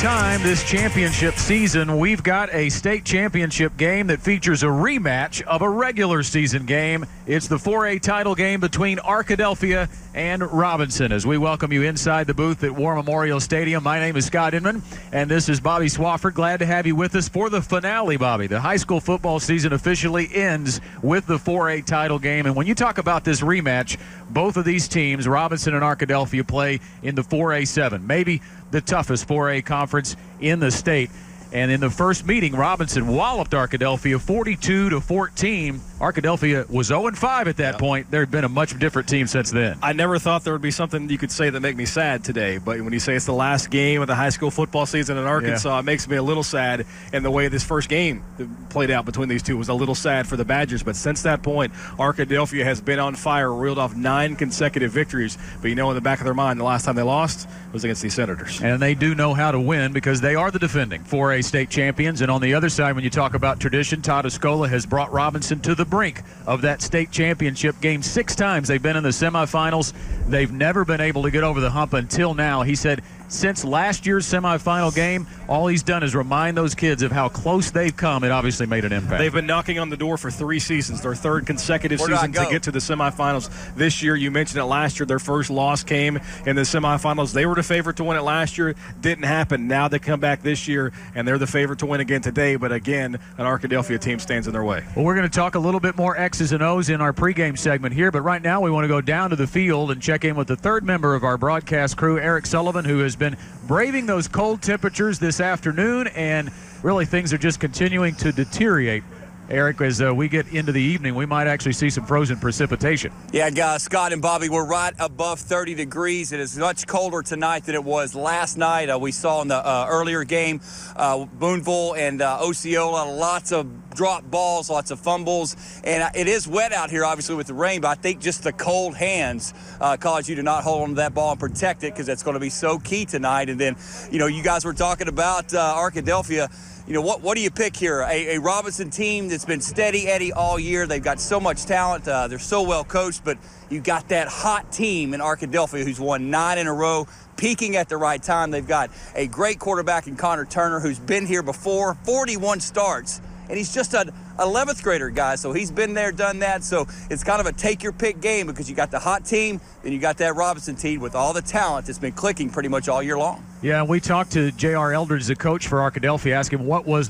time this championship season, we've got a state championship game that features a rematch of a regular season game. It's the 4A title game between Arkadelphia and Robinson. As we welcome you inside the booth at War Memorial Stadium, my name is Scott Inman, and this is Bobby Swafford. Glad to have you with us for the finale, Bobby. The high school football season officially ends with the 4A title game, and when you talk about this rematch, both of these teams, Robinson and Arkadelphia, play in the 4A7, maybe the toughest 4A conference in the state. And in the first meeting, Robinson walloped Arkadelphia 42-14. Arkadelphia was 0-5 at that point. There had been a much different team since then. I never thought there would be something you could say that make me sad today, but when you say it's the last game of the high school football season in Arkansas, it makes me a little sad. And the way this first game played out between these two was a little sad for the Badgers. But since that point, Arkadelphia has been on fire, reeled off 9 consecutive victories. But you know, in the back of their mind, the last time they lost was against these Senators. And they do know how to win because they are the defending 4A state champions. And on the other side, when you talk about tradition, Todd Escola has brought Robinson to the brink of that state championship game 6 times. They've been in the semifinals. They've never been able to get over the hump until now. He said since last year's semifinal game, all he's done is remind those kids of how close they've come. It obviously made an impact. They've been knocking on the door for 3 seasons, their 3rd consecutive season to get to the semifinals. This year, you mentioned it last year, their first loss came in the semifinals. They were the favorite to win it last year. Didn't happen. Now they come back this year, and they're the favorite to win again today. But again, an Arkadelphia team stands in their way. Well, we're going to talk a little bit more X's and O's in our pregame segment here, but right now we want to go down to the field and check in with the 3rd member of our broadcast crew, Eric Sullivan, who has been braving those cold temperatures this afternoon, and really things are just continuing to deteriorate. Eric, as we get into the evening, we might actually see some frozen precipitation. Yeah, guys, Scott and Bobby, we're right above 30 degrees. It is much colder tonight than it was last night. We saw in the earlier game, Boonville and Osceola, lots of drop balls, lots of fumbles. And it is wet out here, obviously, with the rain, but I think just the cold hands cause you to not hold on to that ball and protect it because it's going to be so key tonight. And then, you know, you guys were talking about Arkadelphia. You know, what do you pick here? A Robinson team that's been steady Eddie all year. They've got so much talent. They're so well coached, but you got that hot team in Arkadelphia who's won 9 in a row, peaking at the right time. They've got a great quarterback in Connor Turner who's been here before, 41 starts. And he's just an 11th grader guy, so he's been there, done that. So it's kind of a take-your-pick game because you got the hot team, then you got that Robinson team with all the talent that's been clicking pretty much all year long. Yeah, we talked to J.R. Eldridge, the coach for Arkadelphia, asked him what was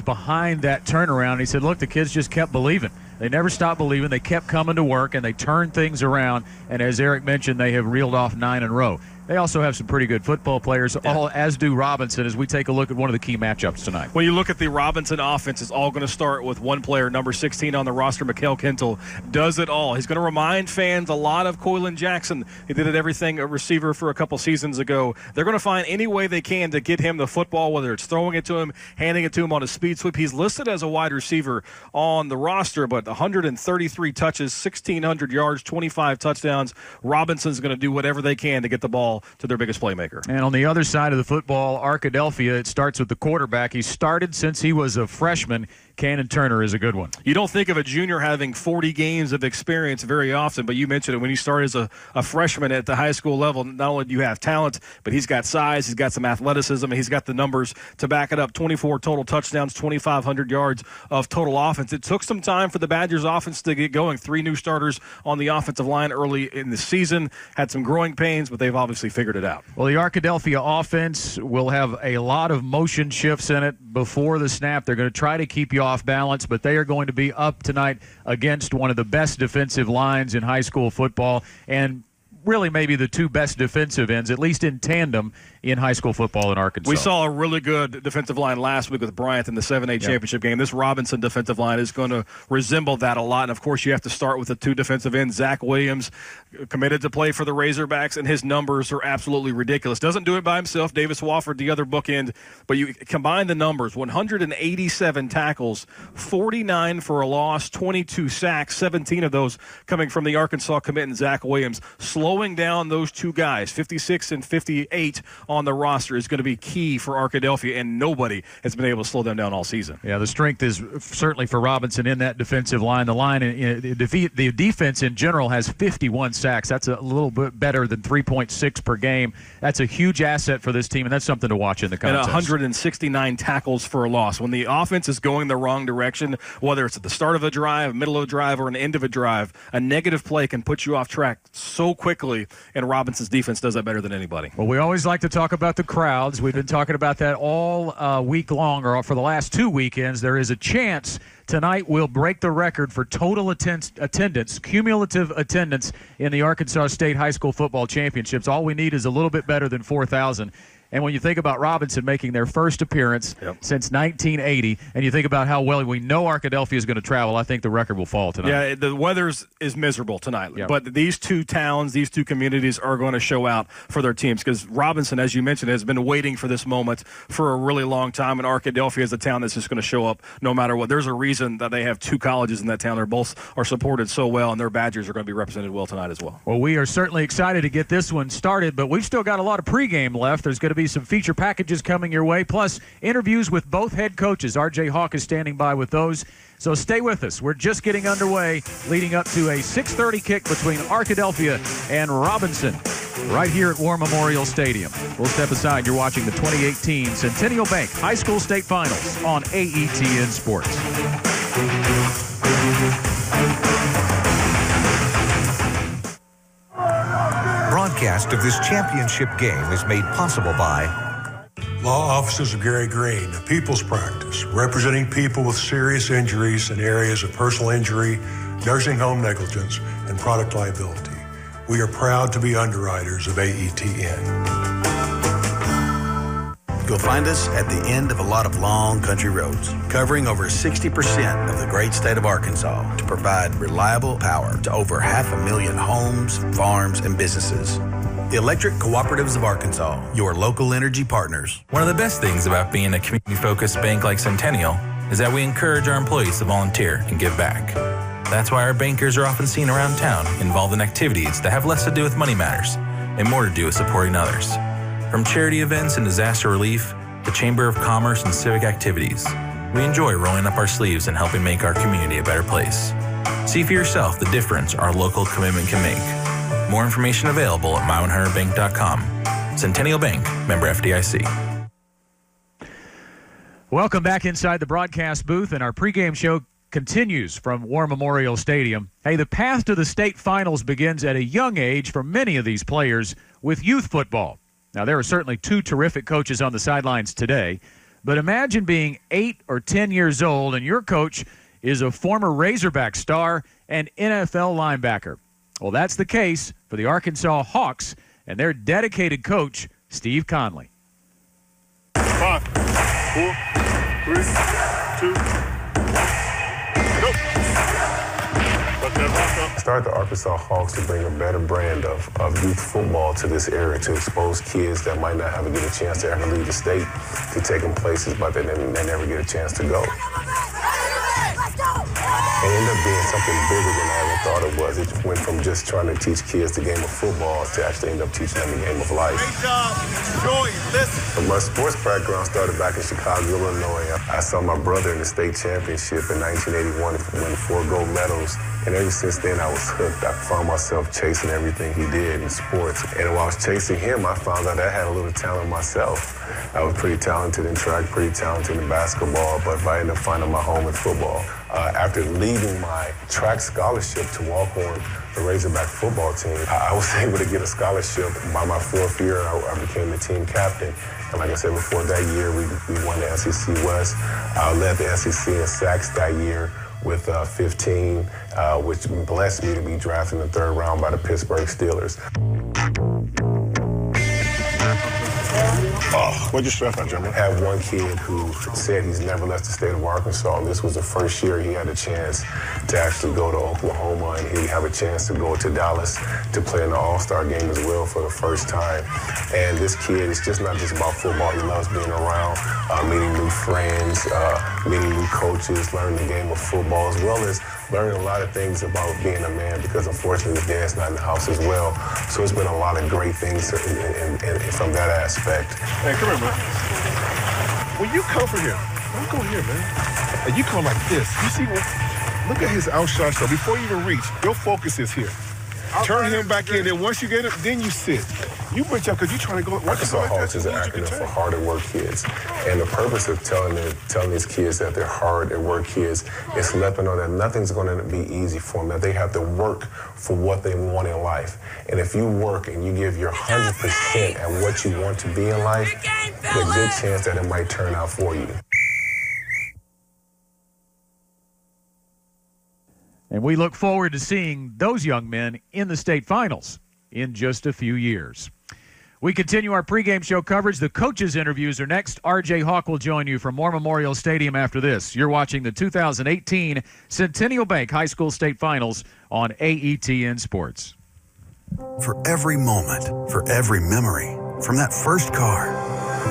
behind that turnaround. He said, look, the kids just kept believing. They never stopped believing. They kept coming to work, and they turned things around. And as Eric mentioned, they have reeled off 9 in a row. They also have some pretty good football players, all as do Robinson, as we take a look at one of the key matchups tonight. When you look at the Robinson offense, it's all going to start with one player, number 16 on the roster, Mikael Kintel, does it all. He's going to remind fans a lot of Coylan Jackson. He did everything a receiver for a couple seasons ago. They're going to find any way they can to get him the football, whether it's throwing it to him, handing it to him on a speed sweep. He's listed as a wide receiver on the roster, but 133 touches, 1,600 yards, 25 touchdowns. Robinson's going to do whatever they can to get the ball to their biggest playmaker. And on the other side of the football, Arkadelphia, it starts with the quarterback. He started since he was a freshman. Cannon Turner is a good one. You don't think of a junior having 40 games of experience very often, but you mentioned it when he started as a freshman at the high school level. Not only do you have talent, but he's got size, he's got some athleticism, and he's got the numbers to back it up. 24 total touchdowns, 2,500 yards of total offense. It took some time for the Badgers offense to get going. 3 new starters on the offensive line early in the season. Had some growing pains, but they've obviously figured it out. Well, the Arkadelphia offense will have a lot of motion shifts in it before the snap. They're going to try to keep you off balance, but they are going to be up tonight against one of the best defensive lines in high school football, and really maybe the 2 best defensive ends, at least in tandem, in high school football in Arkansas. We saw a really good defensive line last week with Bryant in the 7A championship game. This Robinson defensive line is going to resemble that a lot. And, of course, you have to start with the 2 defensive ends. Zach Williams committed to play for the Razorbacks, and his numbers are absolutely ridiculous. Doesn't do it by himself. Davis Wofford, the other bookend. But you combine the numbers, 187 tackles, 49 for a loss, 22 sacks, 17 of those coming from the Arkansas commit and Zach Williams. Slowing down those 2 guys, 56 and 58 on on the roster is going to be key for Arkadelphia, and nobody has been able to slow them down all season. Yeah, the strength is certainly for Robinson in that defensive line. The defense in general has 51 sacks. That's a little bit better than 3.6 per game. That's a huge asset for this team, and that's something to watch in the contest. And 169 tackles for a loss. When the offense is going the wrong direction, whether it's at the start of a drive, middle of a drive, or an end of a drive, a negative play can put you off track so quickly, and Robinson's defense does that better than anybody. Well, we always like to talk about the crowds. We've been talking about that all week long, or for the last 2 weekends. There is a chance tonight we'll break the record for total attendance, cumulative attendance in the Arkansas State High School Football Championships. All we need is a little bit better than 4,000. And when you think about Robinson making their first appearance since 1980, and you think about how well we know Arkadelphia is going to travel, I think the record will fall tonight. Yeah, the weather is miserable tonight. Yep. But these two towns, these two communities are going to show out for their teams, because Robinson, as you mentioned, has been waiting for this moment for a really long time, and Arkadelphia is a town that's just going to show up no matter what. There's a reason that they have two colleges in that town. They're both are supported so well, and their Badgers are going to be represented well tonight as well. Well, we are certainly excited to get this one started, but we've still got a lot of pregame left. There's going to be some feature packages coming your way, plus interviews with both head coaches. R.J. Hawk is standing by with those, so stay with us. We're just getting underway, leading up to a 6:30 kick between Arkadelphia and Robinson right here at War Memorial Stadium. We'll step aside. You're watching the 2018 Centennial Bank High School State Finals on AETN Sports. Broadcast of this championship game is made possible by Law Offices of Gary Green, a people's practice, representing people with serious injuries in areas of personal injury, nursing home negligence, and product liability. We are proud to be underwriters of AETN. You'll find us at the end of a lot of long country roads, covering over 60% of the great state of Arkansas to provide reliable power to over 500,000 homes, farms, and businesses. The Electric Cooperatives of Arkansas, your local energy partners. One of the best things about being a community-focused bank like Centennial is that we encourage our employees to volunteer and give back. That's why our bankers are often seen around town involved in activities that have less to do with money matters and more to do with supporting others. From charity events and disaster relief to Chamber of Commerce and civic activities, we enjoy rolling up our sleeves and helping make our community a better place. See for yourself the difference our local commitment can make. More information available at my100bank.com. Centennial Bank, member FDIC. Welcome back inside the broadcast booth, and our pregame show continues from War Memorial Stadium. Hey, the path to the state finals begins at a young age for many of these players with youth football. Now, there are certainly two terrific coaches on the sidelines today, but imagine being 8 or 10 years old and your coach is a former Razorback star and NFL linebacker. Well, that's the case for the Arkansas Hawks and their dedicated coach, Steve Conley. 5, 4, 3, 2, go. Started the Arkansas Hawks to bring a better brand of youth football to this area, to expose kids that might not get a chance to ever leave the state, to take them places but they never get a chance to go. It ended up being something bigger than I ever thought it was. It went from just trying to teach kids the game of football to actually end up teaching them the game of life. Great job. Enjoy it. Listen. My sports background started back in Chicago, Illinois. I saw my brother in the state championship in 1981 win 4 gold medals. And ever since then, I was hooked. I found myself chasing everything he did in sports. And while I was chasing him, I found out I had a little talent myself. I was pretty talented in track, pretty talented in basketball, but I ended up finding my home in football. After leaving my track scholarship to walk on the Razorback football team, I was able to get a scholarship. By my 4th year, I became the team captain. And like I said before, that year we won the SEC West. I led the SEC in sacks that year with 15, which blessed me to be drafted in the 3rd round by the Pittsburgh Steelers. Oh, what'd you stress out, Jimmy? I have one kid who said he's never left the state of Arkansas, and this was the first year he had a chance to actually go to Oklahoma, and he have a chance to go to Dallas to play in the All-Star game as well for the first time. And this kid, it's just not just about football. He loves being around, meeting new friends, meeting new coaches, learning the game of football, as well as learning a lot of things about being a man, because unfortunately his dad's not in the house as well. So it's been a lot of great things from that aspect. Hey, come here, man. When you come from here, don't go here, man. And you come like this. You see, look at his outshot shot. Before you even reach, your focus is here. Turn him back in, and once you get it, then you sit. You reach up because you're trying to go. Arkansas Hawks is an acronym for hard at work kids. And the purpose of telling these kids that they're hard at work kids is to let them know that nothing's going to be easy for them, that they have to work for what they want in life. And if you work and you give your 100% at what you want to be in life, there's a good chance that it might turn out for you. And we look forward to seeing those young men in the state finals in just a few years. We continue our pregame show coverage. The coaches' interviews are next. R.J. Hawk will join you from War Memorial Stadium after this. You're watching the 2018 Centennial Bank High School State Finals on AETN Sports. For every moment, for every memory, from that first car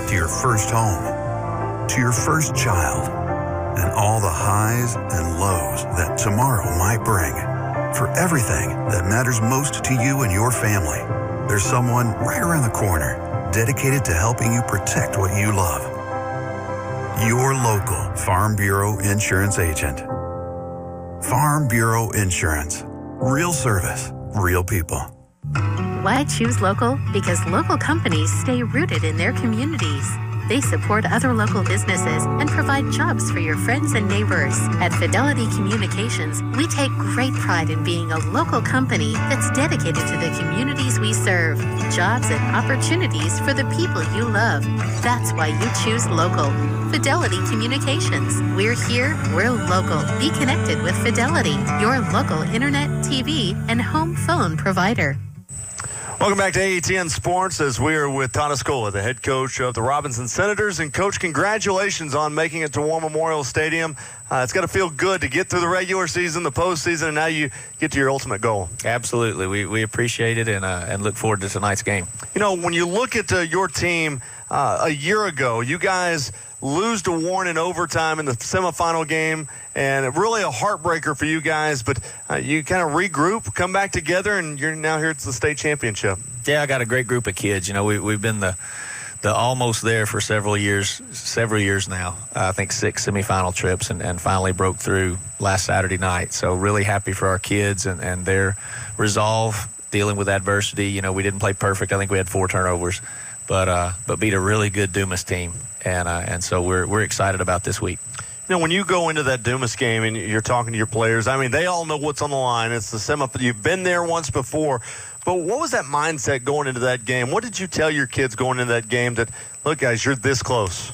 to your first home to your first child, and all the highs and lows that tomorrow might bring. For everything that matters most to you and your family, there's someone right around the corner dedicated to helping you protect what you love. Your local Farm Bureau insurance agent. Farm Bureau Insurance. Real service, real people. Why choose local? Because local companies stay rooted in their communities. They support other local businesses and provide jobs for your friends and neighbors. At Fidelity Communications, we take great pride in being a local company that's dedicated to the communities we serve. Jobs and opportunities for the people you love. That's why you choose local. Fidelity Communications. We're here, we're local. Be connected with Fidelity, your local internet, TV, and home phone provider. Welcome back to AETN Sports as we are with Todd Escola, the head coach of the Robinson Senators. And, Coach, congratulations on making it to War Memorial Stadium. It's got to feel good to get through the regular season, the postseason, and now you get to your ultimate goal. Absolutely. We appreciate it and look forward to tonight's game. You know, when you look at your team a year ago, you guys lose to Warren in overtime in the semifinal game, and really a heartbreaker for you guys, but you kind of regroup, come back together, and you're now here at the state championship. Yeah, I got a great group of kids. You know, we've been the almost there for several years now. I think 6 semifinal trips, and finally broke through last Saturday night. So really happy for our kids and their resolve dealing with adversity. You know, we didn't play perfect. I think we had 4 turnovers, but beat a really good Dumas team. And so we're excited about this week. You know, when you go into that Dumas game and you're talking to your players, I mean, they all know what's on the line. It's the semifinal. You've been there once before. But what was that mindset going into that game? What did you tell your kids going into that game that, look, guys, you're this close?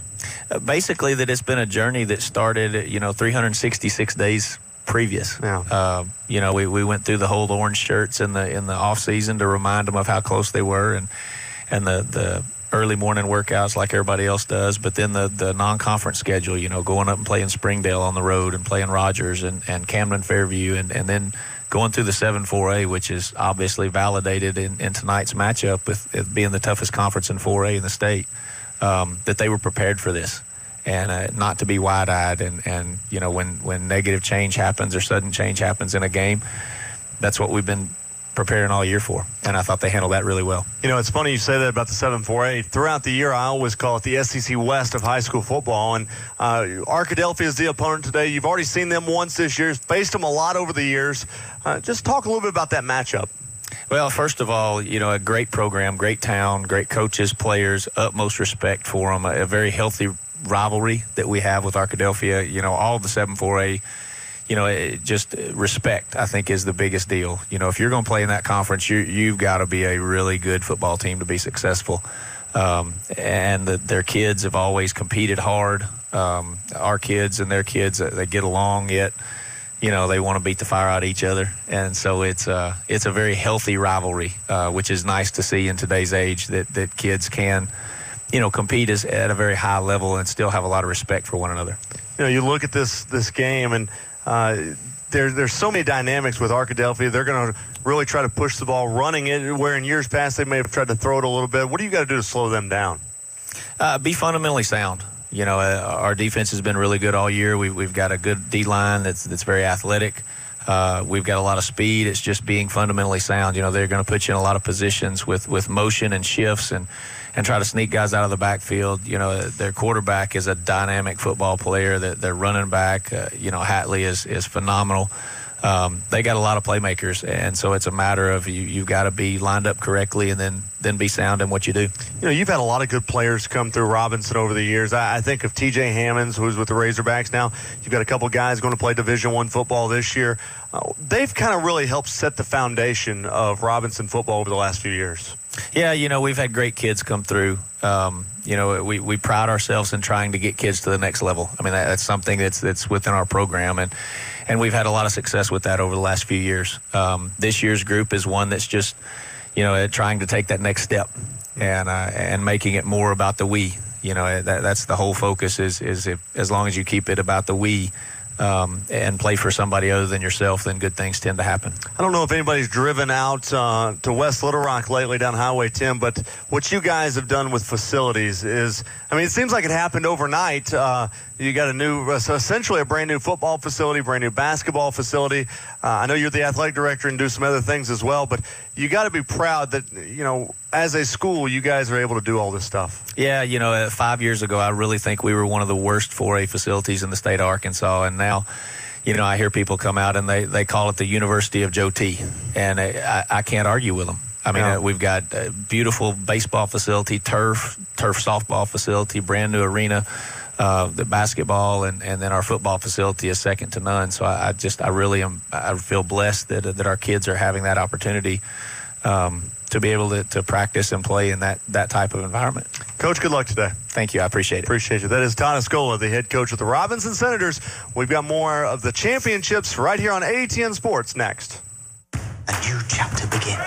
Basically, that it's been a journey that started, 366 days previous. Yeah. We went through the whole orange shirts in the off season to remind them of how close they were, and the early morning workouts like everybody else does, but then the non-conference schedule, going up and playing Springdale on the road and playing Rogers and Camden Fairview, and then going through the 7-4A, which is obviously validated in tonight's matchup with it being the toughest conference in 4A in the state, that they were prepared for this and not to be wide-eyed. And when negative change happens or sudden change happens in a game, that's what we've been preparing all year for, and I thought they handled that really well. It's funny you say that about the 7-4A. Throughout the year, I always call it the SEC West of high school football, and Arkadelphia is the opponent today. You've already seen them once this year, faced them a lot over the years. Just talk a little bit about that matchup. Well, first of all, a great program, great town, great coaches, players, utmost respect for them, a very healthy rivalry that we have with Arkadelphia. All the 7-4A, just respect, I think, is the biggest deal. If you're going to play in that conference, you've got to be a really good football team to be successful. And their kids have always competed hard. Our kids and their kids, they get along, yet, they want to beat the fire out of each other. And so it's a very healthy rivalry, which is nice to see in today's age that kids can compete at a very high level and still have a lot of respect for one another. You look at this game, and there's so many dynamics with Arkadelphia. They're going to really try to push the ball, running it, where in years past they may have tried to throw it a little bit. What do you got to do to slow them down? Be fundamentally sound. Our defense has been really good all year. We've got a good D-line that's very athletic. We've got a lot of speed. It's just being fundamentally sound. They're going to put you in a lot of positions with motion and shifts and try to sneak guys out of the backfield. Their quarterback is a dynamic football player. Their running back, Hatley is phenomenal. They got a lot of playmakers, and so it's a matter of you've got to be lined up correctly and then be sound in what you do. You've had a lot of good players come through Robinson over the years. I think of TJ Hammonds, who's with the Razorbacks now. You've got a couple guys going to play Division I football this year. They've kind of really helped set the foundation of Robinson football over the last few years. Yeah, we've had great kids come through. We pride ourselves in trying to get kids to the next level. I mean, that's something that's within our program, and we've had a lot of success with that over the last few years. This year's group is one that's just, trying to take that next step and making it more about the we. That's the whole focus is if, as long as you keep it about the we, and play for somebody other than yourself, then good things tend to happen. I don't know if anybody's driven out to West Little Rock lately down Highway 10, but what you guys have done with facilities is, it seems like it happened overnight. You got essentially a brand new football facility, brand new basketball facility. I know you're the athletic director and do some other things as well, but you got to be proud that, as a school, you guys are able to do all this stuff. Yeah, 5 years ago, I really think we were one of the worst 4A facilities in the state of Arkansas, and now, I hear people come out and they call it the University of Joe T, and I can't argue with them. We've got a beautiful baseball facility, turf softball facility, brand new arena, the basketball, and then our football facility is second to none. So I feel blessed that our kids are having that opportunity to be able to practice and play in that type of environment. Coach, good luck today. Thank you. I appreciate it. Appreciate you. That is Don Escola, the head coach of the Robinson Senators. We've got more of the championships right here on ATN Sports next. A new chapter begins.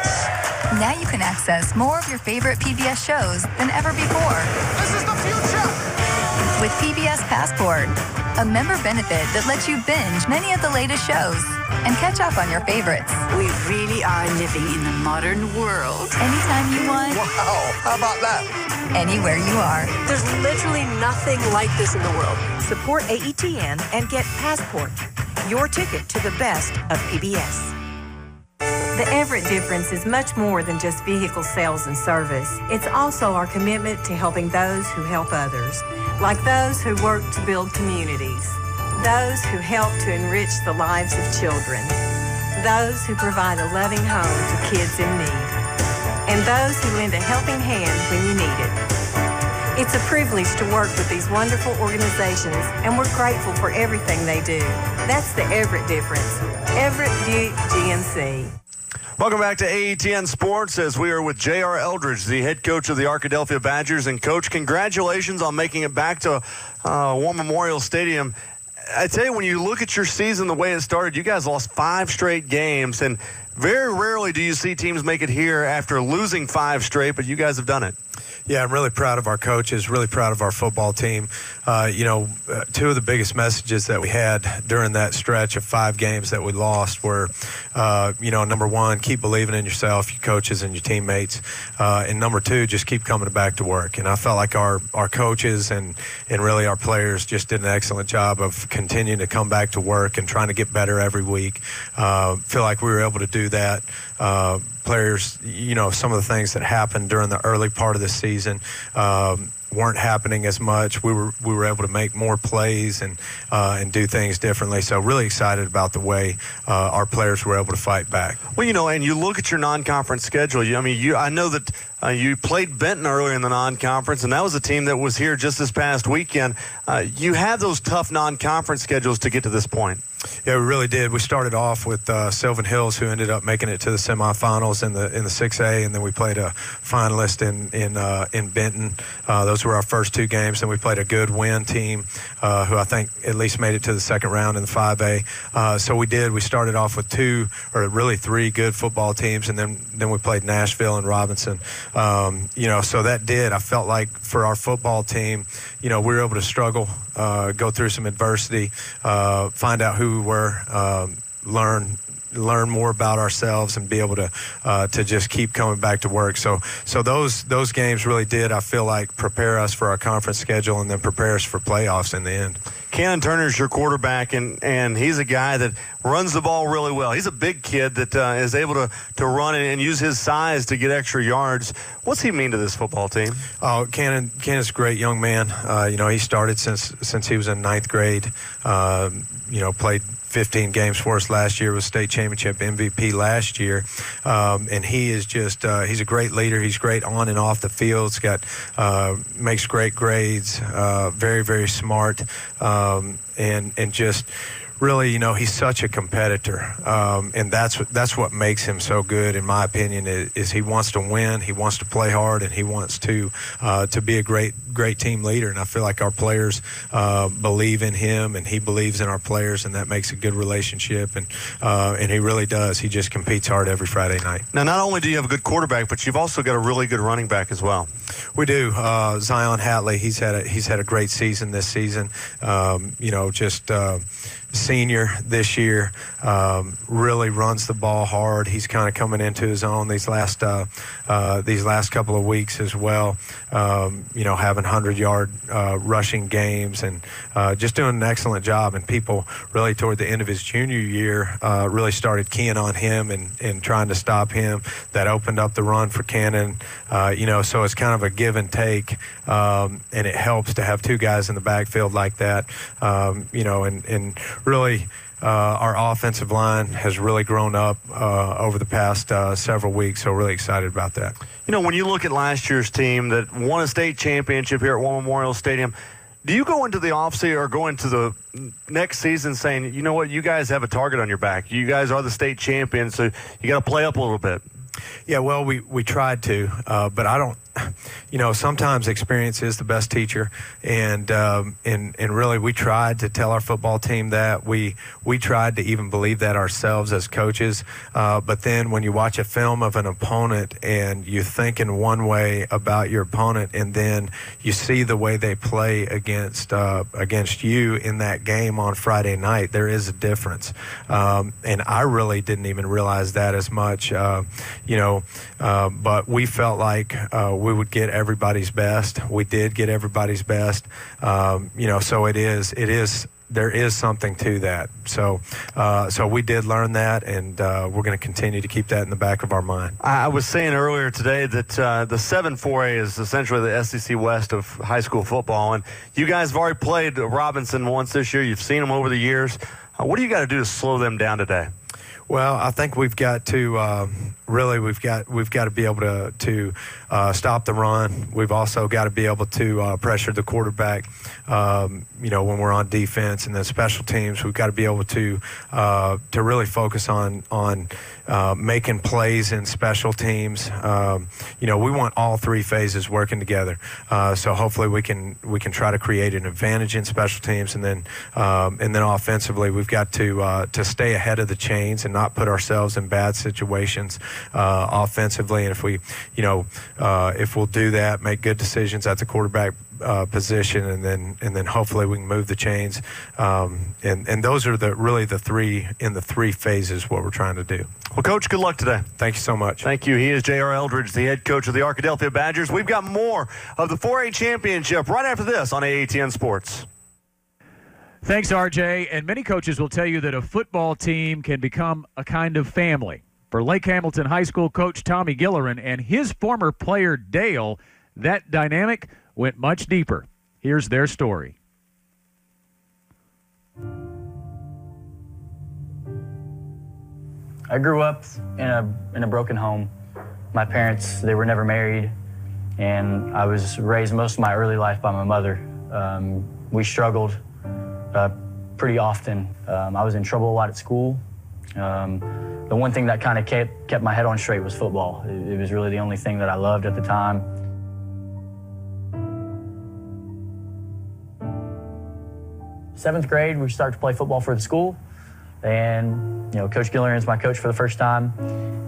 Now you can access more of your favorite PBS shows than ever before. This is the future! With PBS Passport, a member benefit that lets you binge many of the latest shows and catch up on your favorites. We really are living in the modern world. Anytime you want. Wow, how about that? Anywhere you are. There's literally nothing like this in the world. Support AETN and get Passport, your ticket to the best of PBS. The Everett difference is much more than just vehicle sales and service. It's also our commitment to helping those who help others, like those who work to build communities, those who help to enrich the lives of children, those who provide a loving home to kids in need, and those who lend a helping hand when you need it. It's a privilege to work with these wonderful organizations, and we're grateful for everything they do. That's the Everett difference. Everett Buick GMC. Welcome back to AETN Sports as we are with J.R. Eldridge, the head coach of the Arkadelphia Badgers. And, Coach, congratulations on making it back to War Memorial Stadium. I tell you, when you look at your season, the way it started, you guys lost 5 straight games. And very rarely do you see teams make it here after losing 5 straight, but you guys have done it. Yeah, I'm really proud of our coaches, really proud of our football team. Two of the biggest messages that we had during that stretch of 5 games that we lost were, number one, keep believing in yourself, your coaches and your teammates. And number 2, just keep coming back to work. And I felt like our coaches and really our players just did an excellent job of continuing to come back to work and trying to get better every week. Feel like we were able to do that. Players, some of the things that happened during the early part of the season weren't happening as much. We were able to make more plays and do things differently. So really excited about the way our players were able to fight back. Well, and you look at your non-conference schedule. I know that you played Benton earlier in the non-conference, and that was a team that was here just this past weekend. You had those tough non-conference schedules to get to this point. Yeah, we really did. We started off with Sylvan Hills, who ended up making it to the semifinals in the 6A, and then we played a finalist in Benton. Those Those were our first 2 games. Then we played a good win team who I think at least made it to the second round in the 5A. So we did. We started off with 2 or really 3 good football teams, and then we played Nashville and Robinson. So that did. I felt like for our football team, we were able to struggle, go through some adversity, find out who we were, learn more about ourselves, and be able to just keep coming back to work. So those games really did, I feel like, prepare us for our conference schedule and then prepare us for playoffs in the end. Cannon Turner's your quarterback, and he's a guy that runs the ball really well. He's a big kid that is able to run and use his size to get extra yards. What's he mean to this football team? Oh, Cannon's a great young man. He started since he was in 9th grade. Played 15 games for us last year, was state championship MVP last year. And he is just, he's a great leader. He's great on and off the field. Makes great grades, very, very smart. And just really, he's such a competitor. And that's what makes him so good, in my opinion, is he wants to win, he wants to play hard, and he wants to be a great team leader. And I feel like our players believe in him, and he believes in our players, and that makes a good relationship. And he really does. He just competes hard every Friday night. Now, not only do you have a good quarterback, but you've also got a really good running back as well. We do. Zion Hatley, he's had a great season this season. Senior this year, really runs the ball hard. He's kind of coming into his own these last couple of weeks as well. Having 100-yard rushing games, and just doing an excellent job. And people really toward the end of his junior year really started keying on him and trying to stop him. That opened up the run for Cannon. So it's kind of a give and take, and it helps to have 2 guys in the backfield like that. And really, our offensive line has really grown up over the past several weeks, so really excited about that. When you look at last year's team that won a state championship here at War Memorial Stadium, do you go into the offseason or go into the next season saying, you know what, you guys have a target on your back. You guys are the state champions, so you got to play up a little bit? Yeah, well, we tried to, but I don't. Sometimes experience is the best teacher, and really we tried to tell our football team that we tried to even believe that ourselves as coaches. But then when you watch a film of an opponent and you think in one way about your opponent, and then you see the way they play against you in that game on Friday night, there is a difference. And I really didn't even realize that as much. But we felt like we would get everybody's best. We did get everybody's best. So there is something to that. So we did learn that, and we're going to continue to keep that in the back of our mind. I was saying earlier today that the 7-4A is essentially the SEC West of high school football, and you guys have already played Robinson once this year. You've seen them over the years. What do you got to do to slow them down today? Well, I think we've got to we've got to be able to stop the run. We've also got to be able to pressure the quarterback. When we're on defense, and then special teams, we've got to be able to really focus on making plays in special teams. We want all 3 phases working together. So hopefully we can try to create an advantage in special teams, and then offensively we've got to stay ahead of the chains and not put ourselves in bad situations offensively. And if we'll do that, make good decisions at the quarterback position, and then hopefully we can move the chains. And those are the 3 phases what we're trying to do. Well, Coach, good luck today. Thank you so much. Thank you. He is J.R. Eldridge, the head coach of the Arkadelphia Badgers. We've got more of the 4A championship right after this on AATN Sports. Thanks, RJ. And many coaches will tell you that a football team can become a kind of family. For Lake Hamilton High School coach Tommy Gillerin and his former player Dale, that dynamic went much deeper. Here's their story. I grew up in a broken home. My parents, they were never married, and I was raised most of my early life by my mother. We struggled pretty often. I was in trouble a lot at school. The one thing that kind of kept my head on straight was football. It was really the only thing that I loved at the time. 7th grade, we started to play football for the school. And, Coach Gilleran's my coach for the first time.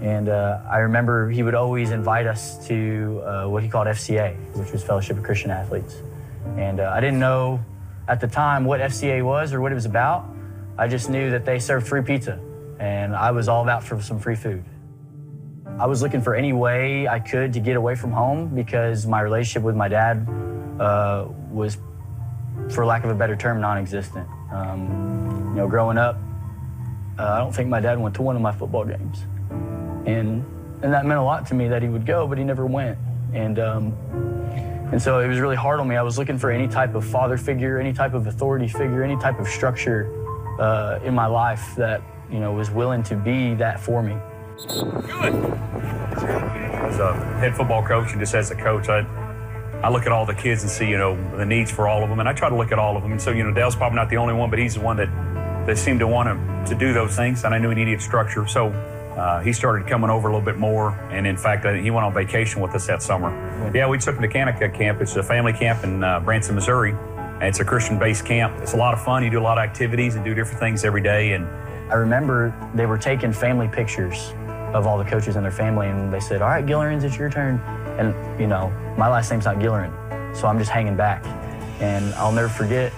And I remember he would always invite us to what he called FCA, which was Fellowship of Christian Athletes. And I didn't know at the time what FCA was or what it was about. I just knew that they served free pizza, and I was all about for some free food. I was looking for any way I could to get away from home because my relationship with my dad was, for lack of a better term, non-existent. Growing up, I don't think my dad went to one of my football games. And that meant a lot to me that he would go, but he never went. And so it was really hard on me. I was looking for any type of father figure, any type of authority figure, any type of structure in my life that, was willing to be that for me. Good. As a head football coach and just as a coach, I look at all the kids and see, the needs for all of them, and I try to look at all of them. And so, Dale's probably not the only one, but he's the one that seemed to want to do those things, and I knew he needed structure. So he started coming over a little bit more, and in fact, he went on vacation with us that summer. Yeah, we took him to Kanaka Camp. It's a family camp in Branson, Missouri, and it's a Christian-based camp. It's a lot of fun. You do a lot of activities and do different things every day. And I remember they were taking family pictures of all the coaches and their family, and they said, "All right, Gilliran's, it's your turn." And, my last name's not Gilleran, so I'm just hanging back. And I'll never forget,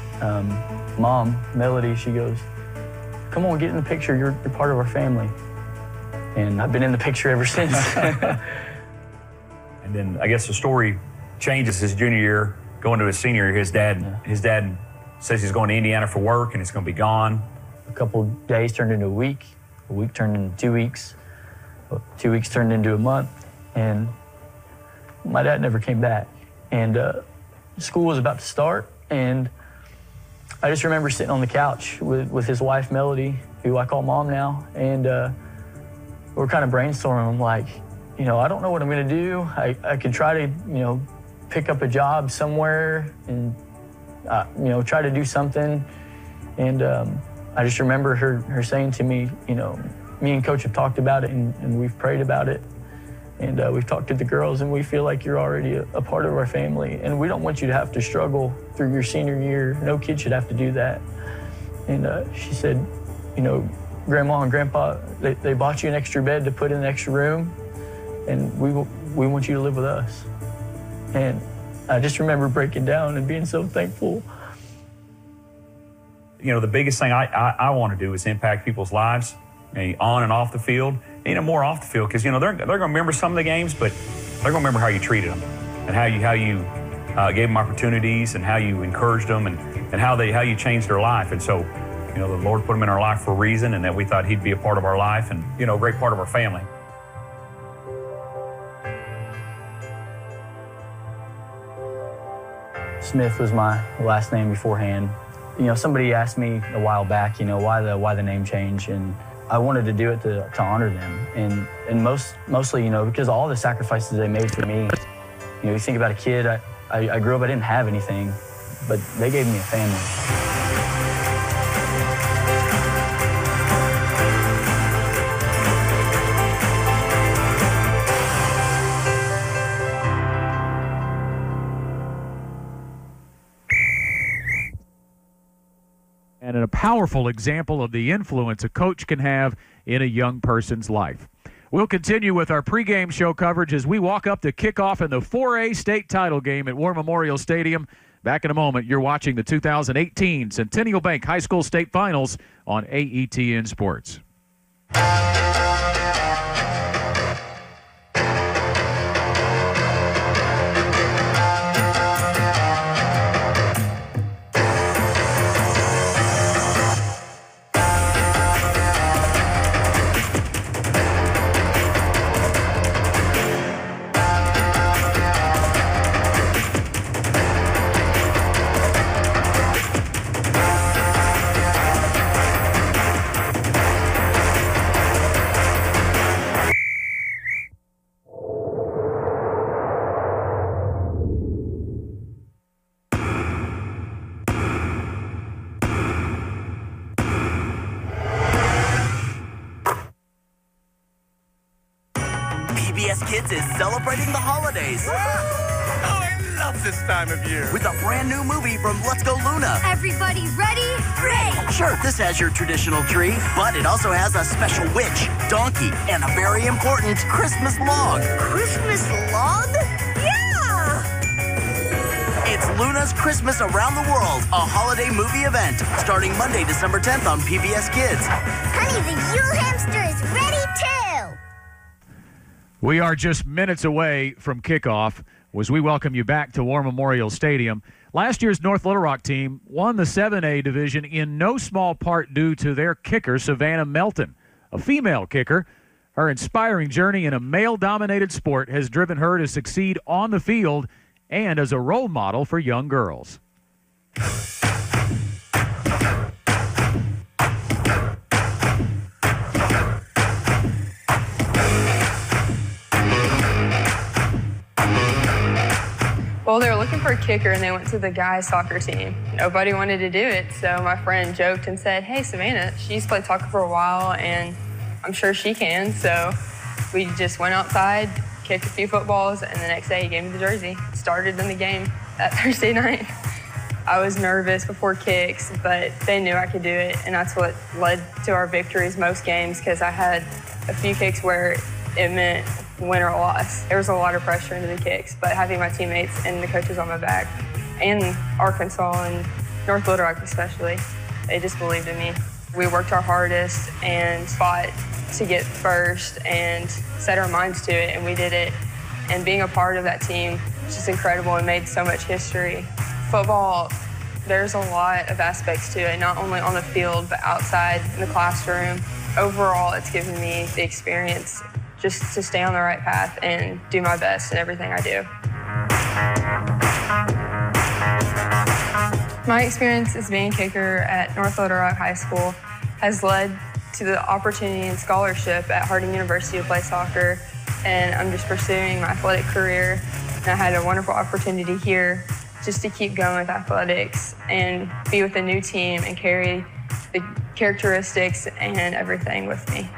Mom, Melody, she goes, "Come on, get in the picture. You're part of our family." And I've been in the picture ever since. And then I guess the story changes his junior year, going to his senior year. His dad says he's going to Indiana for work and he's going to be gone. A couple days turned into a week turned into 2 weeks, 2 weeks turned into a month, and my dad never came back. And school was about to start, and I just remember sitting on the couch with his wife, Melody, who I call Mom now, and we're kind of brainstorming. I'm like, I don't know what I'm going to do. I could try to, pick up a job somewhere and, try to do something. And I just remember her saying to me, me and Coach have talked about it, and we've prayed about it. And we've talked to the girls, and we feel like you're already a part of our family. And we don't want you to have to struggle through your senior year. No kid should have to do that. And she said, Grandma and Grandpa, they bought you an extra bed to put in an extra room, and we want you to live with us. And I just remember breaking down and being so thankful. The biggest thing I want to do is impact people's lives, on and off the field, more off the field, because, they're going to remember some of the games, but they're going to remember how you treated them and how you gave them opportunities and how you encouraged them and how you changed their life. And so, the Lord put him in our life for a reason, and that we thought he'd be a part of our life and, a great part of our family. Smith was my last name beforehand. Somebody asked me a while back, why the name change, and I wanted to do it to honor them, and mostly, because of all the sacrifices they made for me. You think about a kid, I grew up, I didn't have anything, but they gave me a family. And a powerful example of the influence a coach can have in a young person's life. We'll continue with our pregame show coverage as we walk up to kickoff in the 4A state title game at War Memorial Stadium. Back in a moment, you're watching the 2018 Centennial Bank High School State Finals on AETN Sports. PBS Kids is celebrating the holidays. Oh, I love this time of year. With a brand new movie from Let's Go Luna. Everybody ready? Sure, this has your traditional tree, but it also has a special witch, donkey, and a very important Christmas log. Christmas log? Yeah! It's Luna's Christmas Around the World, a holiday movie event, starting Monday, December 10th on PBS Kids. Honey, the Yule hamster is ready too! We are just minutes away from kickoff as we welcome you back to War Memorial Stadium. Last year's North Little Rock team won the 7A division in no small part due to their kicker, Savannah Melton, a female kicker. Her inspiring journey in a male-dominated sport has driven her to succeed on the field and as a role model for young girls. Well, they were looking for a kicker, and they went to the guys' soccer team. Nobody wanted to do it, so my friend joked and said, hey, Savannah, she's played soccer for a while, and I'm sure she can. So we just went outside, kicked a few footballs, and the next day he gave me the jersey. Started in the game that Thursday night. I was nervous before kicks, but they knew I could do it, and that's what led to our victories most games, because I had a few kicks where it meant win or loss. There was a lot of pressure into the kicks, but having my teammates and the coaches on my back, and Arkansas and North Little Rock especially, they just believed in me. We worked our hardest and fought to get first and set our minds to it, and we did it. And being a part of that team was just incredible and made so much history. Football, there's a lot of aspects to it, not only on the field, but outside in the classroom. Overall, it's given me the experience just to stay on the right path and do my best in everything I do. My experience as being a kicker at North Little Rock High School has led to the opportunity and scholarship at Harding University to play soccer, and I'm just pursuing my athletic career. And I had a wonderful opportunity here just to keep going with athletics and be with a new team and carry the characteristics and everything with me.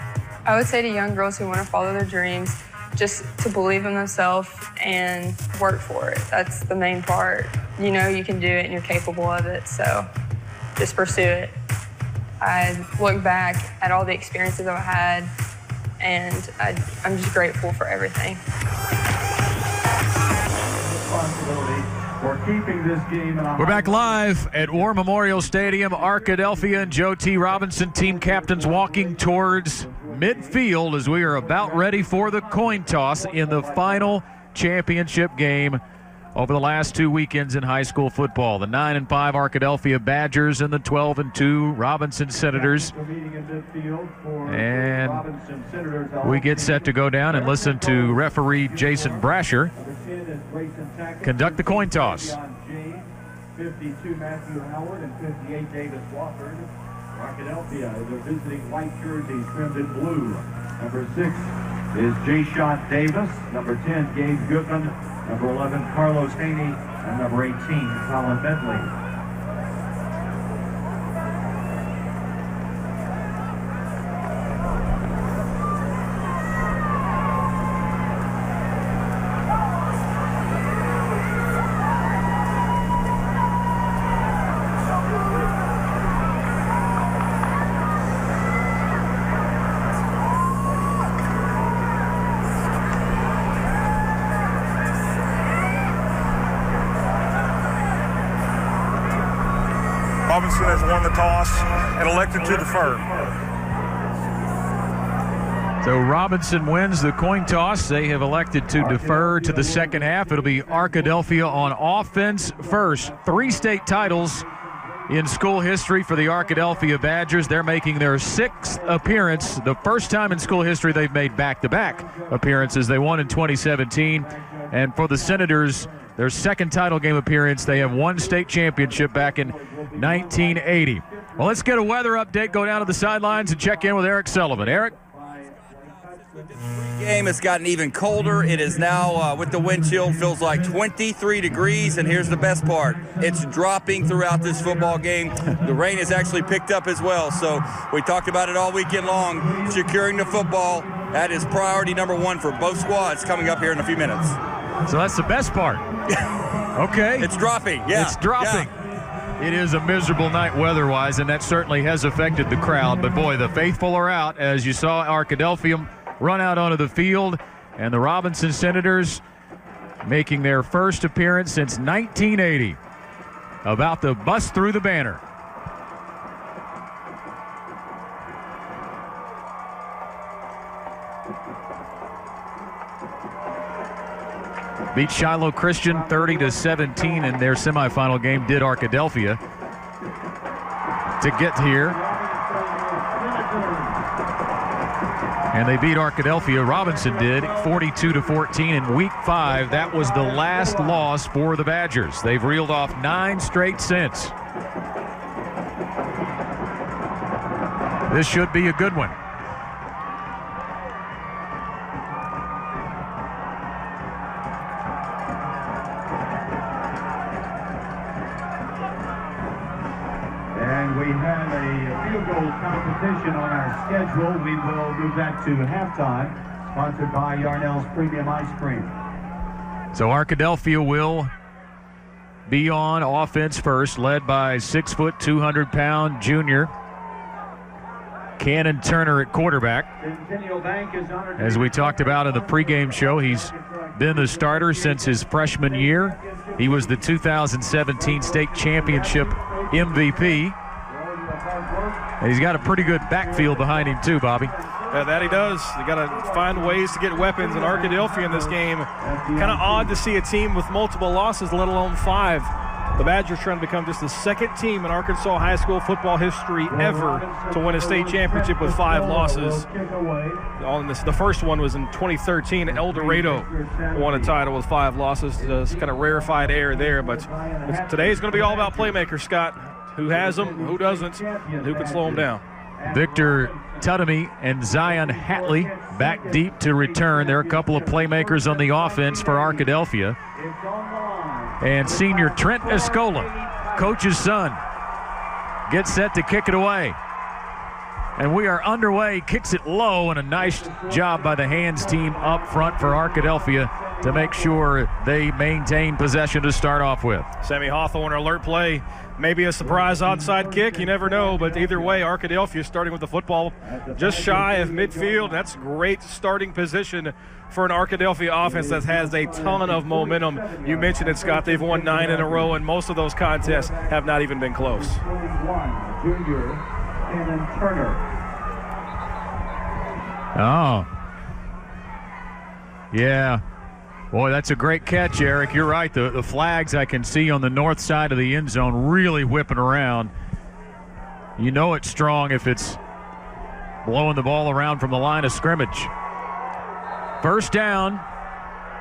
I would say to young girls who want to follow their dreams, just to believe in themselves and work for it. That's the main part. You know you can do it and you're capable of it, so just pursue it. I look back at all the experiences I've had, and I'm just grateful for everything. We're back live at War Memorial Stadium. Arkadelphia and Joe T. Robinson, team captains, walking towards midfield as we are about ready for the coin toss in the final championship game over the last 2 weekends in high school football. The 9-5 Arkadelphia Badgers and the 12-2 Robinson Senators. And we get set to go down and listen to referee Jason Brasher conduct the coin toss. 52 Matthew Howard and 58 Davis Wofford. Arkadelphia is a visiting white jersey trimmed in blue. Number 6 is Jay-Shot Davis. Number 10, Gabe Goodman. Number 11, Carlos Haney. And number 18, Colin Bentley. Robinson has won the toss and elected to defer. So Robinson wins the coin toss. They have elected to defer to the second half. It'll be Arkadelphia on offense first. 3 state titles in school history for the Arkadelphia Badgers. They're making their 6th appearance. The first time in school history they've made back-to-back appearances. They won in 2017. And for the Senators, their 2nd title game appearance, they have won state championship back in 1980. Well, let's get a weather update, go down to the sidelines and check in with Eric Sullivan. Eric? Game has gotten even colder. It is now, with the wind chill, feels like 23 degrees, and here's the best part. It's dropping throughout this football game. The rain has actually picked up as well, so we talked about it all weekend long. Securing the football, that is priority number 1 for both squads coming up here in a few minutes. So that's the best part. Okay. It's dropping, yeah. It's dropping. Yeah. It is a miserable night weather-wise, and that certainly has affected the crowd. But, boy, the faithful are out, as you saw Arkadelphia run out onto the field, and the Robinson Senators making their first appearance since 1980. About to bust through the banner. Beat Shiloh Christian 30-17 in their semifinal game, did Arkadelphia, to get here. And they beat Arkadelphia, Robinson did, 42-14 in week 5. That was the last loss for the Badgers. They've reeled off 9 straight since. This should be a good one. We have a field goal competition on our schedule. We will move that to halftime, sponsored by Yarnell's Premium Ice Cream. So Arkadelphia will be on offense first, led by 6 foot, 200-pound junior Cannon Turner at quarterback. As we talked about in the pregame show, he's been the starter since his freshman year. He was the 2017 state championship MVP. And he's got a pretty good backfield behind him too, Bobby. Yeah, that he does. You got to find ways to get weapons. And Arkadelphia in this game, kind of odd to see a team with multiple losses, let alone 5. The Badgers trying to become just the second team in Arkansas high school football history ever to win a state championship with 5 losses. The first one was in 2013. El Dorado won a title with 5 losses. It's kind of rarefied air there. But today is going to be all about playmakers, Scott. Who has them, who doesn't, and who can slow them down. Victor Tutamy and Zion Hatley back deep to return. There are a couple of playmakers on the offense for Arkadelphia. And senior Trent Escola, coach's son, gets set to kick it away. And we are underway, kicks it low, and a nice job by the hands team up front for Arkadelphia to make sure they maintain possession to start off with. Sammy Hawthorne, alert play. Maybe a surprise onside kick. You never know. But either way, Arkadelphia starting with the football just shy of midfield. That's great starting position for an Arkadelphia offense that has a ton of momentum. You mentioned it, Scott. They've won 9 in a row, and most of those contests have not even been close. Junior Cannon Turner. Oh. Yeah. Boy, that's a great catch, Eric. You're right. The flags I can see on the north side of the end zone really whipping around. You know it's strong if it's blowing the ball around from the line of scrimmage. First down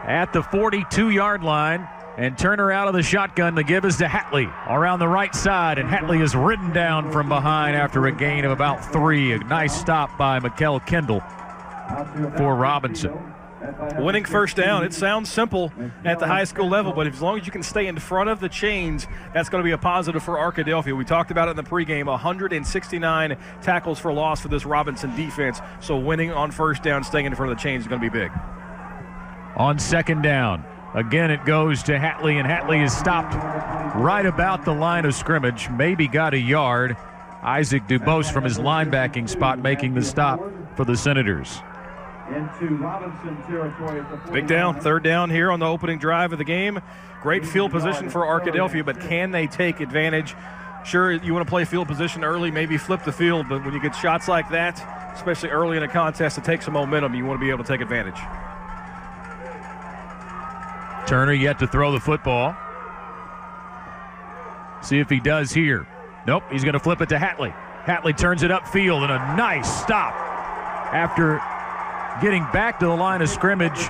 at the 42-yard line, and Turner out of the shotgun. The give is to Hatley around the right side, and Hatley is ridden down from behind after a gain of about 3. A nice stop by Mikkel Kendall for Robinson. Winning first down, it sounds simple at the high school level, but as long as you can stay in front of the chains, that's going to be a positive for Arkadelphia. We talked about it in the pregame, 169 tackles for loss for this Robinson defense, so winning on first down, staying in front of the chains is going to be big. On second down, again it goes to Hatley, and Hatley is stopped right about the line of scrimmage, maybe got a yard. Isaac Dubose from his linebacking spot making the stop for the Senators. Into Robinson territory. Big down, third down here on the opening drive of the game. Great field position for Arkadelphia, but can they take advantage? Sure, you want to play field position early, maybe flip the field, but when you get shots like that, especially early in a contest, to take some momentum, you want to be able to take advantage. Turner yet to throw the football. See if he does here. Nope, he's going to flip it to Hatley. Hatley turns it upfield, and a nice stop after getting back to the line of scrimmage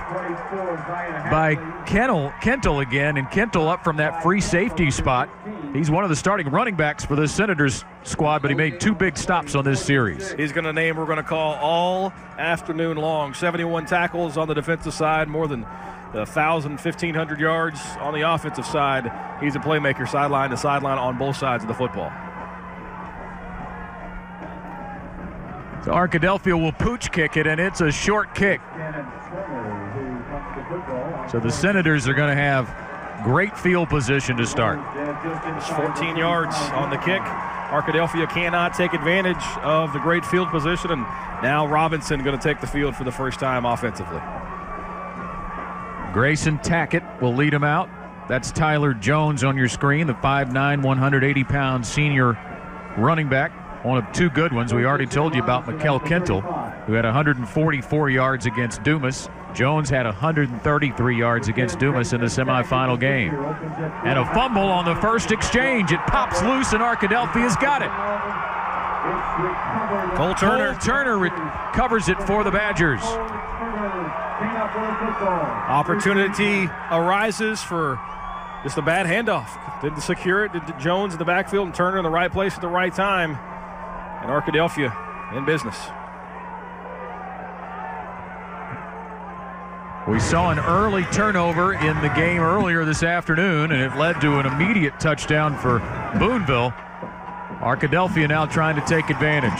by Kentel again, and Kentel up from that free safety spot. He's one of the starting running backs for the Senators squad, but he made 2 big stops on this series. He's going to name we're going to call all afternoon long. 71 tackles on the defensive side, more than 1,000, 1,500 yards on the offensive side. He's a playmaker sideline to sideline on both sides of the football. So Arkadelphia will pooch kick it, and it's a short kick. So the Senators are going to have great field position to start. It's 14 yards on the kick. Arkadelphia cannot take advantage of the great field position, and now Robinson going to take the field for the first time offensively. Grayson Tackett will lead him out. That's Tyler Jones on your screen, the 5'9", 180-pound senior running back. One of two good ones. We already told you about Mikel Kentel, who had 144 yards against Dumas. Jones had 133 yards against Dumas in the semifinal game. And a fumble on the first exchange. It pops loose, and Arkadelphia's got it. Cole Turner. Cole Turner recovers it for the Badgers. Opportunity arises for just a bad handoff. Didn't secure it. Did Jones in the backfield and Turner in the right place at the right time. And Arkadelphia in business. We saw an early turnover in the game earlier this afternoon, and it led to an immediate touchdown for Boonville. Arkadelphia now trying to take advantage.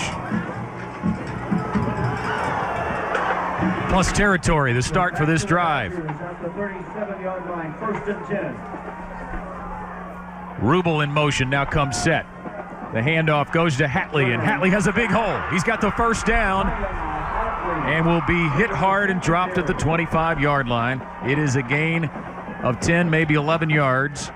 Plus territory, the start for this drive. At the 37-yard line, 1st and 10. Rubel in motion, now comes set. The handoff goes to Hatley, and Hatley has a big hole. He's got the first down and will be hit hard and dropped at the 25-yard line. It is a gain of 10, maybe 11 yards.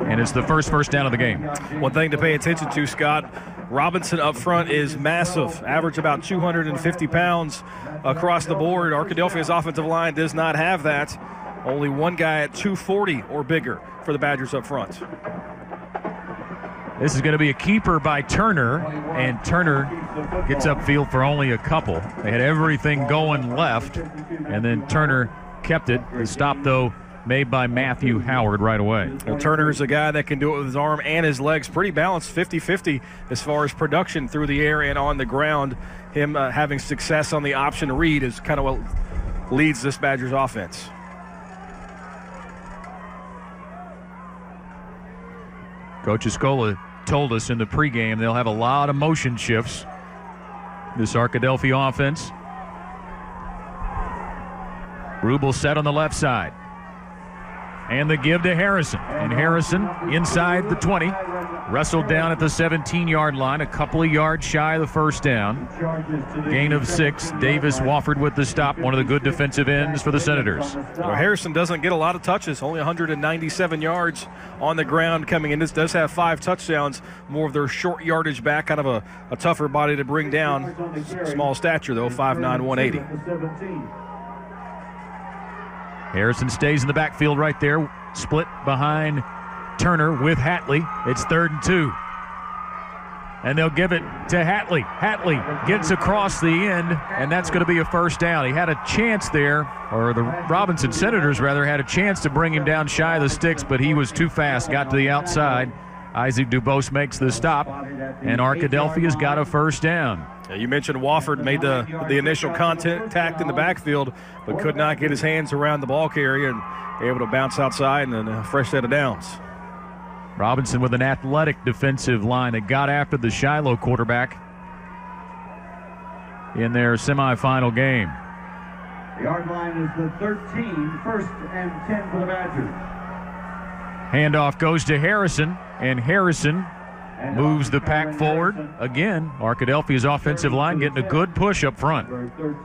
And it's the first down of the game. One thing to pay attention to, Scott, Robinson up front is massive, average about 250 pounds across the board. Arkadelphia's offensive line does not have that. Only one guy at 240 or bigger for the Badgers up front. This is going to be a keeper by Turner, and Turner gets upfield for only a couple. They had everything going left, and then Turner kept it. The stop, though, made by Matthew Howard right away. Well, Turner is a guy that can do it with his arm and his legs. Pretty balanced, 50-50 as far as production through the air and on the ground. Him having success on the option read is kind of what leads this Badgers offense. Coach Escola told us in the pregame they'll have a lot of motion shifts, this Arkadelphia offense. Rubel set on the left side. And the give to Harrison. And Harrison inside the 20. Wrestled down at the 17-yard line, a couple of yards shy of the first down. Gain of 6. Davis Wofford with the stop, one of the good defensive ends for the Senators. Well, Harrison doesn't get a lot of touches, only 197 yards on the ground coming in. This does have 5 touchdowns, more of their short yardage back, kind of a tougher body to bring down. Small stature, though, 5'9", 180. Harrison stays in the backfield right there, split behind Turner with Hatley. It's 3rd and 2. And they'll give it to Hatley. Hatley gets across the end, and that's going to be a first down. He had a chance there, or the Robinson Senators, rather, had a chance to bring him down shy of the sticks, but he was too fast, got to the outside. Isaac Dubose makes the stop, and Arkadelphia's got a first down. You mentioned Wofford made the initial contact in the backfield, but could not get his hands around the ball carrier and able to bounce outside and then a fresh set of downs. Robinson with an athletic defensive line that got after the Shiloh quarterback in their semifinal game. The yard line is the 13, 1st and 10 for the Badgers. Handoff goes to Harrison, and Harrison moves the pack forward. Again, Arkadelphia's offensive line getting a good push up front.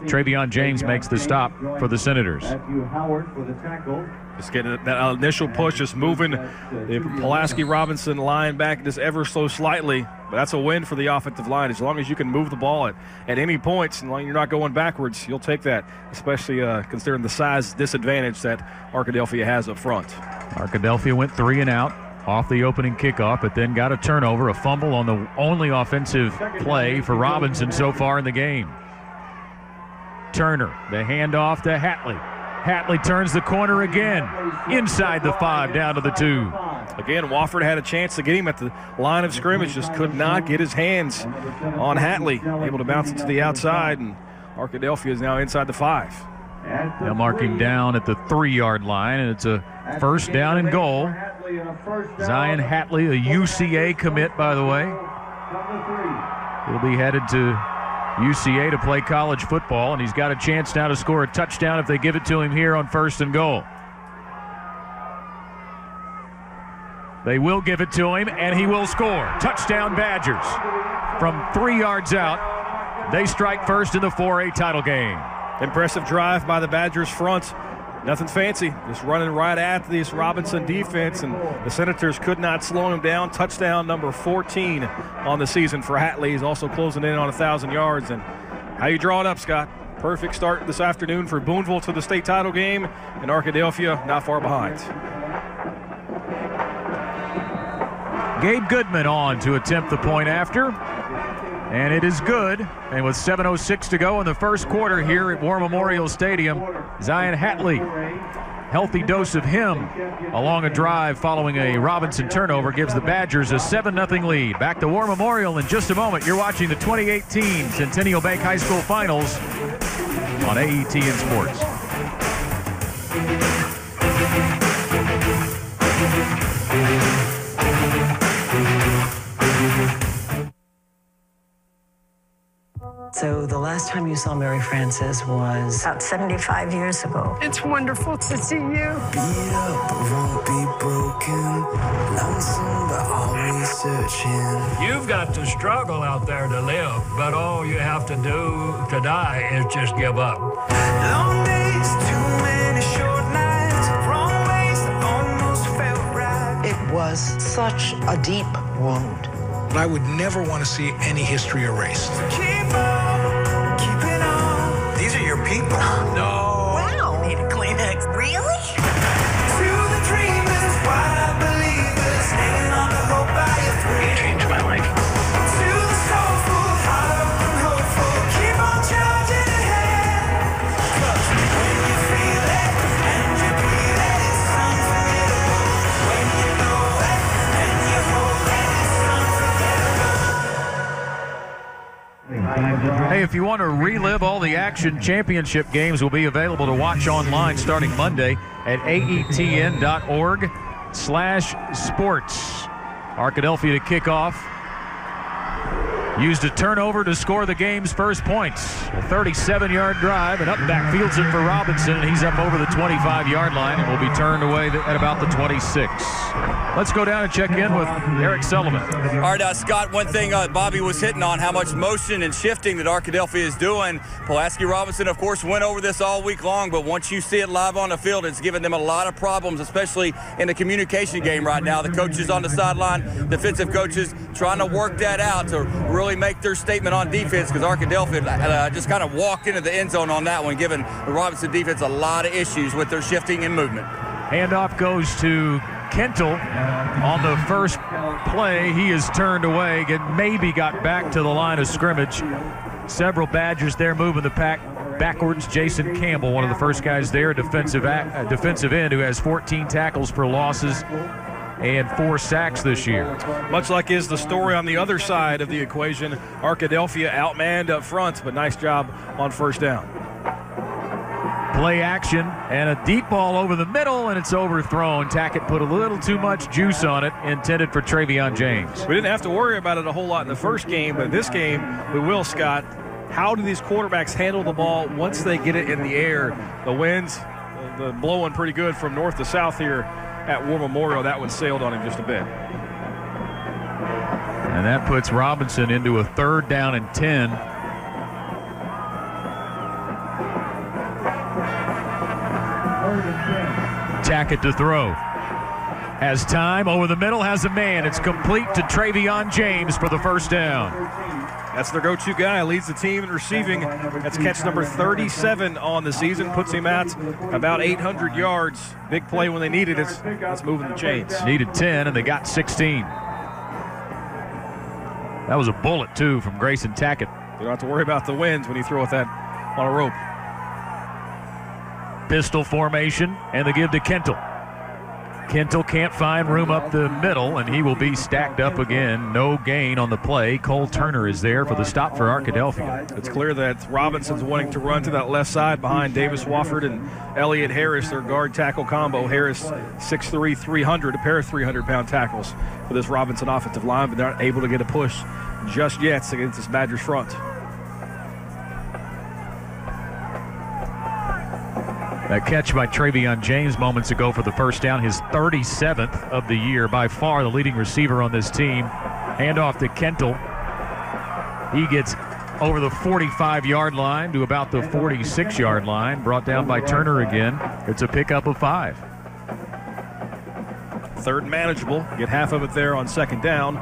Travion James makes the stop for the Senators. Matthew Howard for the tackle. Just getting that initial push, just moving the Pulaski-Robinson line back just ever so slightly. But that's a win for the offensive line. As long as you can move the ball at any points, and you're not going backwards, you'll take that, especially considering the size disadvantage that Arkadelphia has up front. Arkadelphia went 3 and out off the opening kickoff, but then got a turnover, a fumble on the only offensive play for Robinson so far in the game. Turner, the handoff to Hatley. Hatley turns the corner again, inside the 5, down to the 2. Again, Wofford had a chance to get him at the line of scrimmage, just could not get his hands on Hatley. Able to bounce it to the outside, and Arkadelphia is now inside the 5. Now marking down at the 3-yard line, and it's a first down and goal. Zion Hatley, a UCA commit, by the way. He'll be headed to UCA to play college football, and he's got a chance now to score a touchdown if they give it to him here on 1st and goal. They will give it to him, and he will score. Touchdown Badgers. From 3 yards out, they strike first in the 4A title game. Impressive drive by the Badgers front. Nothing fancy, just running right at this Robinson defense, and the Senators could not slow him down. Touchdown number 14 on the season for Hatley. He's also closing in on 1,000 yards. And how you draw it up, Scott? Perfect start this afternoon for Boonville to the state title game, and Arkadelphia not far behind. Gabe Goodman on to attempt the point after. And it is good. And with 7:06 to go in the first quarter here at War Memorial Stadium, Zion Hatley, healthy dose of him along a drive following a Robinson turnover, gives the Badgers a 7-0 lead. Back to War Memorial in just a moment. You're watching the 2018 Centennial Bank High School Finals on AETN Sports. So the last time you saw Mary Frances was about 75 years ago. It's wonderful to see you. Beat up, but won't be broken. Lonesome, but always searching. You've got to struggle out there to live, but all you have to do to die is just give up. Long days, too many short nights, wrong ways that almost felt right. It was such a deep wound. I would never want to see any history erased. Keep on, keeping on. These are your people. No. Wow. You need a Kleenex. Really? To the dreamers, wide believers, hanging on to hope by a thread. You changed my life. To the soulful, heart and hopeful, keep on charging ahead. 'Cause when you feel it and you breathe it, it's unforgettable. When you know it and you hold it, it's Hey, if you want to relive all the action, championship games will be available to watch online starting Monday at aetn.org/sports. Arkadelphia to kick off. Used a turnover to score the game's first points. A 37-yard drive, and up back fields it for Robinson, and he's up over the 25-yard line and will be turned away at about the 26. Let's go down and check in with Eric Sullivan. All right, Scott, one thing Bobby was hitting on, how much motion and shifting that Arkadelphia is doing. Pulaski Robinson, of course, went over this all week long, but once you see it live on the field, it's giving them a lot of problems, especially in the communication game right now. The coaches on the sideline, defensive coaches, trying to work that out to really make their statement on defense, because Arkadelphia just kind of walked into the end zone on that one, giving the Robinson defense a lot of issues with their shifting and movement. Handoff goes to Kentel on the first play. He is turned away, maybe got back to the line of scrimmage. Several Badgers there moving the pack backwards. Jason Campbell, one of the first guys there, defensive end, who has 14 tackles for losses and 4 sacks this year. Much like is the story on the other side of the equation, Arkadelphia outmanned up front, but nice job on first down. Play action and a deep ball over the middle, and it's overthrown. Tackett put a little too much juice on it, intended for Travion James. We didn't have to worry about it a whole lot in the first game, but this game we will, Scott. How do these quarterbacks handle the ball once they get it in the air? The winds blowing pretty good from north to south here at War Memorial. That one sailed on him just a bit. And that puts Robinson into a 3rd down and 10. Tackett to throw. Has time over the middle, has a man. It's complete to Travion James for the first down. That's their go-to guy, leads the team in receiving. That's catch number 37 on the season, puts him at about 800 yards. Big play when they needed it. That's moving the chains. Needed 10, and they got 16. That was a bullet, too, from Grayson Tackett. You don't have to worry about the winds when you throw it that on a rope. Pistol formation, and the give to Kentel. Kentel can't find room up the middle, and he will be stacked up again. No gain on the play. Cole Turner is there for the stop for Arkadelphia. It's clear that Robinson's wanting to run to that left side behind Davis Wofford and Elliott Harris, their guard tackle combo. Harris, 6'3", 300, a pair of 300-pound tackles for this Robinson offensive line, but they're not able to get a push just yet against this Badgers front. That catch by Travion James moments ago for the first down, his 37th of the year, by far the leading receiver on this team. Handoff to Kentel. He gets over the 45-yard line to about the 46-yard line, brought down by Turner again. It's a pickup of 5. Third and manageable. Get half of it there on second down.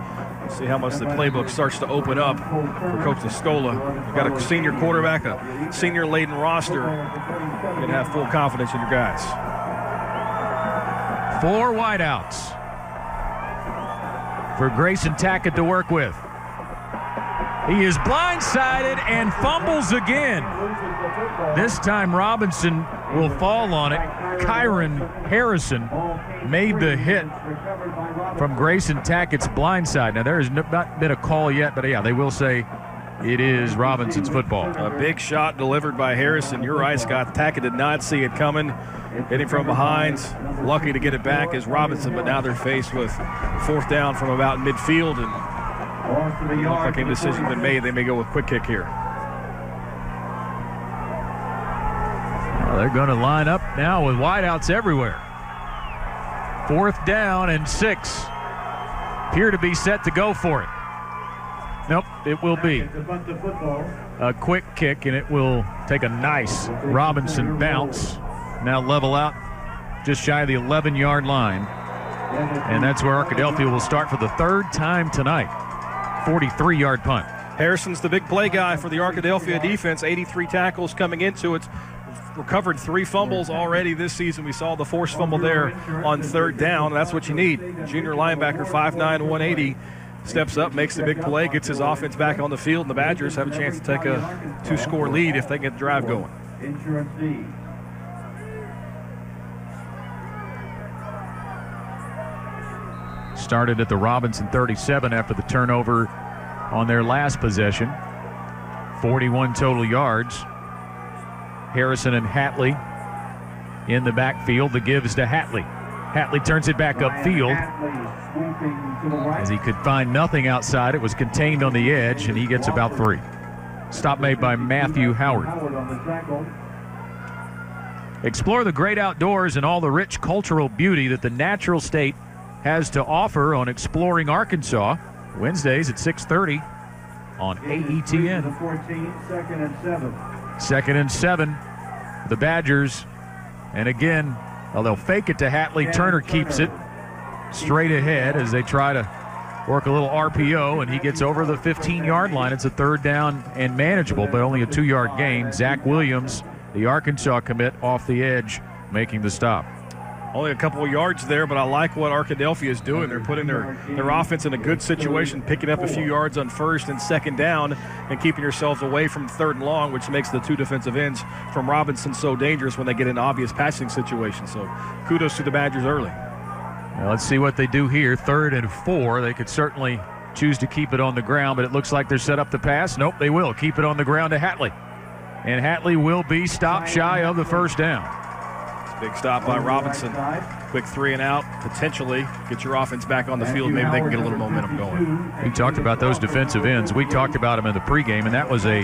See how much the playbook starts to open up for Coach Escola. You've got a senior quarterback, a senior-laden roster. You can have full confidence in your guys. 4 wideouts for Grayson Tackett to work with. He is blindsided and fumbles again. This time Robinson will fall on it. Kyron Harrison made the hit from Grayson Tackett's blindside. Now, there has not been a call yet, but yeah, they will say it is Robinson's football. A big shot delivered by Harrison. You're right, Scott. Tackett did not see it coming. Hitting from behind. Lucky to get it back is Robinson, but now they're faced with fourth down from about midfield, and looks like a decision been made. They may go with quick kick here. Well, they're going to line up now with wideouts everywhere. 4th down and 6. Appear to be set to go for it. Nope, it will be a quick kick, and it will take a nice Robinson bounce. Now level out just shy of the 11-yard line. And that's where Arkadelphia will start for the 3rd time tonight. 43-yard punt. Harrison's the big play guy for the Arkadelphia defense. 83 tackles coming into it. Recovered 3 fumbles already this season. We saw the forced fumble there on 3rd down. That's what you need. Junior linebacker, 5'9", 180, steps up, makes the big play, gets his offense back on the field, and the Badgers have a chance to take a 2-score lead if they get the drive going. Started at the Robinson 37 after the turnover on their last possession. 41 total yards. Harrison and Hatley in the backfield. The give is to Hatley. Hatley turns it back upfield as he could find nothing outside. It was contained on the edge, and he gets about 3. Stop made by Matthew Howard. Explore the great outdoors and all the rich cultural beauty that the natural state has to offer on Exploring Arkansas. Wednesdays at 6:30 on AETN. 2nd and 7. The Badgers. And again, they'll fake it to Hatley. Turner keeps it straight ahead as they try to work a little RPO, and he gets over the 15-yard line. It's a 3rd down and manageable, but only a 2-yard gain. Zach Williams, the Arkansas commit, off the edge, making the stop. Only a couple of yards there, but I like what Arkadelphia is doing. They're putting their offense in a good situation, picking up a few yards on 1st and 2nd down and keeping yourselves away from 3rd and long, which makes the 2 defensive ends from Robinson so dangerous when they get in obvious passing situations. So kudos to the Badgers early. Now let's see what they do here. 3rd and 4. They could certainly choose to keep it on the ground, but it looks like they're set up to pass. Nope, they will. Keep it on the ground to Hatley. And Hatley will be stopped shy of the 1st down. Big stop by Robinson. Quick 3 and out. Potentially get your offense back on the field. Maybe they can get a little momentum going. We talked about those defensive ends. We talked about them in the pregame, and that was a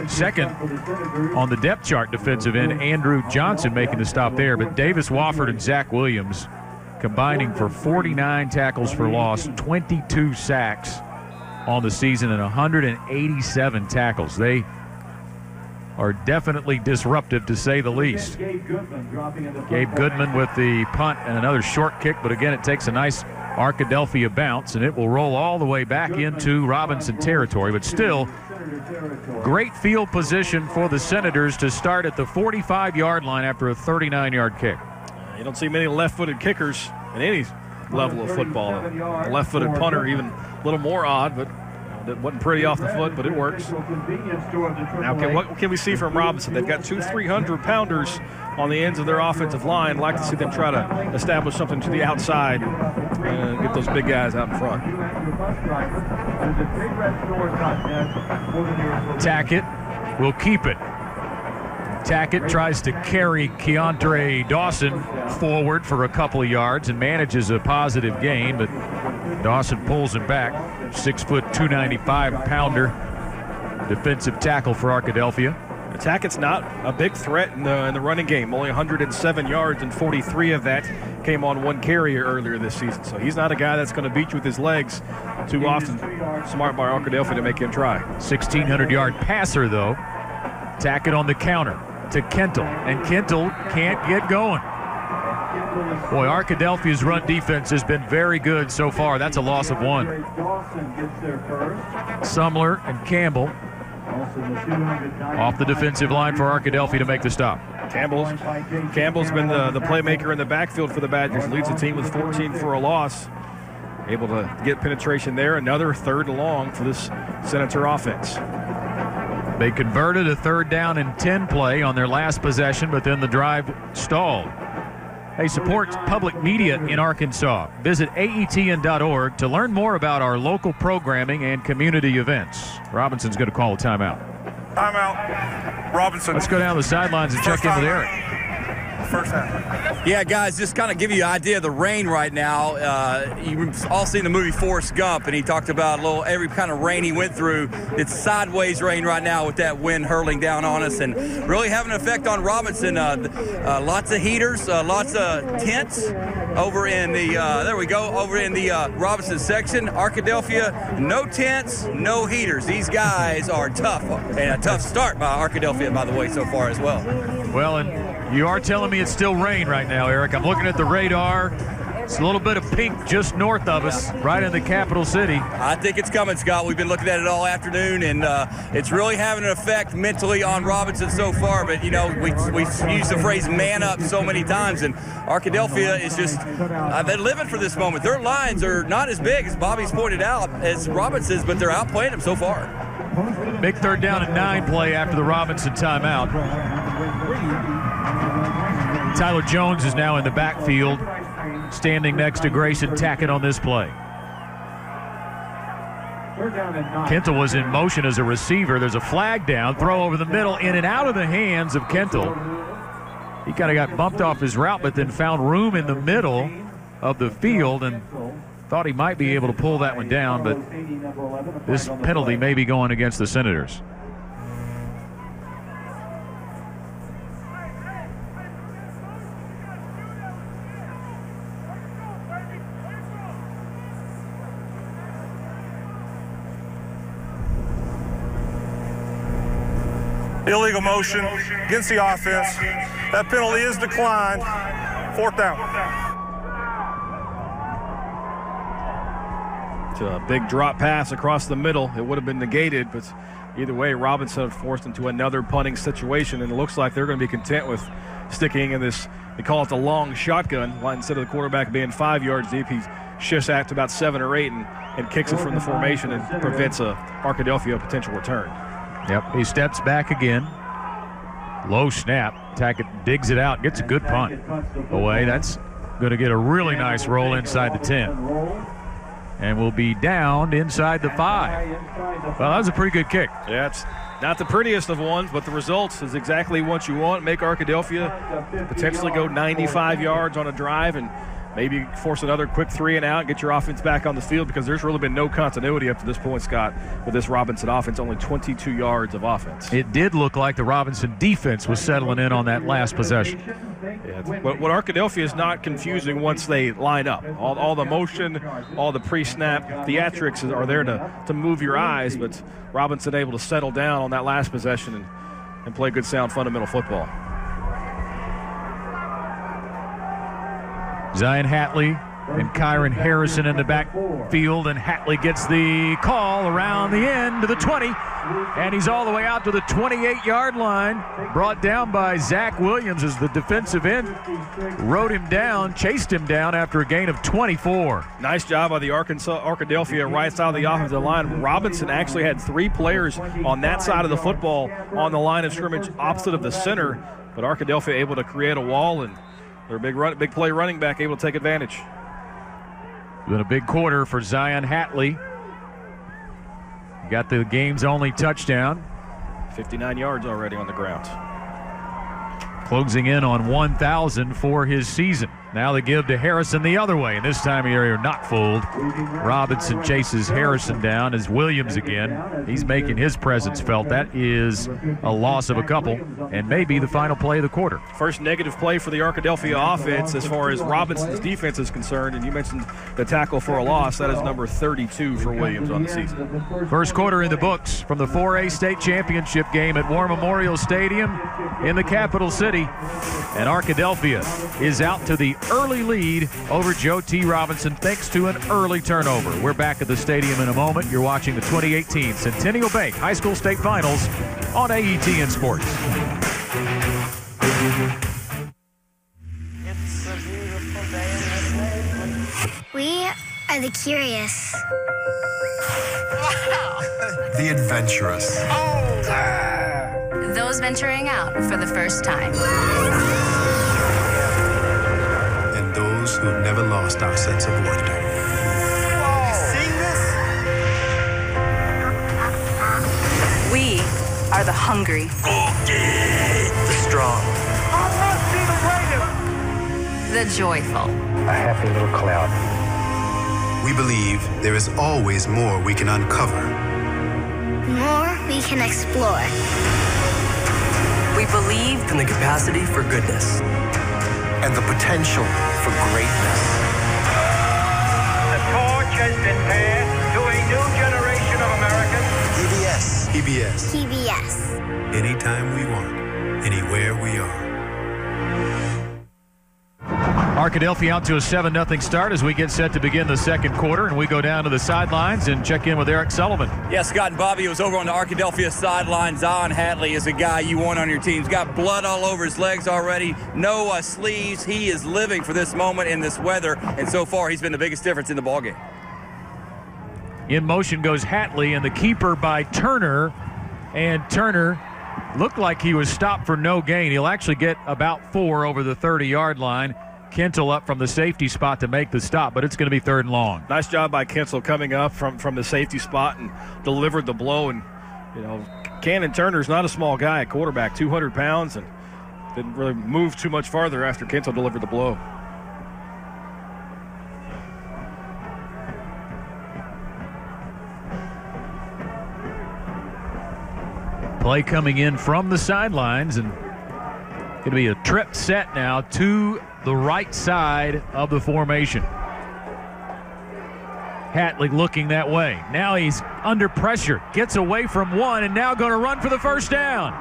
2nd on the depth chart defensive end. Andrew Johnson making the stop there, but Davis Wofford and Zach Williams combining for 49 tackles for loss, 22 sacks on the season, and 187 tackles. They are definitely disruptive, to say the least. Gabe Goodman with the punt and another short kick, but again, it takes a nice Arkadelphia bounce, and it will roll all the way back into Robinson territory. But still, great field position for the Senators to start at the 45-yard line after a 39-yard kick. You don't see many left-footed kickers in any level of football. A left-footed punter, even a little more odd, but it wasn't pretty off the foot, but it works. Now, what can we see from Robinson? They've got 2 300-pounders on the ends of their offensive line. I'd like to see them try to establish something to the outside and get those big guys out in front. Tackett will keep it. Tackett tries to carry Keontre Dawson forward for a couple of yards and manages a positive gain, but Dawson pulls him back. 6', 295-pounder defensive tackle for Arkadelphia. Tackett's not a big threat in the running game. Only 107 yards, and 43 of that came on one carry earlier this season. So he's not a guy that's going to beat you with his legs too often. Smart by Arkadelphia to make him try. 1,600-yard passer, though. Tackett on the counter to Kentel, and Kentel can't get going. Boy, Arkadelphia's run defense has been very good so far. That's a loss of 1. Sumler and Campbell off the defensive line for Arkadelphia to make the stop. Campbell's been the playmaker in the backfield for the Badgers. Leads the team with 14 for a loss. Able to get penetration there. Another 3rd and long for this Senator offense. They converted a 3rd down and 10 play on their last possession, but then the drive stalled. Hey, support public media in Arkansas. Visit aetn.org to learn more about our local programming and community events. Robinson's going to call a timeout. Timeout. Robinson. Let's go down the sidelines and check in with Eric. First half. Yeah, guys, just kind of give you an idea of the rain right now. You've all seen the movie Forrest Gump, and he talked about every kind of rain he went through. It's sideways rain right now with that wind hurling down on us and really having an effect on Robinson. Lots of heaters, lots of tents over in the, over in the Robinson section. Arkadelphia, no tents, no heaters. These guys are tough, and a tough start by Arkadelphia, by the way, so far as well. Well, and you are telling me it's still rain right now, Eric. I'm looking at the radar. It's a little bit of pink just north of us, right in the capital city. I think it's coming, Scott. We've been looking at it all afternoon, and it's really having an effect mentally on Robinson so far. But, you know, we use the phrase man up so many times, and Arkadelphia is just they're living for this moment. Their lines are not as big, as Bobby's pointed out, as Robinson's, but they're outplaying them so far. Big 3rd down and 9 play after the Robinson timeout. Tyler Jones is now in the backfield, standing next to Grayson Tackett on this play. Kentel was in motion as a receiver. There's a flag down, throw over the middle, in and out of the hands of Kentel. He kind of got bumped off his route, but then found room in the middle of the field and thought he might be able to pull that one down, but this penalty may be going against the Senators. Illegal motion against the offense. That penalty is declined. 4th down. It's a big drop pass across the middle. It would have been negated, but either way, Robinson forced into another punting situation, and it looks like they're going to be content with sticking in this. They call it the long shotgun. Instead of the quarterback being 5 yards deep, he shifts out to about 7 or 8 and kicks it from the formation and prevents a Arkadelphia potential return. Yep, he steps back again. Low snap. Tackett digs it out, gets a good punt away. That's going to get a really nice roll inside the 10. And will be downed inside the 5. Well, that was a pretty good kick. Yeah, it's not the prettiest of ones, but the results is exactly what you want. Make Arkadelphia potentially go 95 yards on a drive and maybe force another quick 3 and out, get your offense back on the field, because there's really been no continuity up to this point, Scott, with this Robinson offense, only 22 yards of offense. It did look like the Robinson defense was settling in on that last possession. Yeah, what Arkadelphia is not confusing once they line up. All the motion, all the pre-snap theatrics are there to move your eyes, but Robinson able to settle down on that last possession and play good, sound, fundamental football. Zion Hatley and Kyron Harrison in the backfield, and Hatley gets the call around the end to the 20, and he's all the way out to the 28-yard line, brought down by Zach Williams as the defensive end rode him down, chased him down after a gain of 24. Nice job by the Arkadelphia right side of the offensive line. Robinson actually had 3 players on that side of the football on the line of scrimmage opposite of the center, but Arkadelphia able to create a wall, and their big play running back able to take advantage. Been a big quarter for Zion Hatley. Got the game's only touchdown. 59 yards already on the ground. Closing in on 1,000 for his season. Now they give to Harrison the other way, and this time you're not fooled. Robinson chases Harrison down as Williams again. He's making his presence felt. That is a loss of a couple and maybe the final play of the quarter. First negative play for the Arkadelphia offense as far as Robinson's defense is concerned, and you mentioned the tackle for a loss. That is number 32 for Williams on the season. First quarter in the books from the 4A state championship game at War Memorial Stadium in the capital city, and Arkadelphia is out to the early lead over Joe T. Robinson thanks to an early turnover. We're back at the stadium in a moment. You're watching the 2018 Centennial Bank High School State Finals on AETN Sports. It's a beautiful day. We are the curious. The adventurous. Those venturing out for the first time. And those who have never lost our sense of wonder. You seen this? We are the hungry. The strong. The joyful. A happy little cloud. We believe there is always more we can uncover. More we can explore. We believe in the capacity for goodness. And the potential for greatness. The torch has been passed to a new generation of Americans. PBS. PBS. Anytime we want, anywhere we are. Arkadelphia out to a 7-0 start as we get set to begin the second quarter, and we go down to the sidelines and check in with Eric Sullivan. Yeah, Scott and Bobby was over on the Arkadelphia sideline. Zion Hatley is a guy you want on your team. He's got blood all over his legs already, no sleeves. He is living for this moment in this weather, and so far he's been the biggest difference in the ballgame. In motion goes Hatley, and the keeper by Turner, and Turner looked like he was stopped for no gain. He'll actually get about 4 over the 30-yard line. Kentel up from the safety spot to make the stop, but it's going to be 3rd and long. Nice job by Kentel coming up from the safety spot and delivered the blow. And, you know, Cannon Turner's not a small guy at quarterback, 200 pounds, and didn't really move too much farther after Kentel delivered the blow. Play coming in from the sidelines, and going to be a trip set now to the right side of the formation. Hatley looking that way. Now he's under pressure, gets away from one, and now going to run for the first down.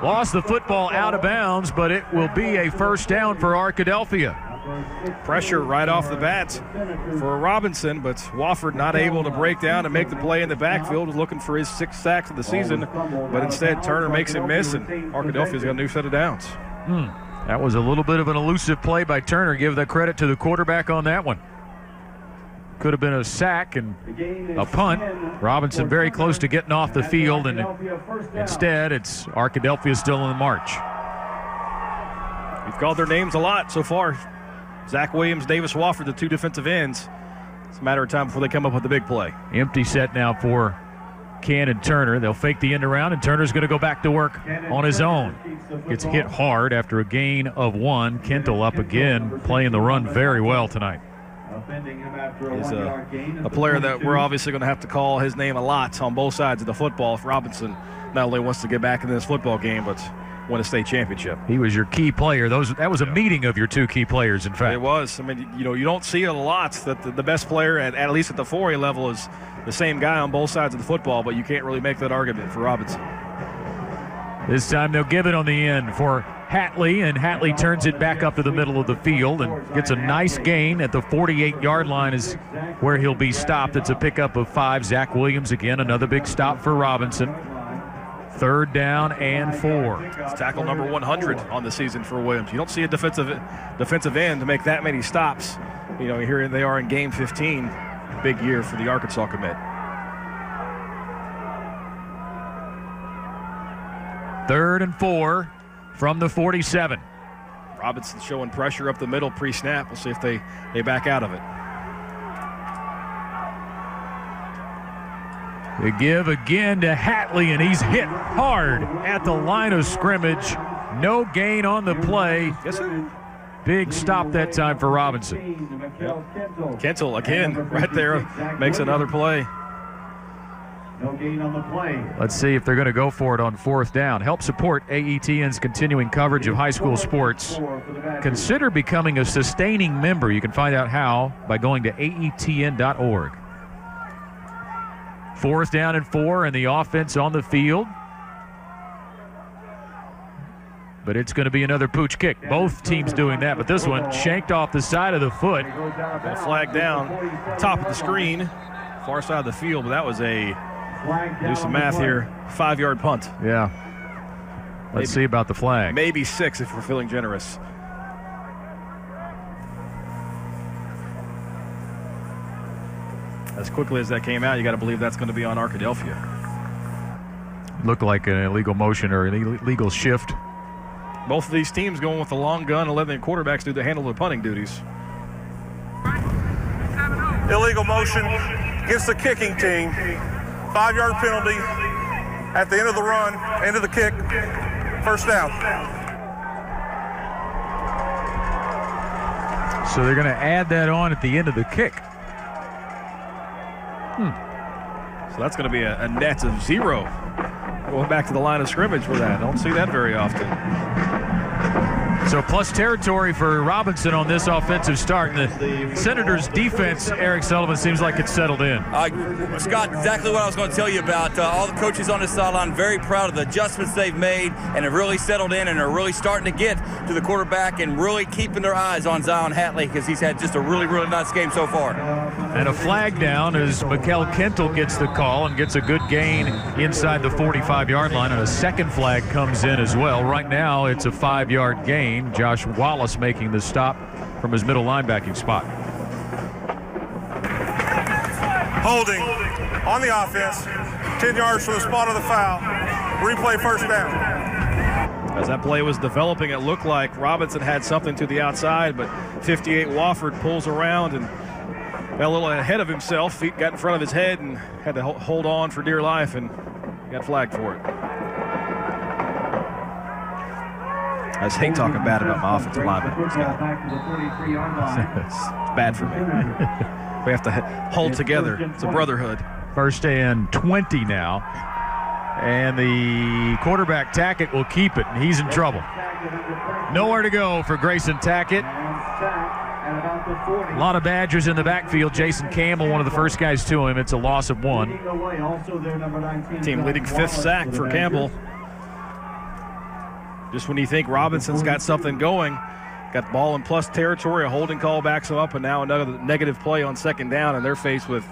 Lost the football out of bounds, but it will be a first down for Arkadelphia. Pressure right off the bat for Robinson, but Wofford not able to break down and make the play in the backfield. Was looking for his 6th sacks of the season, but instead Turner makes him miss, and Arkadelphia's got a new set of downs. That was a little bit of an elusive play by Turner. Give the credit to the quarterback on that one. Could have been a sack and a punt. Robinson very close to getting off the field, and instead it's Arkadelphia still in the march. We've called their names a lot so far. Zach Williams, Davis Wofford, the 2 defensive ends. It's a matter of time before they come up with the big play. Empty set now for Cannon Turner. They'll fake the end around, and Turner's going to go back to work on his own. Gets hit hard after a gain of 1. Kentel up again, playing the run very well tonight. He's a player that we're obviously going to have to call his name a lot on both sides of the football if Robinson not only wants to get back in this football game, but win a state championship. He was your key player. That was a meeting of your 2 key players, in fact. It was. I mean, you know, you don't see it a lot that the best player, at least at the 4A level, is the same guy on both sides of the football, but you can't really make that argument for Robinson. This time they'll give it on the end for Hatley, and Hatley turns it back up to the middle of the field and gets a nice gain at the 48-yard line is where he'll be stopped. It's a pickup of 5. Zach Williams again, another big stop for Robinson. 3rd down and 4. It's tackle number 100 on the season for Williams. You don't see a defensive end to make that many stops. You know, here they are in game 15. Big year for the Arkansas commit. 3rd and 4 from the 47. Robinson showing pressure up the middle pre-snap. We'll see if they back out of it. They give again to Hatley, and he's hit hard at the line of scrimmage. No gain on the play. Yes, sir. big stop that time for Robinson. Kentel again right there makes another play. No gain on the play. Let's see if they're going to go for it on 4th down. Help support AETN's continuing coverage of high school sports. Consider becoming a sustaining member. You can find out how by going to aetn.org. 4th down and 4, and the offense on the field. But it's going to be another pooch kick. Both teams doing that, but this one shanked off the side of the foot. Flag down, top of the screen, far side of the field, but that was a, do some math here, 5-yard punt. Yeah. Let's see about the flag. Maybe 6 if we're feeling generous. As quickly as that came out, you got to believe that's going to be on Arkadelphia. Looked like an illegal motion or an illegal shift. Both of these teams going with the long gun, 11 quarterbacks do the handle the punting duties. Illegal motion against the kicking team. 5-yard penalty at the end of the run, end of the kick, first down. So they're going to add that on at the end of the kick. So that's going to be a net of 0. Going back to the line of scrimmage for that. Don't see that very often. So plus territory for Robinson on this offensive start. And the Senators' defense, Eric Sullivan, seems like it's settled in. Scott, exactly what I was going to tell you about. All the coaches on the sideline very proud of the adjustments they've made and have really settled in and are really starting to get to the quarterback and really keeping their eyes on Zion Hatley because he's had just a really, really nice game so far. And a flag down as Mikel Kentel gets the call and gets a good gain inside the 45-yard line, and a second flag comes in as well. Right now it's a 5-yard gain. Josh Wallace making the stop from his middle linebacking spot. Holding on the offense, 10 yards from the spot of the foul. Replay first down. As that play was developing, it looked like Robinson had something to the outside, but 58 Wofford pulls around and got a little ahead of himself. Feet got in front of his head and had to hold on for dear life and got flagged for it. I just hate talking bad about my offensive lineman. It's bad for me. We have to hold together. It's a brotherhood. 1st and 20 now. And the quarterback, Tackett, will keep it, and he's in trouble. Nowhere to go for Grayson Tackett. A lot of Badgers in the backfield. Jason Campbell, one of the first guys to him. It's a loss of 1. Team leading 5th sack for Campbell. Just when you think Robinson's got something going, got the ball in plus territory, a holding call backs them up, and now another negative play on 2nd down, and they're faced with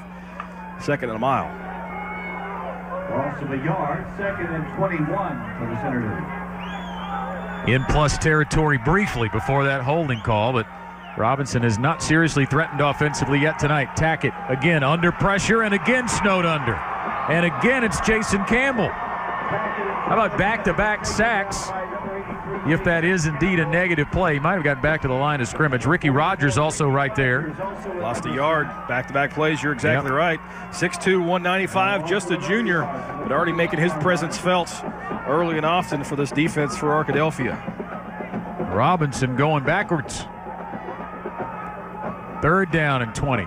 2nd and a mile. Loss of a yard, 2nd and 21 for the Senators. In plus territory briefly before that holding call, but Robinson has not seriously threatened offensively yet tonight. Tackett again under pressure and again snowed under. And again it's Jason Campbell. How about back-to-back sacks? If that is indeed a negative play, he might have gotten back to the line of scrimmage. Ricky Rogers also right there. Lost a yard. Back-to-back plays, you're exactly right. 6'2", 195, just a junior, but already making his presence felt early and often for this defense for Arkadelphia. Robinson going backwards. 3rd down and 20.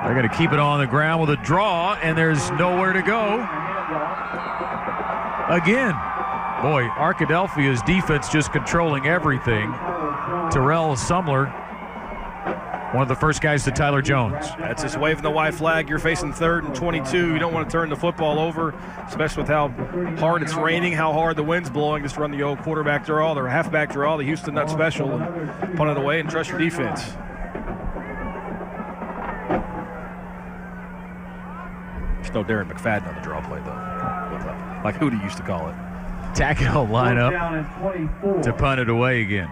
They're going to keep it on the ground with a draw, and there's nowhere to go. Again, boy, Arkadelphia's defense just controlling everything. Terrell Sumler, one of the first guys to Tyler Jones. That's just waving the white flag. You're facing 3rd and 22. You don't want to turn the football over, especially with how hard it's raining, how hard the wind's blowing. Just run the old quarterback draw, the halfback draw, the Houston Nut special, and punt it away and trust your defense. There's no Darren McFadden on the draw play, though. Like Hootie used to call it. Tackett will line up to punt it away again.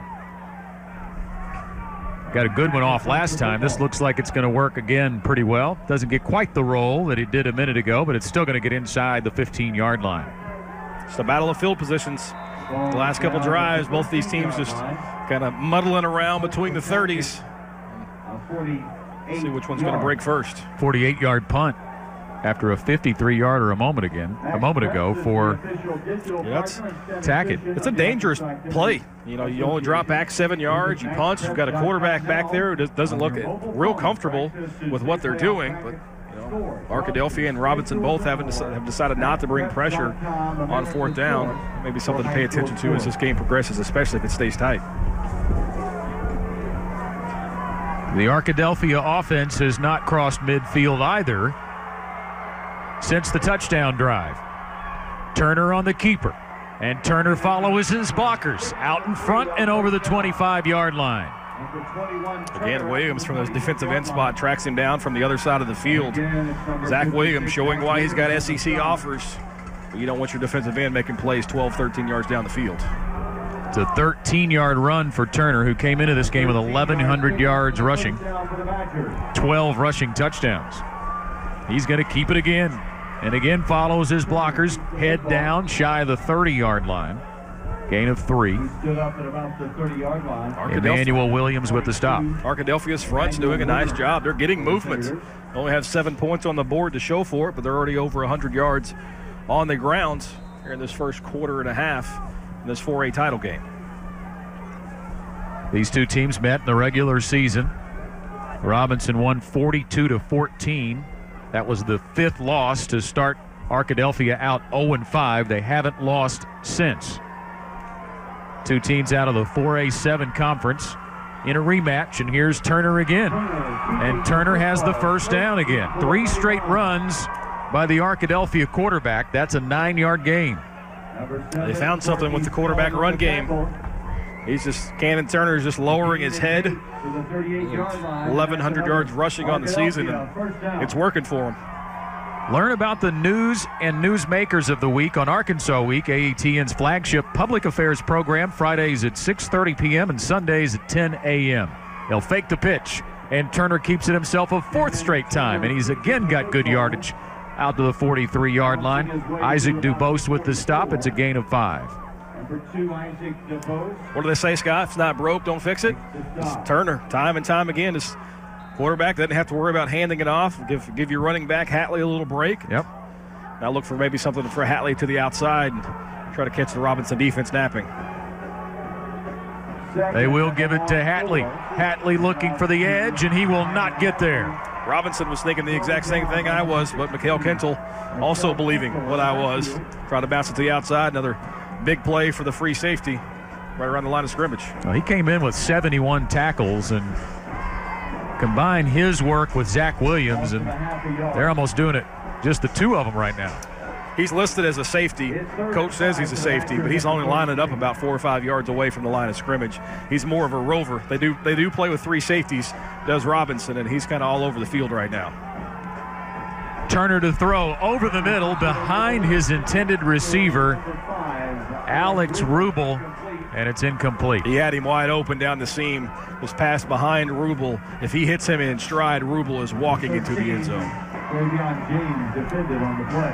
Got a good one off last time. This looks like it's going to work again pretty well. Doesn't get quite the roll that it did a minute ago, but it's still going to get inside the 15-yard line. It's a battle of field positions. The last couple drives, both these teams just kind of muddling around between the 30s. See which one's going to break first. 48-yard punt. after a 53-yarder a moment ago for Tackett. It's a dangerous play. You know, you only drop back 7 yards, you punch, you've got a quarterback back there who doesn't look real comfortable with what they're doing. But Arkadelphia and Robinson both have decided not to bring pressure on fourth down. Maybe something to pay attention to as this game progresses, especially if it stays tight. The Arkadelphia offense has not crossed midfield either since the touchdown drive. Turner on the keeper, and Turner follows his blockers out in front and over the 25-yard line. Again, Williams from the defensive end spot tracks him down from the other side of the field. Zach Williams showing why he's got SEC offers. But you don't want your defensive end making plays 12, 13 yards down the field. It's a 13-yard run for Turner, who came into this game with 1,100 yards rushing, 12 rushing touchdowns. He's going to keep it again, and again follows his blockers, head down, shy of the 30-yard line. Gain of 3. Stood up at about the 30-yard line. Emmanuel Williams with the stop. Arkadelphia's front's doing a nice job. They're getting movement. Only have 7 points on the board to show for it, but they're already over 100 yards on the ground here in this first quarter and a half in this 4A title game. These two teams met in the regular season. Robinson won 42-14. That was the 5th loss to start Arkadelphia out 0-5. They haven't lost since. Two teams out of the 4A7 conference in a rematch, and here's Turner again. And Turner has the first down again. 3 straight runs by the Arkadelphia quarterback. That's a 9-yard gain. They found something with the quarterback run game. Cannon Turner is just lowering his head. 1,100 yards rushing on the season, and it's working for him. Learn about the news and newsmakers of the week on Arkansas Week, AETN's flagship public affairs program, Fridays at 6:30 p.m. and Sundays at 10 a.m. He'll fake the pitch, and Turner keeps it himself a 4th straight time, and he's again got good yardage out to the 43-yard line. Isaac Dubose with the stop. It's a gain of 5. What do they say, Scott? If it's not broke, don't fix it. It's Turner, time and time again, this quarterback doesn't have to worry about handing it off. Give your running back Hatley a little break. Yep. Now look for maybe something for Hatley to the outside and try to catch the Robinson defense napping. They will give it to Hatley. Hatley looking for the edge, and he will not get there. Robinson was thinking the exact same thing I was, but Mikhail Kintel also believing what I was. Trying to bounce it to the outside. Another big play for the free safety right around the line of scrimmage. Well, he came in with 71 tackles and combine his work with Zach Williams, and they're almost doing it, just the two of them right now. He's listed as a safety. Coach says he's a safety, but he's only lining up about 4 or 5 yards away from the line of scrimmage. He's more of a rover. They do play with 3 safeties, does Robinson, and he's kind of all over the field right now. Turner to throw over the middle behind his intended receiver, Alex Rubel, and it's incomplete. He had him wide open down the seam. Was passed behind Rubel. If he hits him in stride, Rubel is walking into the end zone.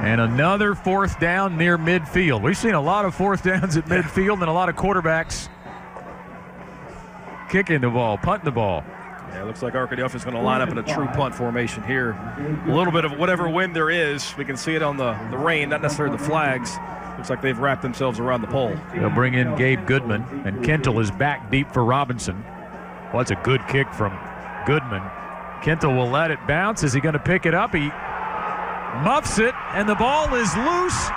And another 4th down near midfield. We've seen a lot of 4th downs at midfield and a lot of quarterbacks kicking the ball, punting the ball. Yeah, it looks like Arkadelphia is going to line up in a true punt formation here. A little bit of whatever wind there is. We can see it on the rain, not necessarily the flags. Looks like they've wrapped themselves around the pole. They'll bring in Gabe Goodman, and Kintel is back deep for Robinson. Well, that's a good kick from Goodman. Kintel will let it bounce. Is he going to pick it up? He muffs it, and the ball is loose.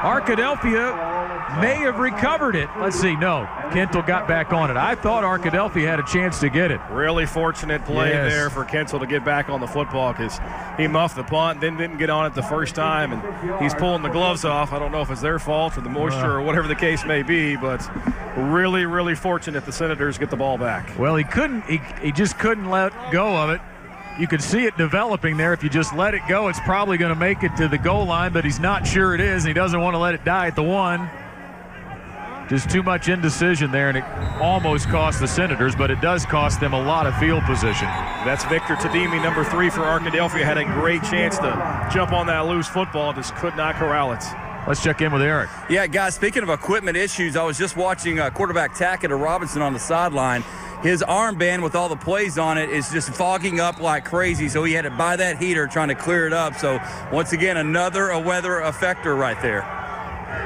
Arkadelphia may have recovered it. Let's see. No, Kintel got back on it. I thought Arkadelphia had a chance to get it. Really fortunate play there for Kintel to get back on the football, because he muffed the punt, then didn't get on it the first time, and he's pulling the gloves off. I don't know if it's their fault or the moisture or whatever the case may be, but really, really fortunate the Senators get the ball back. Well, he just couldn't let go of it. You could see it developing there. If you just let it go, it's probably going to make it to the goal line, but he's not sure it is, and he doesn't want to let it die at the 1. Just too much indecision there, and it almost cost the Senators, but it does cost them a lot of field position. That's Victor Tadimi, number 3 for Arkadelphia. Had a great chance to jump on that loose football, just could not corral it. Let's check in with Eric. Yeah, guys, speaking of equipment issues, I was just watching quarterback Tackett of Robinson on the sideline. his armband with all the plays on it is just fogging up like crazy, so he had to buy that heater trying to clear it up. So once again, another weather effector right there.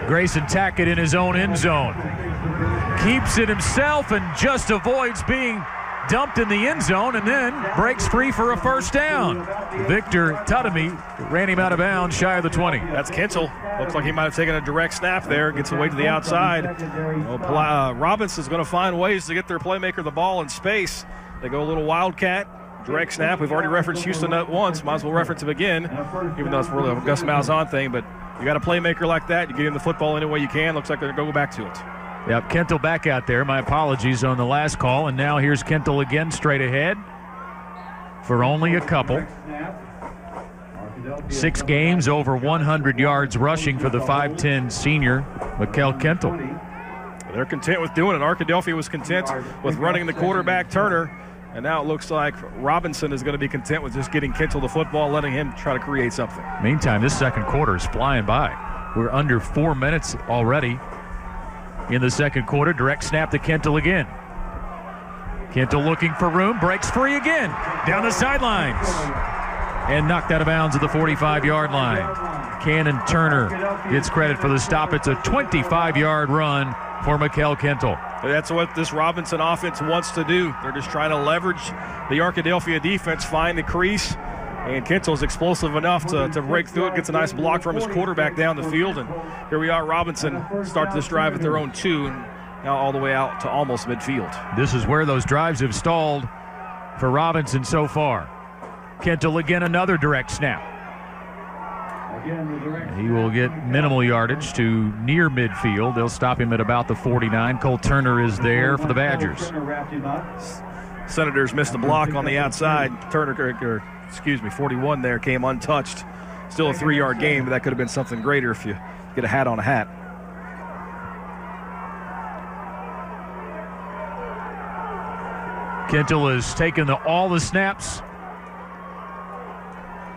Grayson Tackett in his own end zone. Keeps it himself and just avoids being dumped in the end zone, and then breaks free for a first down. Victor Tutamy ran him out of bounds shy of the 20. That's Kintel. Looks like he might have taken a direct snap there. Gets away to the outside. Robinson's going to find ways to get their playmaker the ball in space. They go a little wildcat. Direct snap. We've already referenced Houston once. Might as well reference him again, even though it's really a Gus Malzahn thing. But you got a playmaker like that, you get him the football any way you can. Looks like they're going to go back to it. Yep, Kintel back out there. My apologies on the last call. And now here's Kintel again straight ahead for only a couple. 6 games, over 100 yards rushing for the 5'10 senior, Mikel Kintel. They're content with doing it. Arkadelphia was content with running the quarterback, Turner. And now it looks like Robinson is going to be content with just getting Kintel the football, letting him try to create something. Meantime, this second quarter is flying by. We're under 4 minutes already in the second quarter. Direct snap to Kintel again. Kintel looking for room, breaks free again down the sidelines and knocked out of bounds at the 45-yard line. Cannon Turner gets credit for the stop. It's a 25-yard run for Mikel Kintel. That's what this Robinson offense wants to do. They're just trying to leverage the Arkadelphia defense, find the crease, and Kintel's explosive enough to break through it, gets a nice block from his quarterback down the field, and here we are, Robinson starts this drive at their own 2, and now all the way out to almost midfield. This is where those drives have stalled for Robinson so far. Kintel again, another direct snap. He will get minimal yardage to near midfield. They'll stop him at about the 49. Cole Turner is there for the Badgers. Senators missed the block on the outside. Turner, 41 there, came untouched. Still a 3-yard gain, but that could have been something greater if you get a hat on a hat. Kintel has taken all the snaps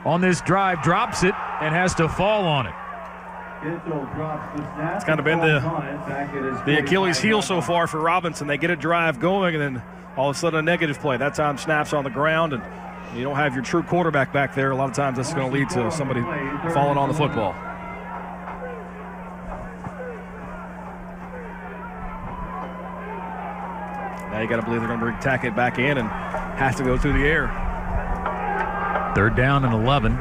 on this drive, drops it, and has to fall on it. It's kind of been the Achilles heel so far for Robinson. They get a drive going, and then all of a sudden a negative play. That time snaps on the ground, and you don't have your true quarterback back there. A lot of times that's going to lead to somebody falling on the football. Now you got to believe they're going to bring Tackett back in and have to go through the air. 3rd down and 11.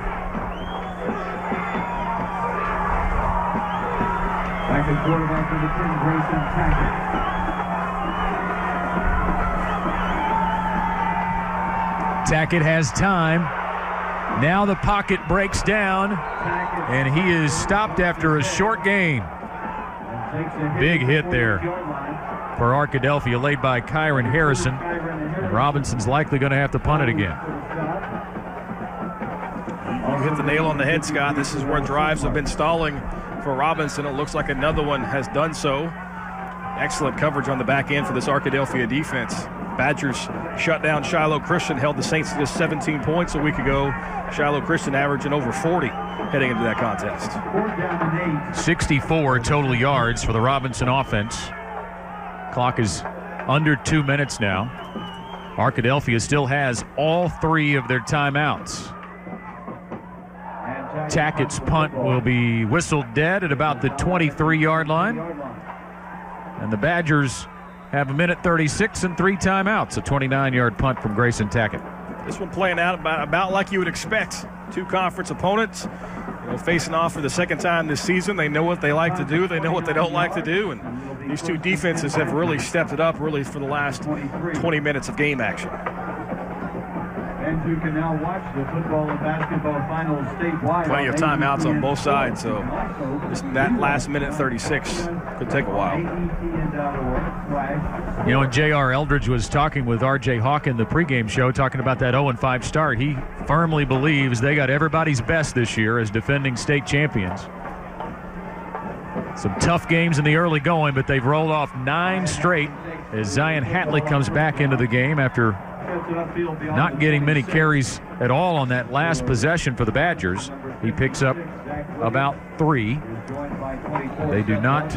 Back at quarterback for the team, Grayson Tackett Tackett. has time. Now the pocket breaks down, and he is stopped after a short gain. Big hit there for Arkadelphia, laid by Kyron Harrison. And Robinson's likely going to have to punt it again. You hit the nail on the head, Scott. This is where drives have been stalling for Robinson. It looks like another one has done so. Excellent coverage on the back end for this Arkadelphia defense. Badgers shut down Shiloh Christian, held the Saints to just 17 points a week ago. Shiloh Christian averaging over 40 heading into that contest. 64 total yards for the Robinson offense. Clock is under 2 minutes now. Arkadelphia still has all 3 of their timeouts. Tackett's punt will be whistled dead at about the 23-yard line. And the Badgers have 1:36 and 3 timeouts. A 29-yard punt from Grayson Tackett. This one playing out about like you would expect. 2 conference opponents, facing off for the second time this season. They know what they like to do. They know what they don't like to do. And these 2 defenses have really stepped it up really for the last 20 minutes of game action. And you can now watch the football and basketball finals statewide. Plenty of timeouts on both sides, so that last minute 36 could take a while. You know, when J.R. Eldridge was talking with R.J. Hawk in the pregame show, talking about that 0-5 start, he firmly believes they got everybody's best this year as defending state champions. Some tough games in the early going, but they've rolled off 9 straight as Zion Hatley comes back into the game after not getting many carries at all on that last possession for the Badgers. He picks up about 3. They do not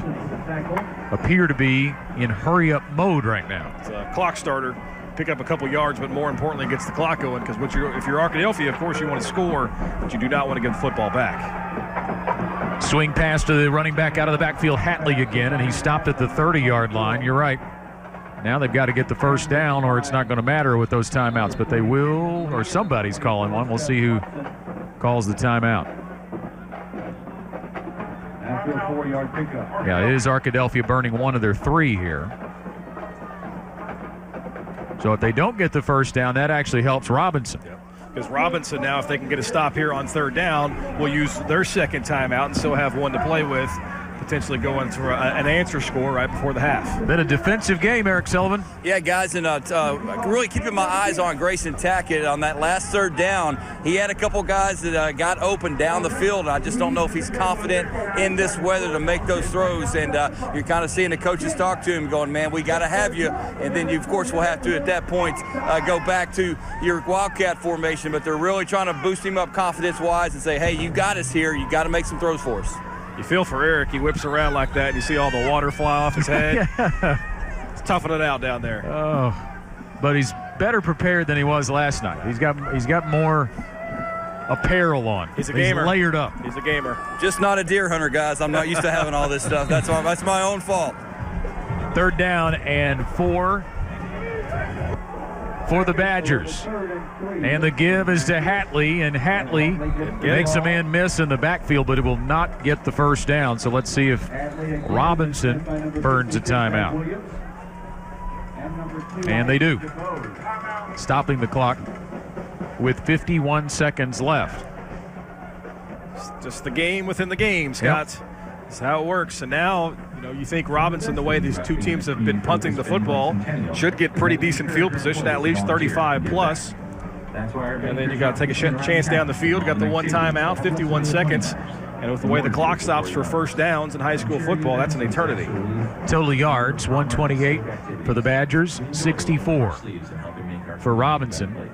appear to be in hurry-up mode right now. It's a clock starter. Pick up a couple yards, but more importantly, gets the clock going, because if you're Arkadelphia, of course you want to score, but you do not want to give the football back. Swing pass to the running back out of the backfield, Hatley again, and he stopped at the 30-yard line. You're right. Now they've got to get the first down, or it's not going to matter with those timeouts, but they will, or somebody's calling one. We'll see who calls the timeout. After a 4-yard pickup. Yeah, it is Arkadelphia burning one of their 3 here. So if they don't get the first down, that actually helps Robinson. Because Robinson now, if they can get a stop here on 3rd down, will use their second timeout and still have one to play with, potentially going for an answer score right before the half. Been a defensive game, Eric Sullivan. Yeah, guys, and really keeping my eyes on Grayson Tackett on that last 3rd down. He had a couple guys that got open down the field. I just don't know if he's confident in this weather to make those throws. And you're kind of seeing the coaches talk to him going, man, we got to have you. And then you, of course, will have to, at that point, go back to your Wildcat formation. But they're really trying to boost him up confidence-wise and say, hey, you got us here. You got to make some throws for us. You feel for Eric. He whips around like that, and you see all the water fly off his head. It's toughing it out down there. Oh, but he's better prepared than he was last night. He's got more apparel on. He's a gamer. He's layered up. He's a gamer. Just not a deer hunter, guys. I'm not used to having all this stuff. That's my own fault. 3rd down and 4 for the Badgers. And the give is to Hatley, and Hatley makes a man miss in the backfield, but it will not get the first down. So let's see if Robinson burns a timeout. And they do. Stopping the clock with 51 seconds left. It's just the game within the game, Scott. Yep. That's how it works. And now, you think Robinson, the way these two teams have been punting the football, should get pretty decent field position, at least 35 plus. And then you got to take a chance down the field. Got the one timeout, 51 seconds. And with the way the clock stops for first downs in high school football, that's an eternity. Total yards, 128 for the Badgers, 64 for Robinson.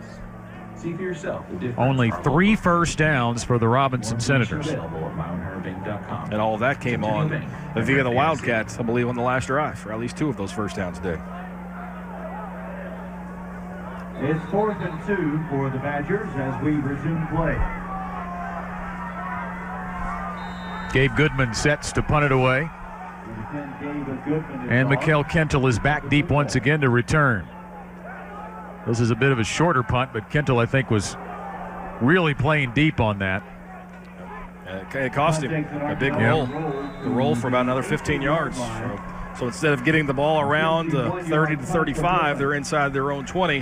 Only 3 first downs for the Robinson Senators. And all of that came on via the Wildcats, I believe, on the last drive, or at least 2 of those first downs did. It's 4th and 2 for the Badgers as we resume play. Gabe Goodman sets to punt it away. And Mikael Kentel is back deep once again to return. This is a bit of a shorter punt, but Kentel, I think, was really playing deep on that. It cost him a big roll. The roll for about another 15 yards. So instead of getting the ball around 30 to 35, they're inside their own 20.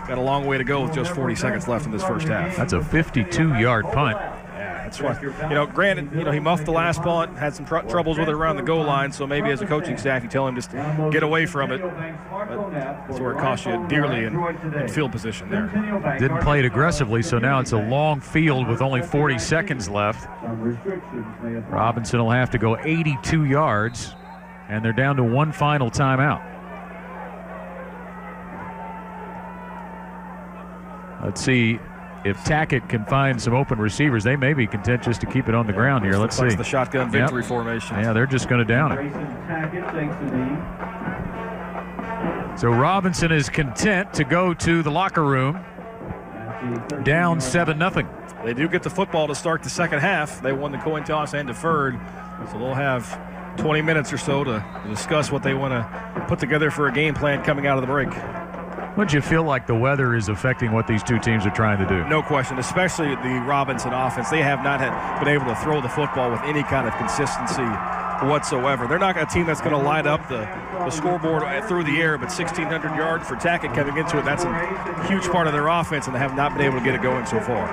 Got a long way to go with just 40 seconds left in this first half. That's a 52-yard punt. Yeah, that's right. Granted, he muffed the last punt, had some troubles with it around the goal line, so maybe as a coaching staff, you tell him just get away from it. But that's where it costs you dearly in field position there. Didn't play it aggressively, so now it's a long field with only 40 seconds left. Robinson will have to go 82 yards, and they're down to one final timeout. Let's see if Tackett can find some open receivers. They may be content just to keep it on the ground here. Let's see. The shotgun victory formation. Yeah, they're just going to down it. So Robinson is content to go to the locker room. Down 7-0. They do get the football to start the second half. They won the coin toss and deferred. So they'll have 20 minutes or so to discuss what they want to put together for a game plan coming out of the break. Would you feel like the weather is affecting what these two teams are trying to do? No question, especially the Robinson offense. They have not been able to throw the football with any kind of consistency whatsoever. They're not a team that's going to light up the scoreboard through the air, but 1,600 yards for Tackett coming into it, that's a huge part of their offense, and they have not been able to get it going so far.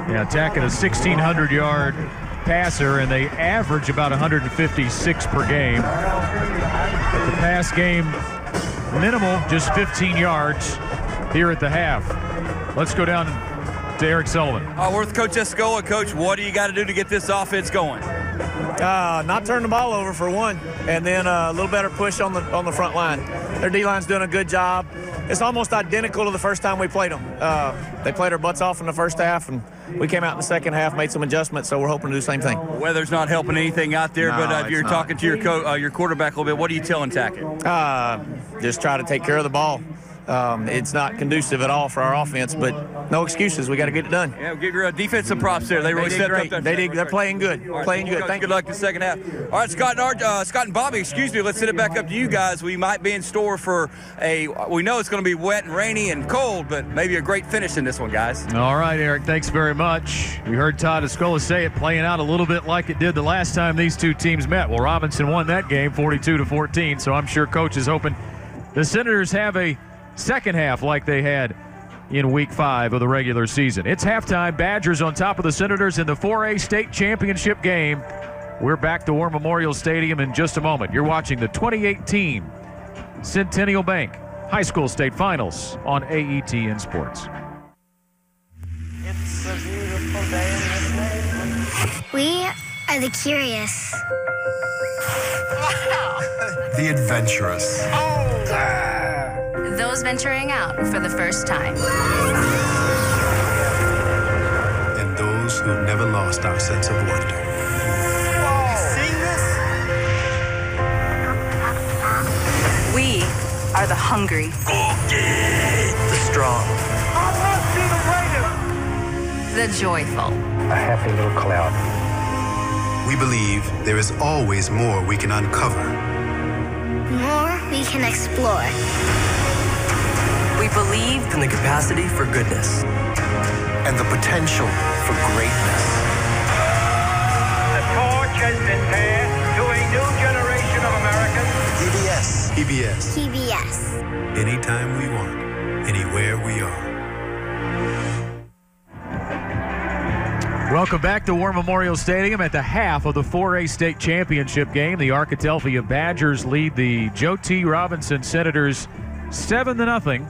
Yeah, Tackett, a 1,600-yard passer, and they average about 156 per game. The pass game minimal, just 15 yards here at the half. Let's go down to Eric Sullivan. We're with Coach Escola. Coach, what do you got to do to get this offense going? Not turn the ball over for one, and then a little better push on the front line. Their D-line's doing a good job. It's almost identical to the first time we played them. They played our butts off in the first half, and we came out in the second half, made some adjustments, so we're hoping to do the same thing. Weather's not helping anything out there, but if you're talking to your quarterback a little bit, what are you telling Tackett? Just try to take care of the ball. It's not conducive at all for our offense, but no excuses. We got to get it done. Yeah, give your defensive props there. They really stepped up. They're playing good. Playing good. Good luck in the second half. All right, Scott and Bobby, let's send it back up to you guys. We might be in store for we know it's going to be wet and rainy and cold, but maybe a great finish in this one, guys. All right, Eric, thanks very much. We heard Todd Escola say it, playing out a little bit like it did the last time these two teams met. Well, Robinson won that game 42-14, so I'm sure Coach is hoping the Senators have a second half like they had in Week 5 of the regular season. It's halftime. Badgers on top of the Senators in the 4A state championship game. We're back to War Memorial Stadium in just a moment. You're watching the 2018 Centennial Bank High School State Finals on AETN Sports. It's a beautiful day in this neighborhood. We are the curious. The adventurous. Those venturing out for the first time. And those who've never lost our sense of wonder. You seen this? We are the hungry. The strong. The joyful. A happy little cloud. We believe there is always more we can uncover. More we can explore. We believe in the capacity for goodness. And the potential for greatness. The torch has been passed to a new generation of Americans. PBS. PBS. PBS. Anytime we want, anywhere we are. Welcome back to War Memorial Stadium at the half of the 4A state championship game. The Arkadelphia Badgers lead the Joe T. Robinson Senators 7-0.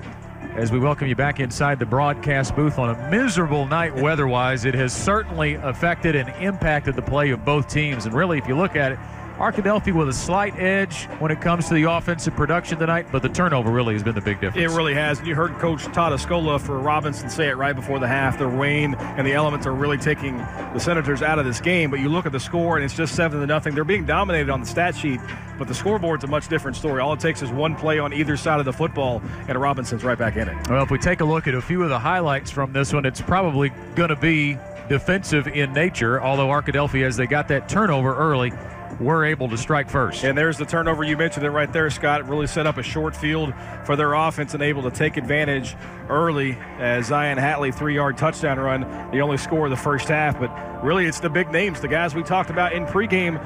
As we welcome you back inside the broadcast booth on a miserable night weather-wise. It has certainly affected and impacted the play of both teams. And really, if you look at it, Arkadelphia with a slight edge when it comes to the offensive production tonight, but the turnover really has been the big difference. It really has. You heard Coach Todd Escola for Robinson say it right before the half. The rain and the elements are really taking the Senators out of this game. But you look at the score, and it's just 7-0. They're being dominated on the stat sheet, but the scoreboard's a much different story. All it takes is one play on either side of the football, and Robinson's right back in it. Well, if we take a look at a few of the highlights from this one, it's probably going to be defensive in nature, although Arkadelphia, as they got that turnover early, were able to strike first. And there's the turnover. You mentioned it right there, Scott. Really set up a short field for their offense and able to take advantage early as Zion Hatley 3-yard touchdown run, the only score of the first half. But really, it's the big names, the guys we talked about in pregame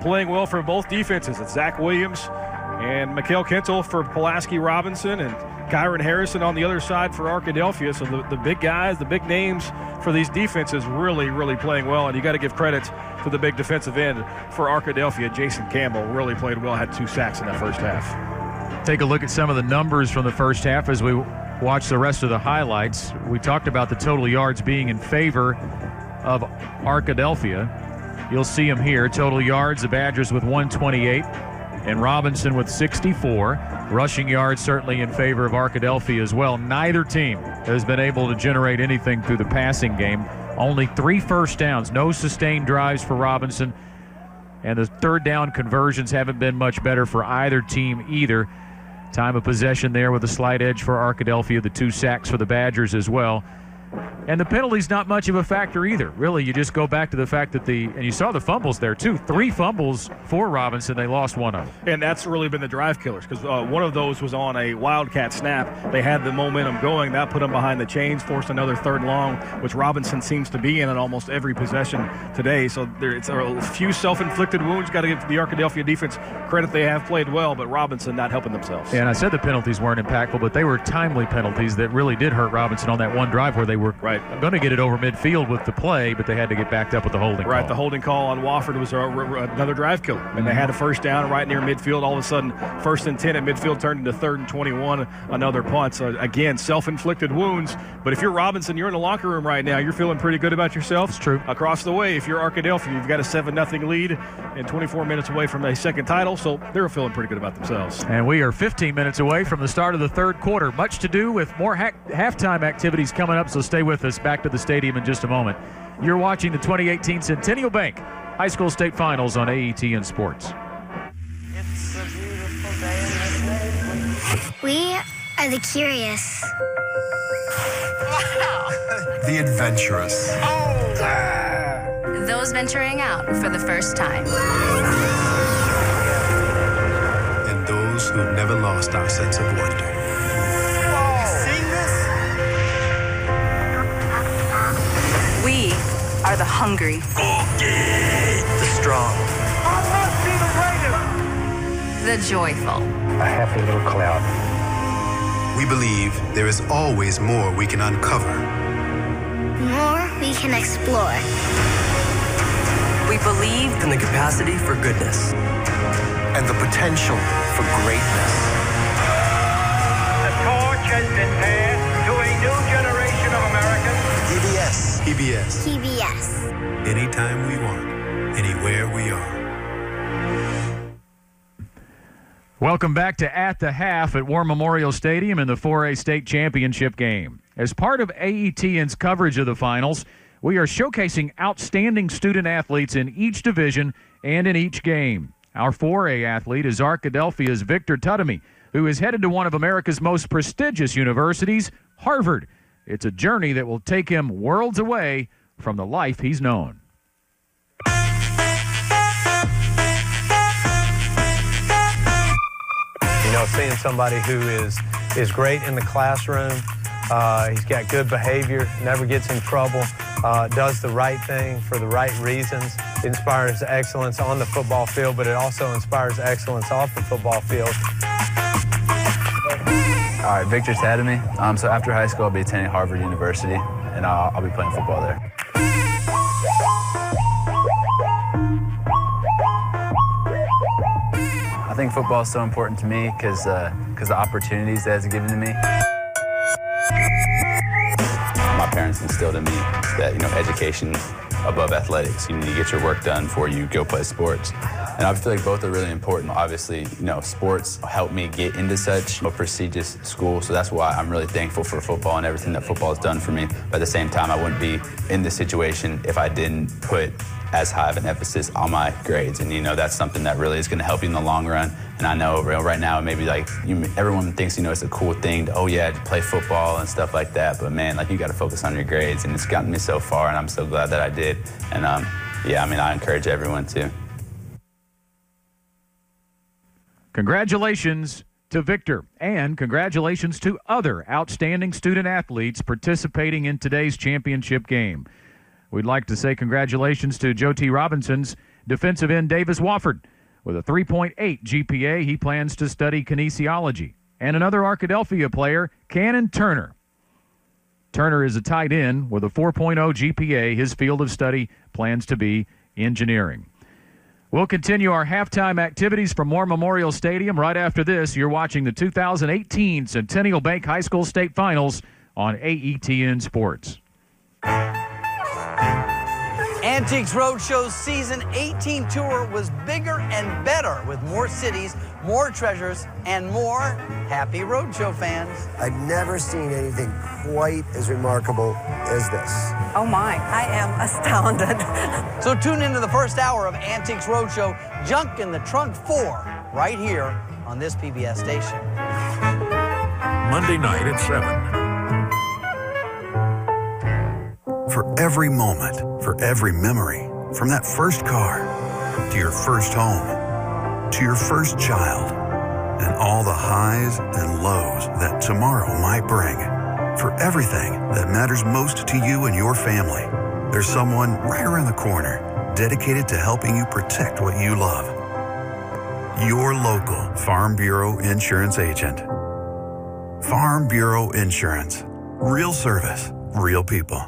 playing well for both defenses. It's Zach Williams and Mikhail Kintel for Pulaski Robinson and Kyron Harrison on the other side for Arkadelphia. So the big guys, the big names for these defenses really, really playing well. And you got to give credit to the big defensive end for Arkadelphia. Jason Campbell really played well, had 2 sacks in that first half. Take a look at some of the numbers from the first half as we watch the rest of the highlights. We talked about the total yards being in favor of Arkadelphia. You'll see them here. Total yards, the Badgers with 128 and Robinson with 64. Rushing yards certainly in favor of Arkadelphia as well. Neither team has been able to generate anything through the passing game. Only 3 first downs, no sustained drives for Robinson. And the third down conversions haven't been much better for either team either. Time of possession there with a slight edge for Arkadelphia, the 2 sacks for the Badgers as well. And the penalty's not much of a factor either. Really, you just go back to the fact that and you saw the fumbles there too. 3 fumbles for Robinson. They lost 1 of them. And that's really been the drive killers because one of those was on a Wildcat snap. They had the momentum going. That put them behind the chains, forced another 3rd long, which Robinson seems to be in almost every possession today. So it's a few self-inflicted wounds. Got to give the Arkadelphia defense credit. They have played well, but Robinson not helping themselves. Yeah, and I said the penalties weren't impactful, but they were timely penalties that really did hurt Robinson on that one drive where they were Right. Going to get it over midfield with the play, but they had to get backed up with the holding call. Right, the holding call on Wofford was another drive killer. And they had a first down right near midfield. All of a sudden, 1st and 10 at midfield turned into 3rd and 21, another punt. So, again, self-inflicted wounds. But if you're Robinson, you're in the locker room right now. You're feeling pretty good about yourself. It's true. Across the way, if you're Arkadelphia, you've got a 7-0 lead and 24 minutes away from a second title. So they're feeling pretty good about themselves. And we are 15 minutes away from the start of the third quarter. Much to do with more halftime activities coming up, so stay with us. Back to the stadium in just a moment. You're watching the 2018 Centennial Bank High School State Finals on AETN Sports. It's a beautiful day in this neighborhood. We are the curious. The adventurous. Those venturing out for the first time. And those who've never lost our sense of wonder. We are the hungry. The strong. The joyful. A happy little cloud. We believe there is always more we can uncover. More we can explore. We believe in the capacity for goodness. And the potential for greatness. The torch has been passed to a new generation of Americans. PBS. PBS. Anytime we want, anywhere we are. Welcome back to At the Half at War Memorial Stadium in the 4A State Championship game. As part of AETN's coverage of the finals, we are showcasing outstanding student athletes in each division and in each game. Our 4A athlete is Arkadelphia's Victor Tutamy, who is headed to one of America's most prestigious universities, Harvard. It's a journey that will take him worlds away from the life he's known. You know, seeing somebody who is great in the classroom, he's got good behavior, never gets in trouble, does the right thing for the right reasons, inspires excellence on the football field, but it also inspires excellence off the football field. All right, Victor Tutamy. So after high school, I'll be attending Harvard University, and I'll be playing football there. I think football is so important to me because the opportunities that it's given to me. My parents instilled in me that, you know, education above athletics. You need to get your work done before you go play sports. And I feel like both are really important. Obviously, you know, sports helped me get into such a prestigious school, so that's why I'm really thankful for football and everything that football has done for me. But at the same time, I wouldn't be in this situation if I didn't put as high of an emphasis on my grades. And, you know, that's something that really is going to help you in the long run. And I know right now, maybe like everyone thinks, you know, it's a cool thing to, oh yeah, to play football and stuff like that. But man, like, you got to focus on your grades, and it's gotten me so far, and I'm so glad that I did. And yeah, I mean, I encourage everyone to. Congratulations to Victor, and congratulations to other outstanding student athletes participating in today's championship game. We'd like to say congratulations to Joe T. Robinson's defensive end Davis Wofford. With a 3.8 GPA, he plans to study kinesiology. And another Arkadelphia player, Cannon Turner. Turner is a tight end with a 4.0 GPA. His field of study plans to be engineering. We'll continue our halftime activities from War Memorial Stadium. Right after this, you're watching the 2018 Centennial Bank High School State Finals on AETN Sports. Antiques Roadshow's Season 18 tour was bigger and better with more cities, more treasures, and more happy Roadshow fans. I've never seen anything quite as remarkable as this. Oh my, I am astounded. So tune into the first hour of Antiques Roadshow, Junk in the Trunk 4, right here on this PBS station. Monday night at 7. For every moment, for every memory, from that first car, to your first home, to your first child, and all the highs and lows that tomorrow might bring. For everything that matters most to you and your family, there's someone right around the corner dedicated to helping you protect what you love. Your local Farm Bureau Insurance agent. Farm Bureau Insurance. Real service, real people.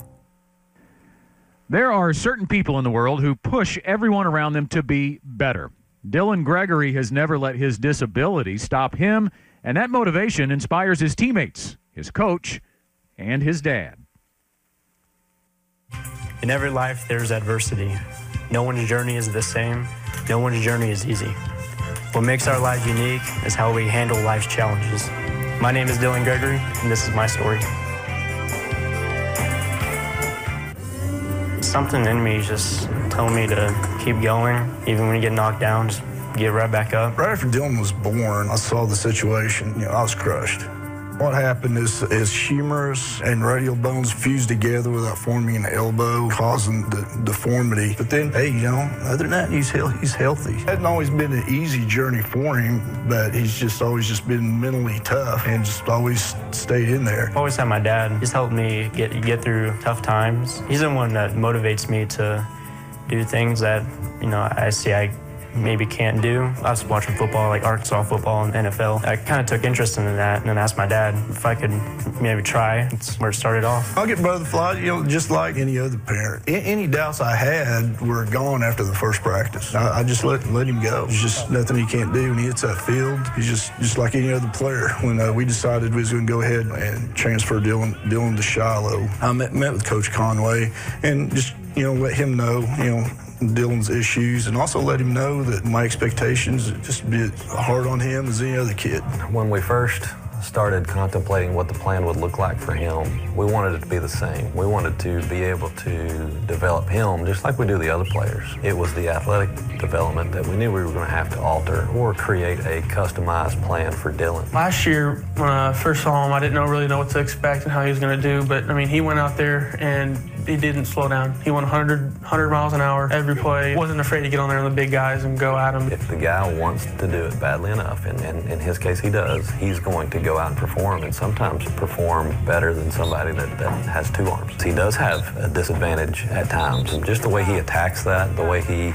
There are certain people in the world who push everyone around them to be better. Dylan Gregory has never let his disability stop him, and that motivation inspires his teammates, his coach, and his dad. In every life, there's adversity. No one's journey is the same. No one's journey is easy. What makes our lives unique is how we handle life's challenges. My name is Dylan Gregory, and this is my story. Something in me just told me to keep going. Even when you get knocked down, just get right back up. Right after Dylan was born, I saw the situation. I was crushed. What happened is humerus and radial bones fused together without forming an elbow, causing the deformity. But then, hey, other than that, he's healthy. It hadn't always been an easy journey for him, but he's just always just been mentally tough and just always stayed in there. I've always had my dad. He's helped me get through tough times. He's the one that motivates me to do things that, I see I maybe can't do. I was watching football, like Arkansas football and NFL. I kind of took interest in that and then asked my dad if I could maybe try. That's where it started off. I'll get butterflies, just like any other parent. Any doubts I had were gone after the first practice. I just let him go. There's just nothing he can't do when he hits that field. He's just like any other player. When we decided we was going to go ahead and transfer Dylan to Shiloh, I met with Coach Conway and just, let him know, Dylan's issues, and also let him know that my expectations just be hard on him as any other kid. When we first started contemplating what the plan would look like for him, we wanted it to be the same. We wanted to be able to develop him just like we do the other players. It was the athletic development that we knew we were going to have to alter or create a customized plan for Dylan. Last year, when I first saw him, I didn't really know what to expect and how he was going to do, but he went out there and he didn't slow down. He went 100 miles an hour every play. Wasn't afraid to get on there with the big guys and go at them. If the guy wants to do it badly enough, and in his case he does, he's going to go out and perform, and sometimes perform better than somebody that has two arms. He does have a disadvantage at times, and just the way he attacks that, the way he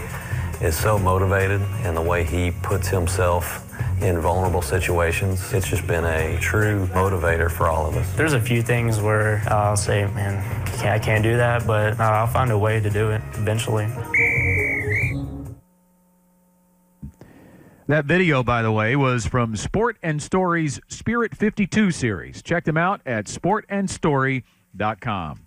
is so motivated, and the way he puts himself in vulnerable situations, it's just been a true motivator for all of us. There's a few things where I'll say, man, I can't do that, but I'll find a way to do it eventually. That video, by the way, was from Sport and Story's Spirit 52 series. Check them out at sportandstory.com.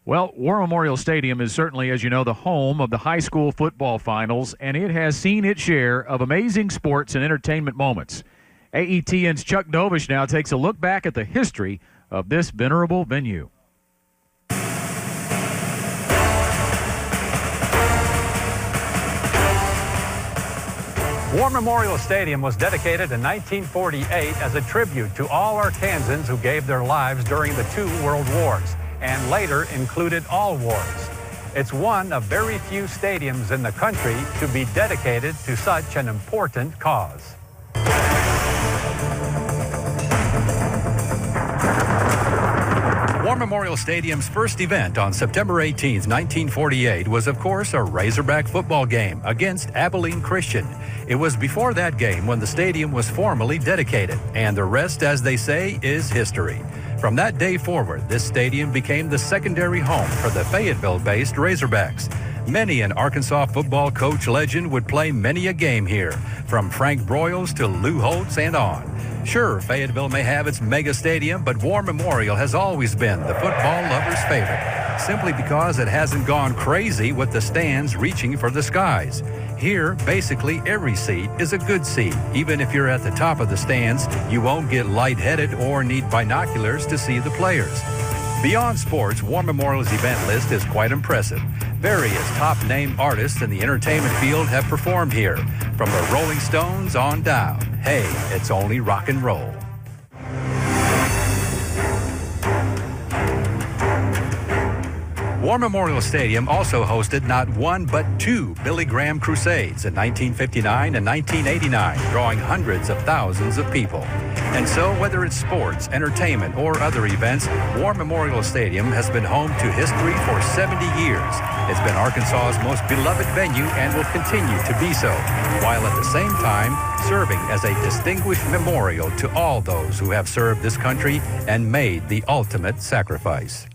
Well, War Memorial Stadium is certainly, as you know, the home of the high school football finals, and it has seen its share of amazing sports and entertainment moments. AETN's Chuck Dovish now takes a look back at the history of this venerable venue. War Memorial Stadium was dedicated in 1948 as a tribute to all Arkansans who gave their lives during the 2 world wars, and later included all wars. It's one of very few stadiums in the country to be dedicated to such an important cause. War Memorial Stadium's first event on September 18, 1948 was, of course, a Razorback football game against Abilene Christian. It was before that game when the stadium was formally dedicated, and the rest, as they say, is history. From that day forward, this stadium became the secondary home for the Fayetteville-based Razorbacks. Many an Arkansas football coach legend would play many a game here, from Frank Broyles to Lou Holtz and on. Sure, Fayetteville may have its mega stadium, but War Memorial has always been the football lover's favorite, simply because it hasn't gone crazy with the stands reaching for the skies. Here, basically every seat is a good seat. Even if you're at the top of the stands, you won't get lightheaded or need binoculars to see the players. Beyond sports, War Memorial's event list is quite impressive. Various top-name artists in the entertainment field have performed here, from the Rolling Stones on down. Hey, it's only rock and roll. War Memorial Stadium also hosted not one but 2 Billy Graham Crusades in 1959 and 1989, drawing hundreds of thousands of people. And so, whether it's sports, entertainment, or other events, War Memorial Stadium has been home to history for 70 years. It's been Arkansas's most beloved venue and will continue to be so, while at the same time serving as a distinguished memorial to all those who have served this country and made the ultimate sacrifice.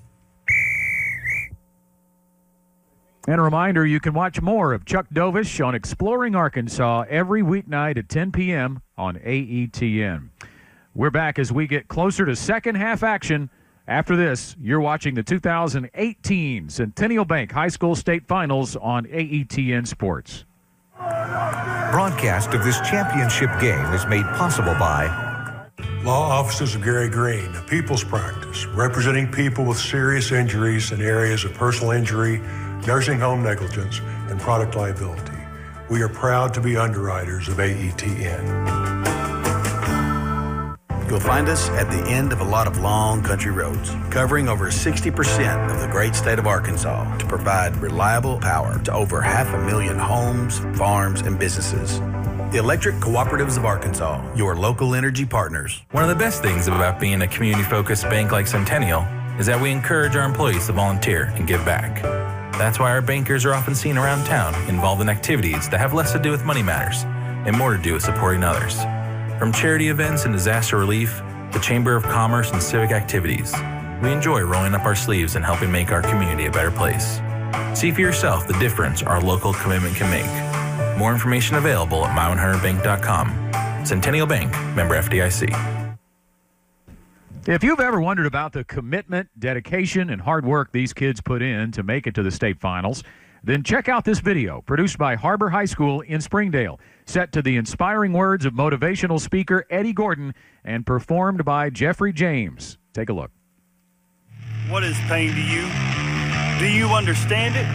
And a reminder, you can watch more of Chuck Dovish on Exploring Arkansas every weeknight at 10 p.m. on AETN. We're back as we get closer to second half action. After this, you're watching the 2018 Centennial Bank High School State Finals on AETN Sports. Broadcast of this championship game is made possible by Law Offices of Gary Green, a people's practice, representing people with serious injuries in areas of personal injury, nursing home negligence, and product liability. We are proud to be underwriters of AETN. You'll find us at the end of a lot of long country roads, covering over 60% of the great state of Arkansas to provide reliable power to over 500,000 homes, farms, and businesses. The Electric Cooperatives of Arkansas, your local energy partners. One of the best things about being a community-focused bank like Centennial is that we encourage our employees to volunteer and give back. That's why our bankers are often seen around town involved in activities that have less to do with money matters and more to do with supporting others. From charity events and disaster relief to Chamber of Commerce and civic activities, we enjoy rolling up our sleeves and helping make our community a better place. See for yourself the difference our local commitment can make. More information available at my100bank.com. Centennial Bank, member FDIC. If you've ever wondered about the commitment, dedication, and hard work these kids put in to make it to the state finals, then check out this video produced by Harbor High School in Springdale, set to the inspiring words of motivational speaker Eddie Gordon and performed by Jeffrey James. Take a look. What is pain to you? Do you understand it?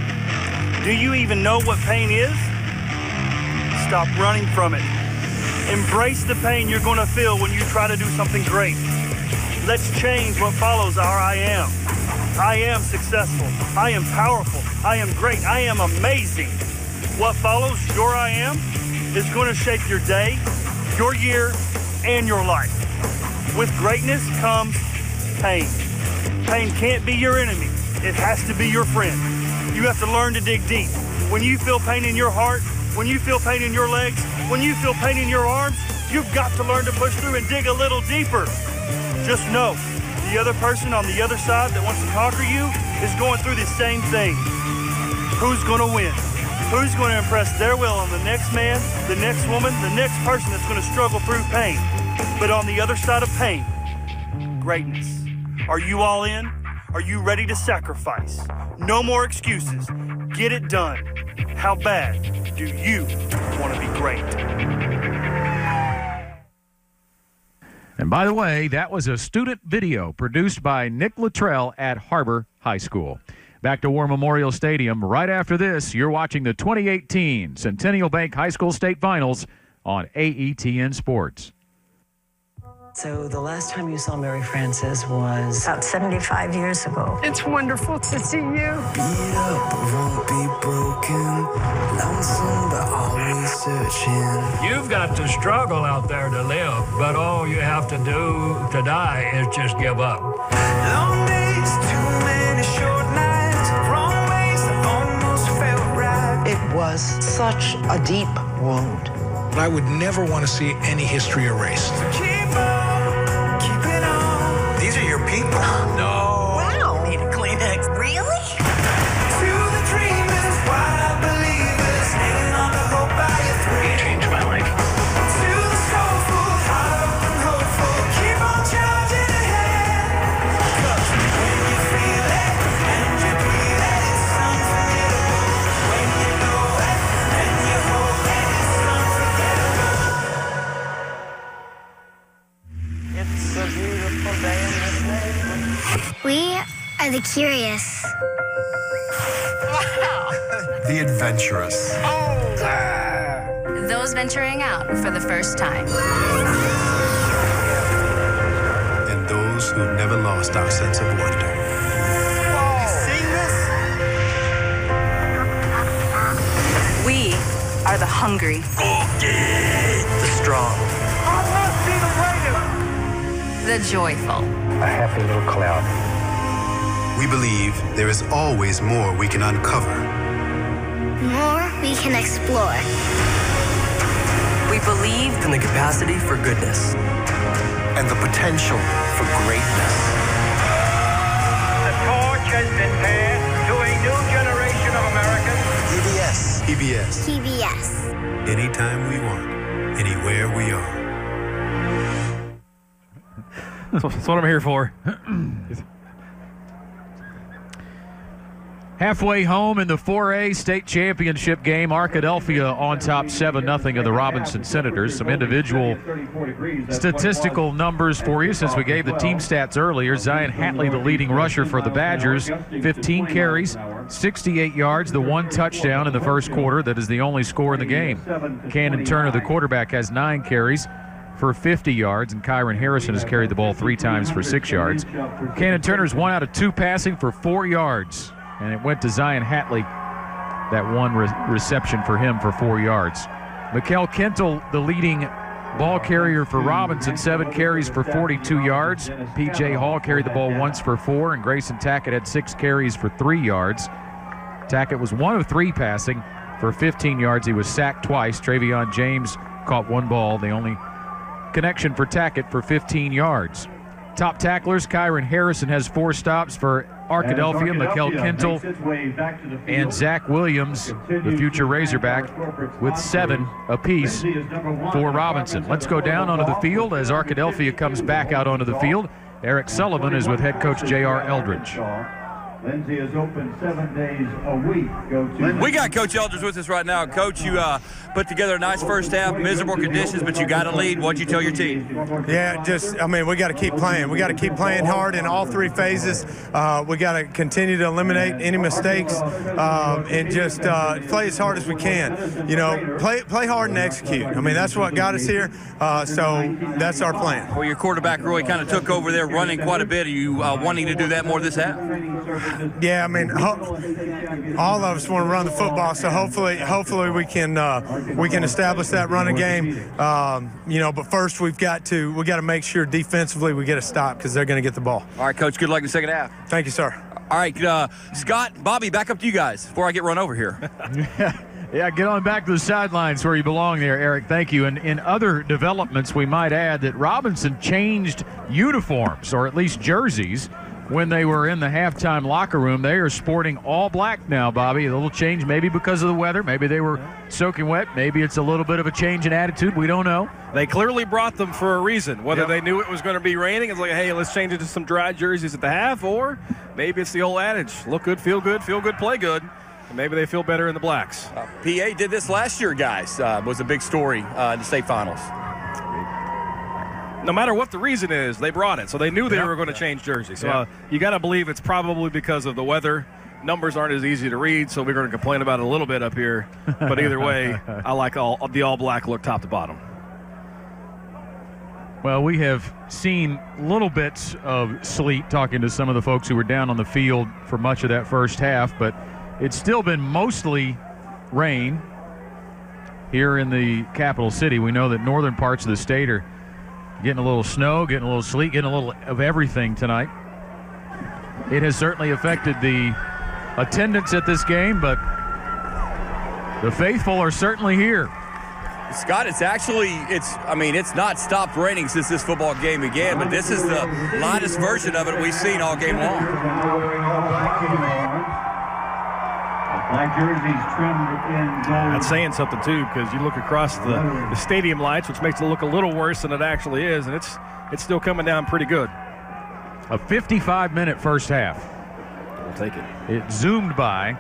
Do you even know what pain is? Stop running from it. Embrace the pain you're going to feel when you try to do something great. Let's change what follows our I am. I am successful. I am powerful. I am great. I am amazing. What follows your I am is going to shape your day, your year, and your life. With greatness comes pain. Pain can't be your enemy. It has to be your friend. You have to learn to dig deep. When you feel pain in your heart, when you feel pain in your legs, when you feel pain in your arms, you've got to learn to push through and dig a little deeper. Just know, the other person on the other side that wants to conquer you is going through the same thing. Who's going to win? Who's going to impress their will on the next man, the next woman, the next person that's going to struggle through pain? But on the other side of pain, greatness. Are you all in? Are you ready to sacrifice? No more excuses. Get it done. How bad do you want to be great? And by the way, that was a student video produced by Nick Luttrell at Harbor High School. Back to War Memorial Stadium. Right after this, you're watching the 2018 Centennial Bank High School State Finals on AETN Sports. So the last time you saw Mary Frances was about 75 years ago. It's wonderful to see you. Beat up, but won't be broken. Lonesome, but always searching. You've got to struggle out there to live, but all you have to do to die is just give up. Long days, too many short nights. Wrong ways that almost felt right. It was such a deep wound. I would never want to see any history erased. These are your people. No. Wow. Need a Kleenex. Really? To the dreamers, wild believers, hanging on to hope by a thread. You changed my life. To the soulful, heart open, hopeful, keep on charging ahead. 'Cause when you feel it and you breathe it, it's unforgettable. When you know it and you hold it, it's unforgettable. It's a beautiful day in this neighborhood. We are the curious. The adventurous. Those venturing out for the first time. And those who've never lost our sense of wonder. You seen this? We are the hungry. The strong. I must be the greatest. The joyful. A happy little cloud. We believe there is always more we can uncover. More we can explore. We believe in the capacity for goodness. And the potential for greatness. The torch has been passed to a new generation of Americans PBS. PBS. Anytime we want, anywhere we are. That's what I'm here for. Halfway home in the 4A state championship game, Arkadelphia on top 7-0 of the Robinson Senators. Some individual statistical numbers for you since we gave the team stats earlier. Zion Hatley, the leading rusher for the Badgers, 15 carries, 68 yards, the one touchdown in the first quarter. That is the only score in the game. Cannon Turner, the quarterback, has 9 carries for 50 yards, and Kyron Harrison has carried the ball 3 times for 6 yards. Cannon Turner's 1 out of 2 passing for 4 yards. And it went to Zion Hatley, that one reception for him for 4 yards. Mikel Kintel, the leading ball carrier for Robinson, 7 carries for 42 yards. P.J. Hall carried the ball once for 4, and Grayson Tackett had 6 carries for 3 yards. Tackett was 1 of 3 passing for 15 yards. He was sacked twice. Travion James caught 1 ball, the only connection for Tackett for 15 yards. Top tacklers, Kyron Harrison has 4 stops for Arkadelphia, Mikel Kintel, and Zach Williams, the future Razorback, with 7 apiece for Robinson. Let's go down onto the field as Arkadelphia comes back out onto the field. Eric Sullivan is with head coach J.R. Eldridge. Lindsay is open 7 days a week. We got Coach Eldridge with us right now. Coach, you put together a nice first half, miserable conditions, but you got to lead. What'd you tell your team? Yeah, we got to keep playing. We got to keep playing hard in all 3 phases. We got to continue to eliminate any mistakes and just play as hard as we can. You know, play hard and execute. I mean, that's what got us here. So that's our plan. Well, your quarterback really kind of took over there, running quite a bit. Are you wanting to do that more this half? Yeah, I mean, all of us want to run the football, so hopefully we can establish that running game. You know, but first we got to make sure defensively we get a stop because they're going to get the ball. All right, Coach. Good luck in the second half. Thank you, sir. All right, Scott, Bobby, back up to you guys before I get run over here. Yeah, get on back to the sidelines where you belong there, Eric. Thank you. And in other developments, we might add that Robinson changed uniforms, or at least jerseys, when they were in the halftime locker room. They are sporting all black now, Bobby. A little change maybe because of the weather. Maybe they were soaking wet. Maybe it's a little bit of a change in attitude. We don't know. They clearly brought them for a reason. Whether they knew it was going to be raining, it's like, hey, let's change it to some dry jerseys at the half, or maybe it's the old adage, look good, play good. And maybe they feel better in the blacks. PA did this last year, guys. Was a big story in the state finals. No matter what the reason is, they brought it. So they knew they were going to change jerseys. So you got to believe it's probably because of the weather. Numbers aren't as easy to read, so we're going to complain about it a little bit up here. But either way, I like the all-black look top to bottom. Well, we have seen little bits of sleet talking to some of the folks who were down on the field for much of that first half, but it's still been mostly rain here in the capital city. We know that northern parts of the state are getting a little snow, getting a little sleet, getting a little of everything tonight. It has certainly affected the attendance at this game, but the faithful are certainly here. Scott, it's not stopped raining since this football game began, but this is the lightest version of it we've seen all game long. Black jerseys trimmed in gold. That's saying something, too, because you look across the stadium lights, which makes it look a little worse than it actually is, and it's still coming down pretty good. A 55-minute first half. We'll take it. It zoomed by. Yep.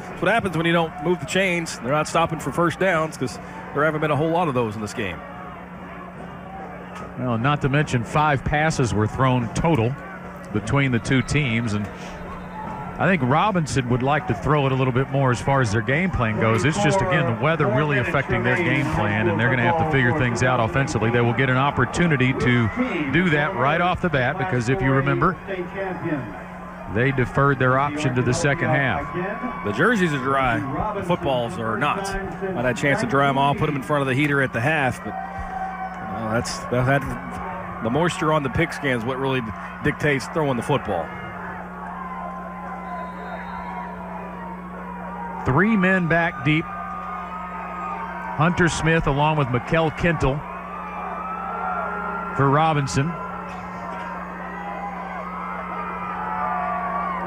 That's what happens when you don't move the chains. They're not stopping for first downs because there haven't been a whole lot of those in this game. Well, not to mention 5 passes were thrown total between the two teams, and I think Robinson would like to throw it a little bit more as far as their game plan goes. It's just, again, the weather really affecting their game plan, and they're going to have to figure things out offensively. They will get an opportunity to do that right off the bat because, if you remember, they deferred their option to the second half. The jerseys are dry. The footballs are not. I had a chance to dry them all, put them in front of the heater at the half, but the moisture on the pigskin is what really dictates throwing the football. 3 men back deep. Hunter Smith along with Mikel Kintel for Robinson.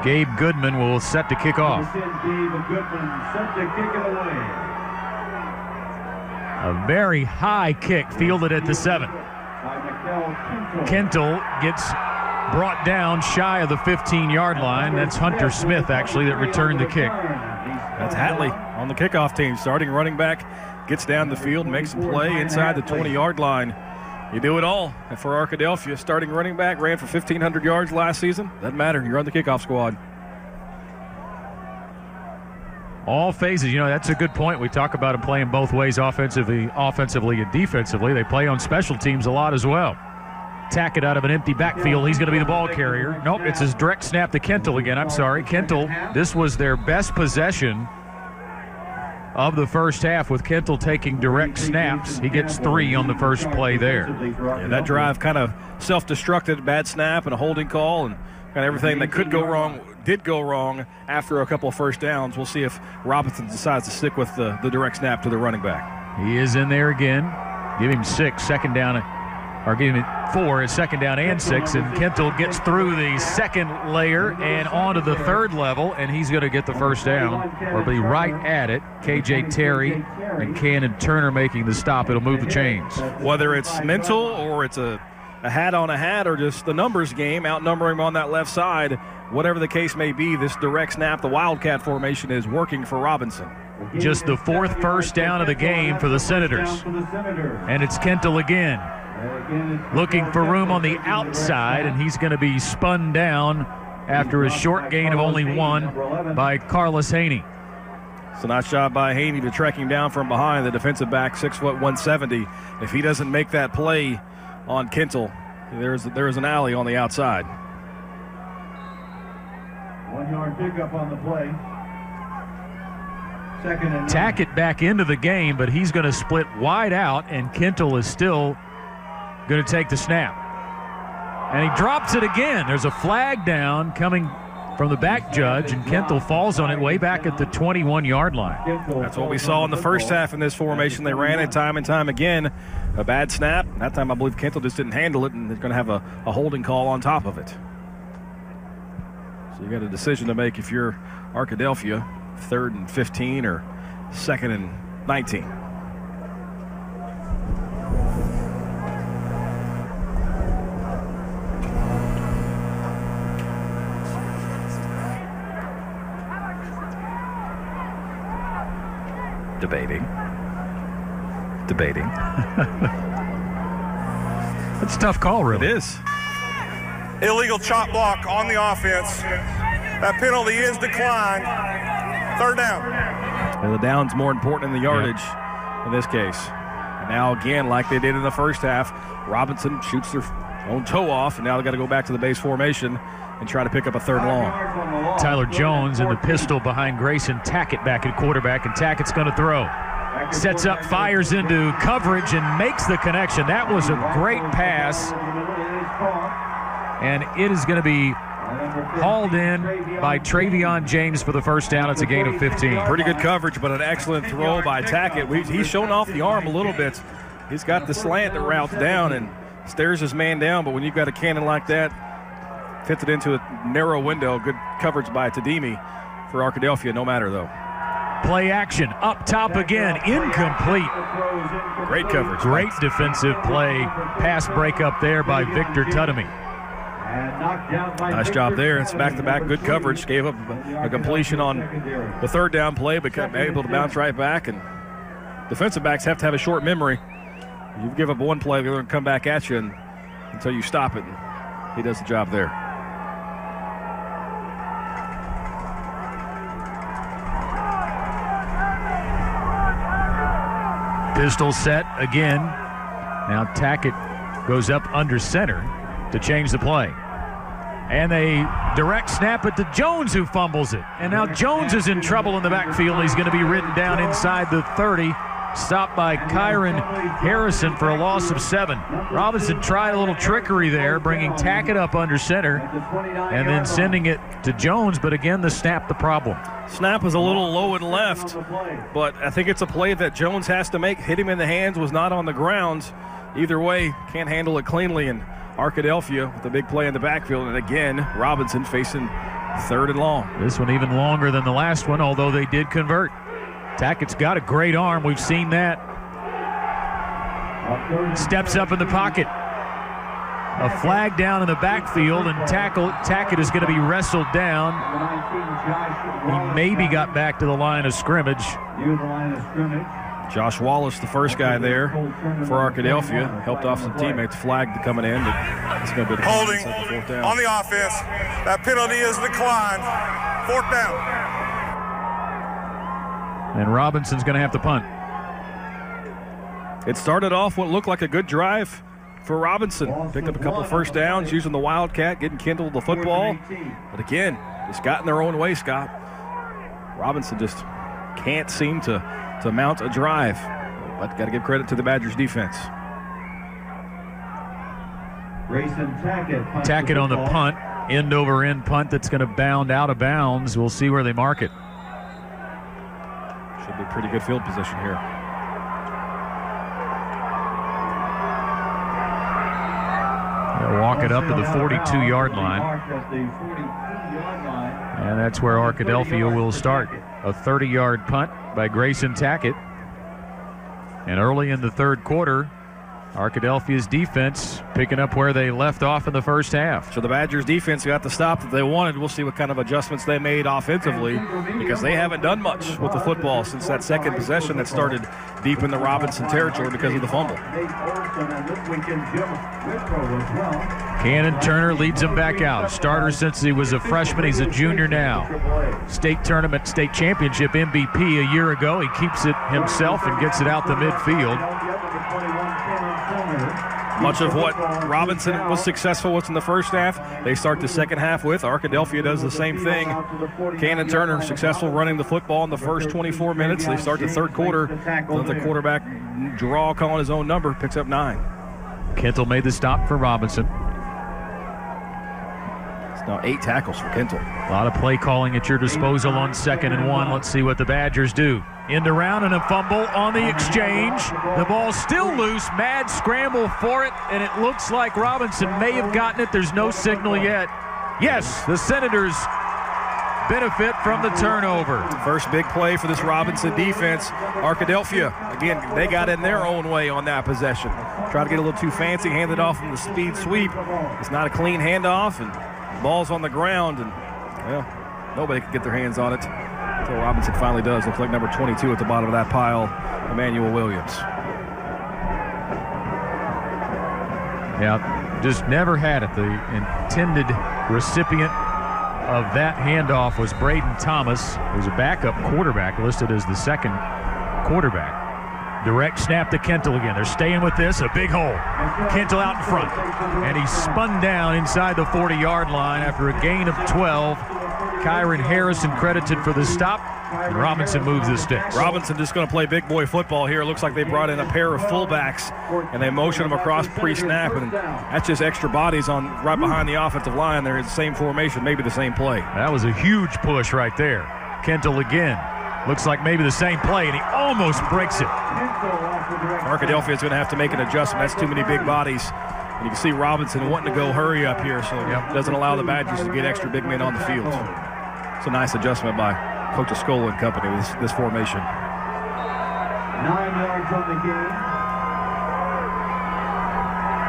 Gabe Goodman will set to kick off. Gabe Goodman set to kick it away. A very high kick fielded at the 7. Kentel gets brought down shy of the 15-yard line. That's Hunter Smith, actually, that returned the kick. That's Hatley on the kickoff team. Starting running back, gets down the field, makes a play inside the 20-yard line. You do it all. And for Arkadelphia, starting running back, ran for 1,500 yards last season. Doesn't matter. You're on the kickoff squad. All phases. You know, that's a good point. We talk about them playing both ways, offensively and defensively. They play on special teams a lot as well. Tackett out of an empty backfield. He's going to be the ball carrier. Nope, it's his direct snap to Kentel again. I'm sorry. Kentel, this was their best possession of the first half, with Kentel taking direct snaps. He gets 3 on the first play there. Yeah, that drive kind of self-destructed, bad snap and a holding call, and kind of everything that could go wrong did go wrong after a couple of first downs. We'll see if Robinson decides to stick with the direct snap to the running back. He is in there again. Give him 6, second down, or give him 4 is second down and 6, and Kentel gets through the second layer and onto the third level, and he's going to get the first down, or be right at it. KJ Terry and Cannon Turner making the stop. It'll move the chains. Whether it's mental or it's a hat on a hat or just the numbers game, outnumbering him on that left side, whatever the case may be, this direct snap, the Wildcat formation, is working for Robinson. Just the 4th first down of the game for the Senators. And it's Kentel again, looking for room on the outside, and he's going to be spun down after a short gain of only 1 by Carlos Haney. It's a nice job by Haney to track him down from behind, the defensive back, 6', 170. If he doesn't make that play on Kentel, there's an alley on the outside. 1-yard pickup on the play. Second and 9. Tackett back into the game, but he's going to split wide out, and Kentel is still going to take the snap. And he drops it again. There's a flag down coming from the back judge, and Kentel falls on it way back at the 21-yard line. That's what we saw in the first half in this formation. They ran it time and time again. A bad snap. That time I believe Kentel just didn't handle it, and they're going to have a holding call on top of it. So you got a decision to make if you're Arkadelphia, 3rd and 15 or 2nd and 19. Debating. It's a tough call, really. It is. Illegal chop block on the offense. That penalty is declined. 3rd down. And the down's more important than the yardage in this case. And now again, like they did in the first half, Robinson shoots their own toe off, and now they got to go back to the base formation and try to pick up a 3rd long. Tyler Jones in the pistol behind Grayson Tackett back at quarterback, and Tackett's going to throw. Sets up, fires into coverage, and makes the connection. That was a great pass, and it is going to be hauled in by Travion James for the first down. It's a gain of 15. Pretty good coverage, but an excellent throw by Tackett. He's shown off the arm a little bit. He's got the slant that routes down and stares his man down, but when you've got a cannon like that, fits it into a narrow window. Good coverage by Tadimi for Arkadelphia, no matter though. Play action, up top again, incomplete. Great coverage. Great defensive play. Pass break up there by Victor Tudemy. Nice job there. It's back-to-back good coverage. Gave up a completion on the 3rd down play, but able to bounce right back. And defensive backs have to have a short memory. You give up one play, they're going to come back at you until you stop it. And he does the job there. Pistol set again. Now Tackett goes up under center to change the play. And they direct snap it to Jones, who fumbles it. And now Jones is in trouble in the backfield. He's going to be ridden down inside the 30. Stopped by Kyron Harrison for a loss of 7. Robinson tried a little trickery there, bringing Tackett up under center and then sending it to Jones, but again, the snap the problem. Snap was a little low and left, but I think it's a play that Jones has to make. Hit him in the hands, was not on the ground. Either way, can't handle it cleanly, and Arkadelphia with the big play in the backfield. And again, Robinson facing 3rd and long. This one even longer than the last one, although they did convert. Tackett's got a great arm. We've seen that. Steps up in the pocket. A flag down in the backfield, and Tackett is going to be wrestled down. He maybe got back to the line of scrimmage. Josh Wallace, the first guy there for Arkadelphia, helped off some teammates. Flagged coming in, but it's going to be holding 4th down. on the offense. That penalty is declined. 4th down. And Robinson's going to have to punt. It started off what looked like a good drive for Robinson. Picked up a couple first downs using the Wildcat, getting Kendall the football. But again, just got in their own way, Scott. Robinson just can't seem to mount a drive. But got to give credit to the Badgers defense. Tackett on the punt, end over end punt that's going to bound out of bounds. We'll see where they mark it. Should be pretty good field position here. They'll walk it up to the 42-yard line. And that's where Arkadelphia will start. A 30-yard punt by Grayson Tackett. And early in the 3rd quarter, Arkadelphia's defense picking up where they left off in the first half. So the Badgers defense got the stop that they wanted. We'll see what kind of adjustments they made offensively, because they haven't done much with the football since that second possession that started deep in the Robinson territory because of the fumble. Cannon Turner leads him back out. Starter since he was a freshman. He's a junior now. State tournament, state championship MVP a year ago. He keeps it himself and gets it out the midfield. Much of what Robinson was successful with in the first half, they start the second half with. Arkadelphia does the same thing. Cannon Turner successful running the football in the first 24 minutes. They start the 3rd quarter. The quarterback draw calling his own number, picks up 9. Kentel made the stop for Robinson. It's now 8 tackles for Kentel. A lot of play calling at your disposal on 2nd and 1. Let's see what the Badgers do. End around and a fumble on the exchange. The ball still loose. Mad scramble for it, and it looks like Robinson may have gotten it. There's no signal yet. Yes, the Senators benefit from the turnover. First big play for this Robinson defense. Arkadelphia, again, they got in their own way on that possession. Tried to get a little too fancy, handed off from the speed sweep. It's not a clean handoff, and the ball's on the ground, and, well, nobody can get their hands on it. Until Robinson finally does. Looks like number 22 at the bottom of that pile, Emmanuel Williams. Yeah, just never had it. The intended recipient of that handoff was Braden Thomas, who's a backup quarterback, listed as the 2nd quarterback. Direct snap to Kentel again. They're staying with this. A big hole. Kentel out in front. And he's spun down inside the 40-yard line after a gain of 12. Kyron Harrison credited for the stop, and Robinson moves the sticks. Robinson just going to play big boy football here. It looks like they brought in a pair of fullbacks, and they motion them across pre-snap, and that's just extra bodies on right behind the offensive line. They're in the same formation, maybe the same play. That was a huge push right there. Kentel again. Looks like maybe the same play, and he almost breaks it. Arkadelphia is going to have to make an adjustment. That's too many big bodies. And you can see Robinson wanting to go hurry up here, so it doesn't allow the Badgers to get extra big men on the field. It's a nice adjustment by Coach Escola and company with this formation. 9 yards on the game.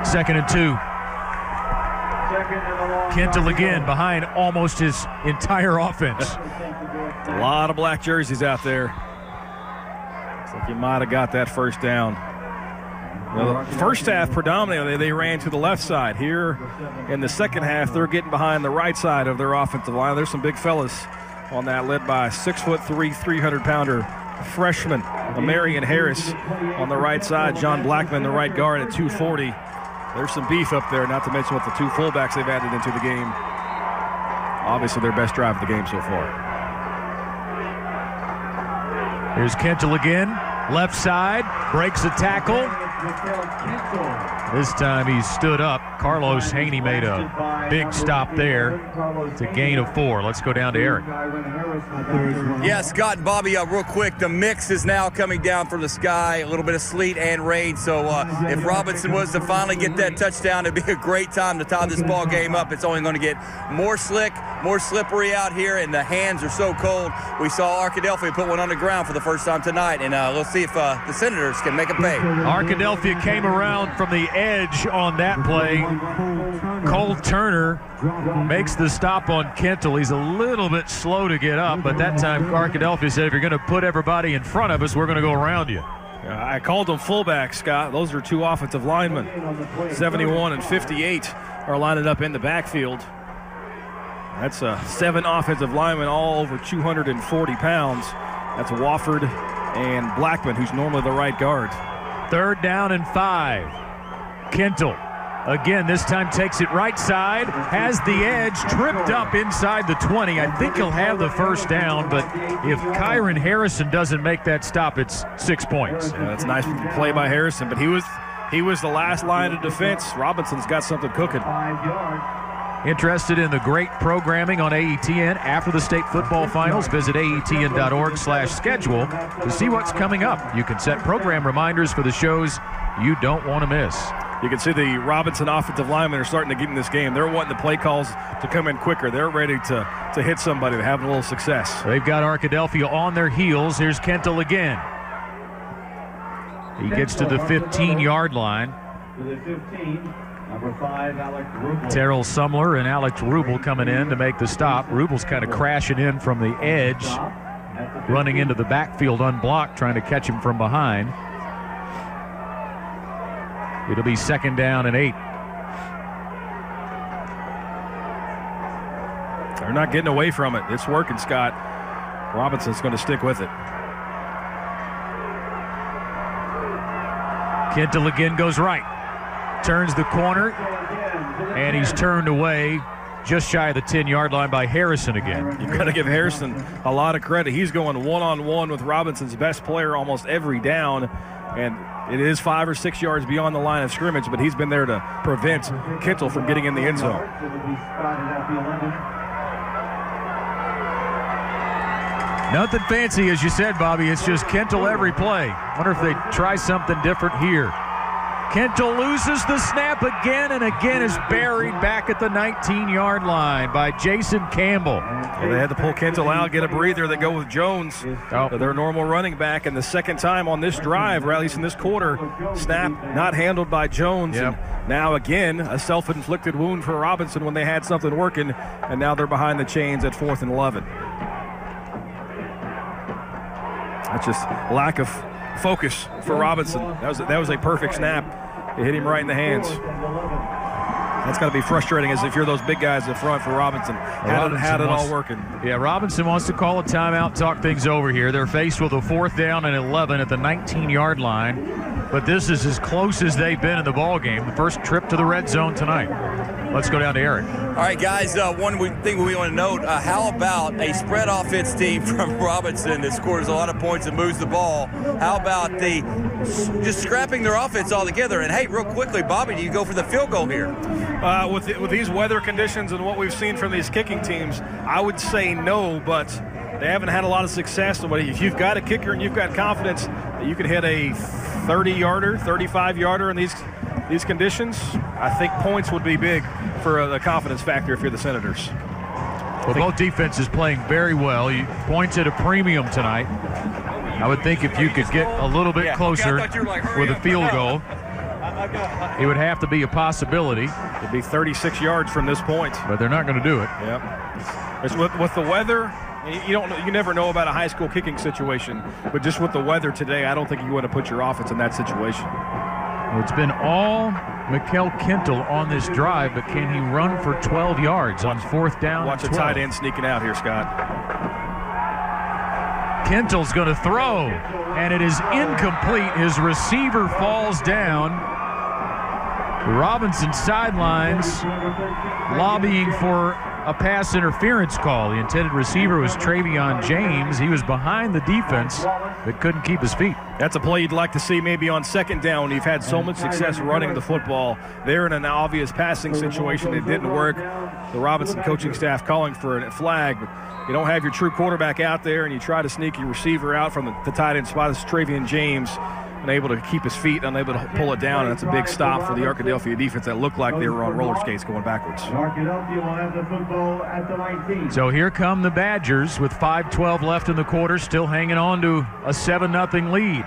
2nd and 2. Kentel again behind almost his entire offense. A lot of black jerseys out there. Looks like he might have got that first down. Well, the first half, predominantly, they ran to the left side. Here in the second half, they're getting behind the right side of their offensive line. There's some big fellas on that, led by 6'3", 300-pounder freshman Amarian Harris on the right side. John Blackman, the right guard, at 240. There's some beef up there, not to mention with the 2 fullbacks they've added into the game. Obviously their best drive of the game so far. Here's Kentel again. Left side, breaks a tackle, This time he stood up. Carlos Haney made a big stop there. It's a gain of 4. Let's go down to Eric. Yeah, Scott and Bobby, real quick, the mix is now coming down from the sky, a little bit of sleet and rain. So if Robinson was to finally get that touchdown, it'd be a great time to tie this ball game up. It's only going to get more slick, more slippery out here, and the hands are so cold. We saw Arkadelphia put one on the ground for the first time tonight, and let's see if the Senators can make a pay. Arkadelphia came around from the edge on that play. Cole Turner makes the stop on Kentel. He's a little bit slow to get up, but that time Arkadelphia said, if you're going to put everybody in front of us, we're going to go around you. I called them fullback, Scott. Those are 2 offensive linemen. 71 and 58 are lining up in the backfield. That's 7 offensive linemen, all over 240 pounds. That's Wofford and Blackman, who's normally the right guard. 3rd down and 5. Kentel, again, this time takes it right side, has the edge, tripped up inside the 20. I think he'll have the first down, but if Kyron Harrison doesn't make that stop, it's 6 points. Yeah, that's nice play by Harrison, but he was the last line of defense. Robinson's got something cooking. Interested in the great programming on AETN after the state football finals? Visit aetn.org/schedule to see what's coming up. You can set program reminders for the shows you don't want to miss. You can see the Robinson offensive linemen are starting to get in this game. They're wanting the play calls to come in quicker. They're ready to hit somebody. They're having a little success. They've got Arkadelphia on their heels. Here's Kentel again. He gets to the 15-yard line. To the 15, number 5, Alex Rubel. Terrell Sumler and Alex Rubel coming in to make the stop. Rubel's kind of crashing in from the edge, running into the backfield unblocked, trying to catch him from behind. It'll be 2nd down and 8. They're not getting away from it. It's working, Scott. Robinson's going to stick with it. Kentel again goes right. Turns the corner, and he's turned away just shy of the 10-yard line by Harrison again. You've got to give Harrison a lot of credit. He's going one-on-one with Robinson's best player almost every down, and it is 5 or 6 yards beyond the line of scrimmage, but he's been there to prevent Kentel from getting in the end zone. Nothing fancy, as you said, Bobby. It's just Kentel every play. Wonder if they try something different here. Kentel loses the snap again and again is buried back at the 19-yard line by Jason Campbell. Well, they had to pull Kentel out, get a breather. They go with Jones, their normal running back. And the second time on this drive, or at least in this quarter, snap not handled by Jones. Yep. And now again, a self-inflicted wound for Robinson when they had something working. And now they're behind the chains at 4th and 11. That's just lack of focus for Robinson. That was a perfect snap. It hit him right in the hands. That's got to be frustrating as if you're those big guys up front for Robinson. Had it all working. Yeah, Robinson wants to call a timeout, talk things over here. They're faced with a 4th down and 11 at the 19-yard line. But this is as close as they've been in the ball game. The first trip to the red zone tonight. Let's go down to Eric. All right, guys, one thing we want to note, how about a spread offense team from Robinson that scores a lot of points and moves the ball? How about just scrapping their offense altogether? And, hey, real quickly, Bobby, do you go for the field goal here? With these weather conditions and what we've seen from these kicking teams, I would say no, but they haven't had a lot of success. But if you've got a kicker and you've got confidence that you can hit a 30-yarder, 35-yarder in these conditions, I think points would be big for the confidence factor if you're the Senators. Well, both defenses playing very well. Points at a premium tonight. I would think if you could get a little bit closer with a field goal, it would have to be a possibility. It'd be 36 yards from this point. But they're not going to do it. Yep. It's with the weather, you never know about a high school kicking situation, but just with the weather today, I don't think you want to put your offense in that situation. Well, it's been all Mikel Kentel on this drive, but can he run for 12 yards on 4th down? Watch a tight end sneaking out here, Scott. Kentel's going to throw, and it is incomplete. His receiver falls down. Robinson sidelines lobbying for a pass interference call. The intended receiver was Travion James. He was behind the defense but couldn't keep his feet. That's a play you'd like to see maybe on second down. You've had so much success running the football. They're in an obvious passing situation. It didn't work. The Robinson coaching staff calling for a flag, but you don't have your true quarterback out there, and you try to sneak your receiver out from the tight end spot. It's Travion James, unable to keep his feet, unable to pull it down, and that's a big stop for the Arkadelphia defense that looked like they were on roller skates going backwards. Arkadelphia will have the football at the 19. So here come the Badgers with 5:12 left in the quarter, still hanging on to a 7-0 lead.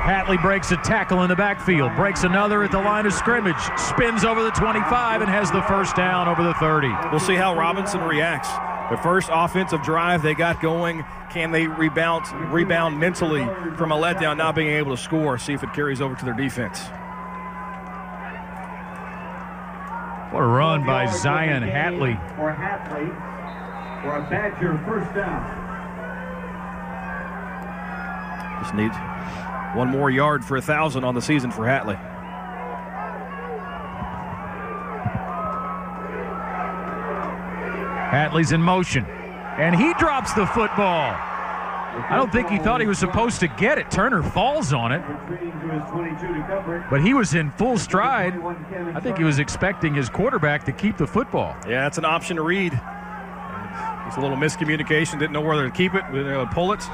Hatley breaks a tackle in the backfield, breaks another at the line of scrimmage, spins over the 25 and has the first down over the 30. We'll see how Robinson reacts. The first offensive drive they got going, can they rebound mentally from a letdown, not being able to score, see if it carries over to their defense. What a run by Zion Hatley. For Hatley for a Badger first down. Just need one more yard for 1,000 on the season for Hatley. Hatley's in motion, and he drops the football. I don't think he thought he was supposed to get it. Turner falls on it, but he was in full stride. I think he was expecting his quarterback to keep the football. Yeah, that's an option to read. It's a little miscommunication, didn't know whether to keep it, whether to pull it.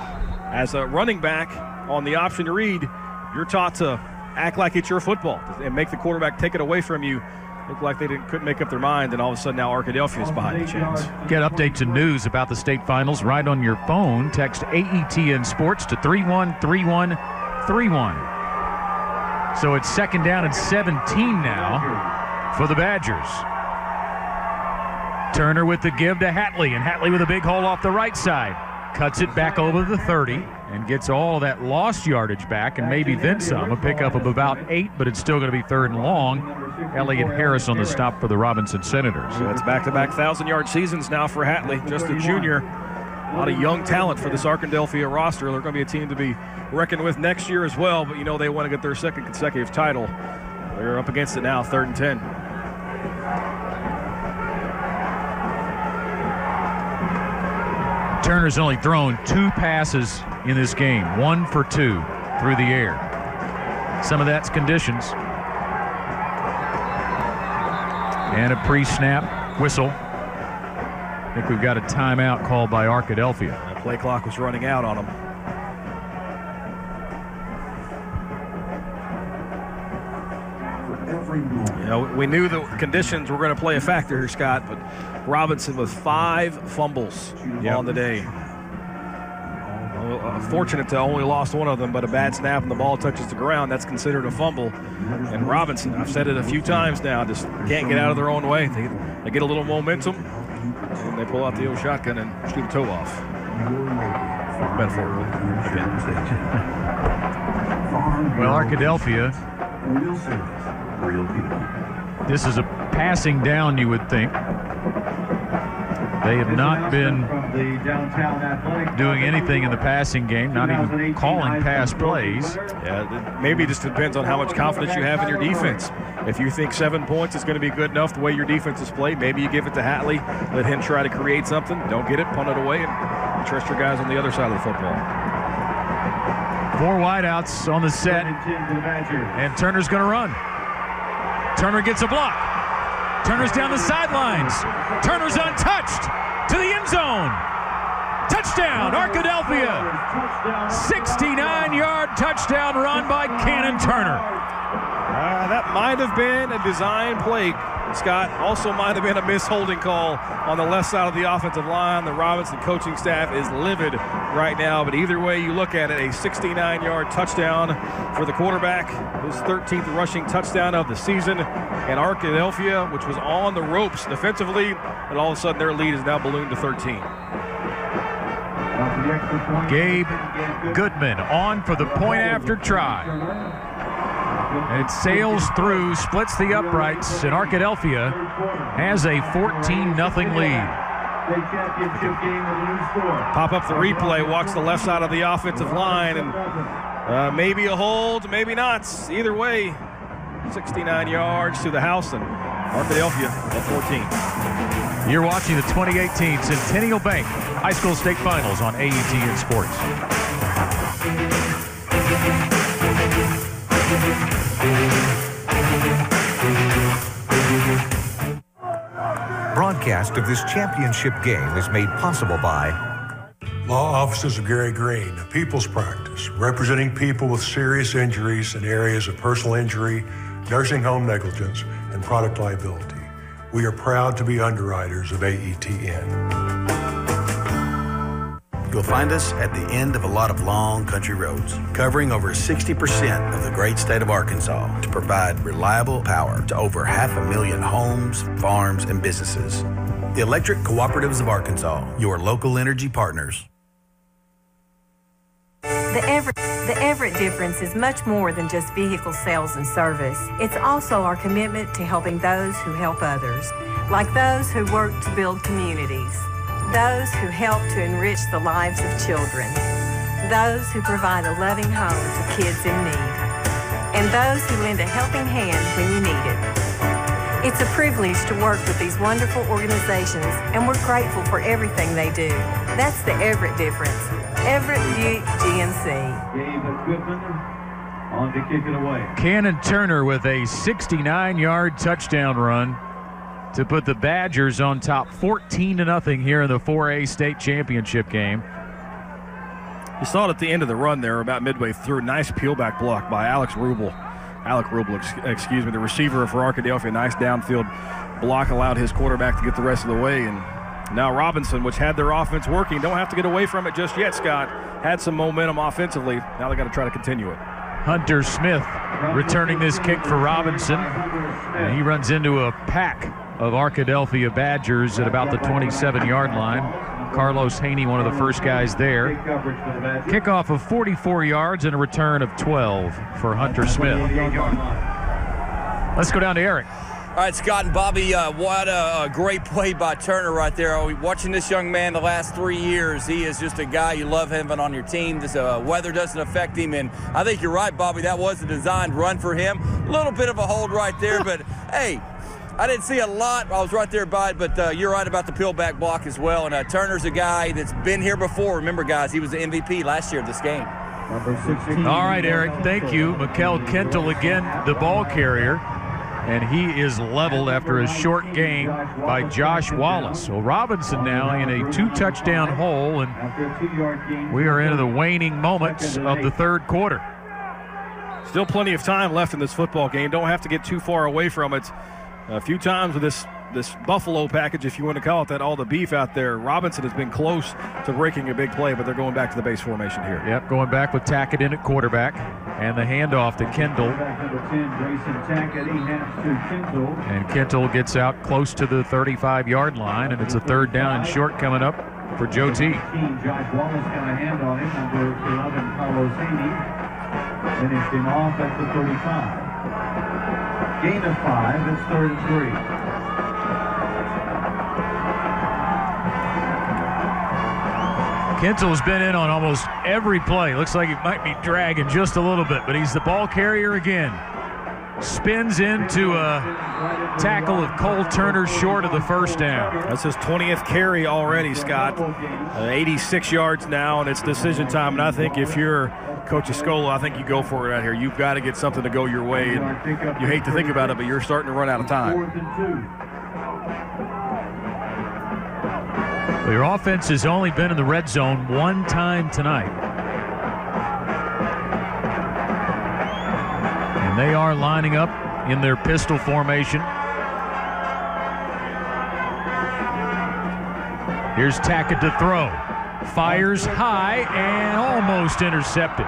As a running back on the option to read, you're taught to act like it's your football and make the quarterback take it away from you. Looked like they couldn't make up their mind, and all of a sudden now Arkadelphia is behind the chains. Get updates and news about the state finals right on your phone. Text AETN Sports to 313131. So it's second down and 17 now for the Badgers. Turner with the give to Hatley, and Hatley with a big hole off the right side. Cuts it back over the 30 and gets all of that lost yardage back and maybe then some. A pickup of about 8, but it's still going to be 3rd and long. Elliott Harris on the stop for the Robinson Senators. So that's back-to-back 1,000-yard seasons now for Hatley, just a junior. A lot of young talent for this Arkadelphia roster. They're going to be a team to be reckoned with next year as well, but you know they want to get their second consecutive title. They're up against it now, 3rd and 10. Turner's only thrown 2 passes in this game, 1 for 2 through the air. Some of that's conditions. And a pre-snap whistle. I think we've got a timeout called by Arkadelphia. That play clock was running out on them. You know, we knew the conditions were going to play a factor here, Scott, but Robinson with 5 fumbles on the day. Fortunate to only lost one of them, but a bad snap and the ball touches the ground, that's considered a fumble. And Robinson, I've said it a few times now, just can't get out of their own way. They get a little momentum, and they pull out the old shotgun and shoot a toe off. Metaphorically. Well, Arkadelphia, this is a passing down, you would think. They have not been doing anything in the passing game, not even calling pass plays. Yeah, maybe it just depends on how much confidence you have in your defense. If you think 7 points is going to be good enough the way your defense is played, maybe you give it to Hatley, let him try to create something, don't get it, punt it away, and trust your guys on the other side of the football. 4 wideouts on the set, and Turner's going to run. Turner gets a block. Turner's down the sidelines. Turner's untouched to the end zone. Touchdown, Arkadelphia. 69-yard touchdown run by Cannon Turner. That might have been a design play, Scott. Also might have been a misholding call on the left side of the offensive line. The Robinson coaching staff is livid right now, but either way you look at it, a 69-yard touchdown for the quarterback, his 13th rushing touchdown of the season. And Arkadelphia, which was on the ropes defensively, and all of a sudden their lead is now ballooned to 13. Gabe Goodman on for the point after try. And it sails through, splits the uprights, and Arkadelphia has a 14-0 lead. Pop up the replay, walks the left side of the offensive line, and maybe a hold, maybe not. Either way, 69 yards to the house and Arkadelphia at 14. You're watching the 2018 Centennial Bank High School State Finals on AETN Sports. Broadcast of this championship game is made possible by Law Offices of Gary Green, a people's practice, representing people with serious injuries in areas of personal injury, nursing home negligence, and product liability. We are proud to be underwriters of AETN. You'll find us at the end of a lot of long country roads, covering over 60% of the great state of Arkansas to provide reliable power to over 500,000 homes, farms, and businesses. The Electric Cooperatives of Arkansas, your local energy partners. The Everett difference is much more than just vehicle sales and service. It's also our commitment to helping those who help others, like those who work to build communities, those who help to enrich the lives of children, those who provide a loving home to kids in need, and those who lend a helping hand when you need it. It's a privilege to work with these wonderful organizations, and we're grateful for everything they do. That's the Everett difference. Everett Buick GMC. Gabe Goodman on to kick it away. Cannon Turner with a 69-yard touchdown run to put the Badgers on top 14-0 here in the 4A state championship game. You saw it at the end of the run there, about midway through. Nice peel-back block by Alec Rubel, the receiver for Arkadelphia. Nice downfield block, allowed his quarterback to get the rest of the way. And now Robinson, which had their offense working, don't have to get away from it just yet, Scott. Had some momentum offensively. Now they got to try to continue it. Hunter Smith returning this kick for Robinson. And he runs into a pack of Arkadelphia Badgers at about the 27-yard line. Carlos Haney, one of the first guys there. Kickoff of 44 yards and a return of 12 for Hunter Smith. Let's go down to Eric. All right, Scott and Bobby, what a great play by Turner right there. Watching this young man the last 3 years, he is just a guy you love having on your team. This weather doesn't affect him, and I think you're right, Bobby. That was a designed run for him. A little bit of a hold right there, but hey, I didn't see a lot. I was right there by it, but you're right about the peel-back block as well. And Turner's a guy that's been here before. Remember, guys, he was the MVP last year of this game. Number 16. All right, Eric, thank you. Mikel Kentel again, the ball carrier. And he is leveled after a short game by Josh Wallace. So Robinson now in a 2-touchdown hole, and we are into the waning moments of the third quarter. Still plenty of time left in this football game. Don't have to get too far away from it. A few times with this Buffalo package, if you want to call it that, all the beef out there, Robinson has been close to breaking a big play, but they're going back to the base formation here. Yep, going back with Tackett in at quarterback, and the handoff to Kendall. And Kendall gets out close to the 35-yard line, and it's a third down and short coming up for Joe T. Josh Wallace got a hand on him, number 11, Carlos Haney. Finished him off at the 35. Gain of 5, it's 3rd and 3. Kinsel's been in on almost every play. Looks like he might be dragging just a little bit, but he's the ball carrier again. Spins into a tackle of Cole Turner short of the first down. That's his 20th carry already, Scott. 86 yards now, and it's decision time. And I think if you're Coach Escola, I think you go for it out here. You've got to get something to go your way. And you hate to think about it, but you're starting to run out of time. Well, your offense has only been in the red zone one time tonight. And they are lining up in their pistol formation. Here's Tackett to throw. Fires high and almost intercepted.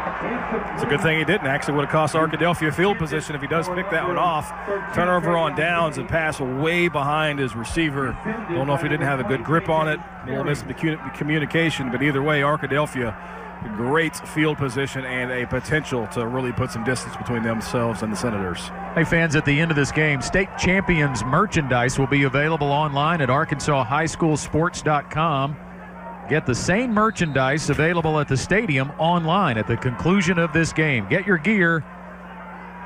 It's a good thing he didn't. Actually would have cost Arkadelphia field position if he does pick that one off. Turnover on downs and pass way behind his receiver. Don't know if he didn't have a good grip on it. A little miss communication, but either way, Arkadelphia, great field position and a potential to really put some distance between themselves and the Senators. Hey, fans, at the end of this game, state champions merchandise will be available online at ArkansasHighSchoolSports.com. Get the same merchandise available at the stadium online at the conclusion of this game. Get your gear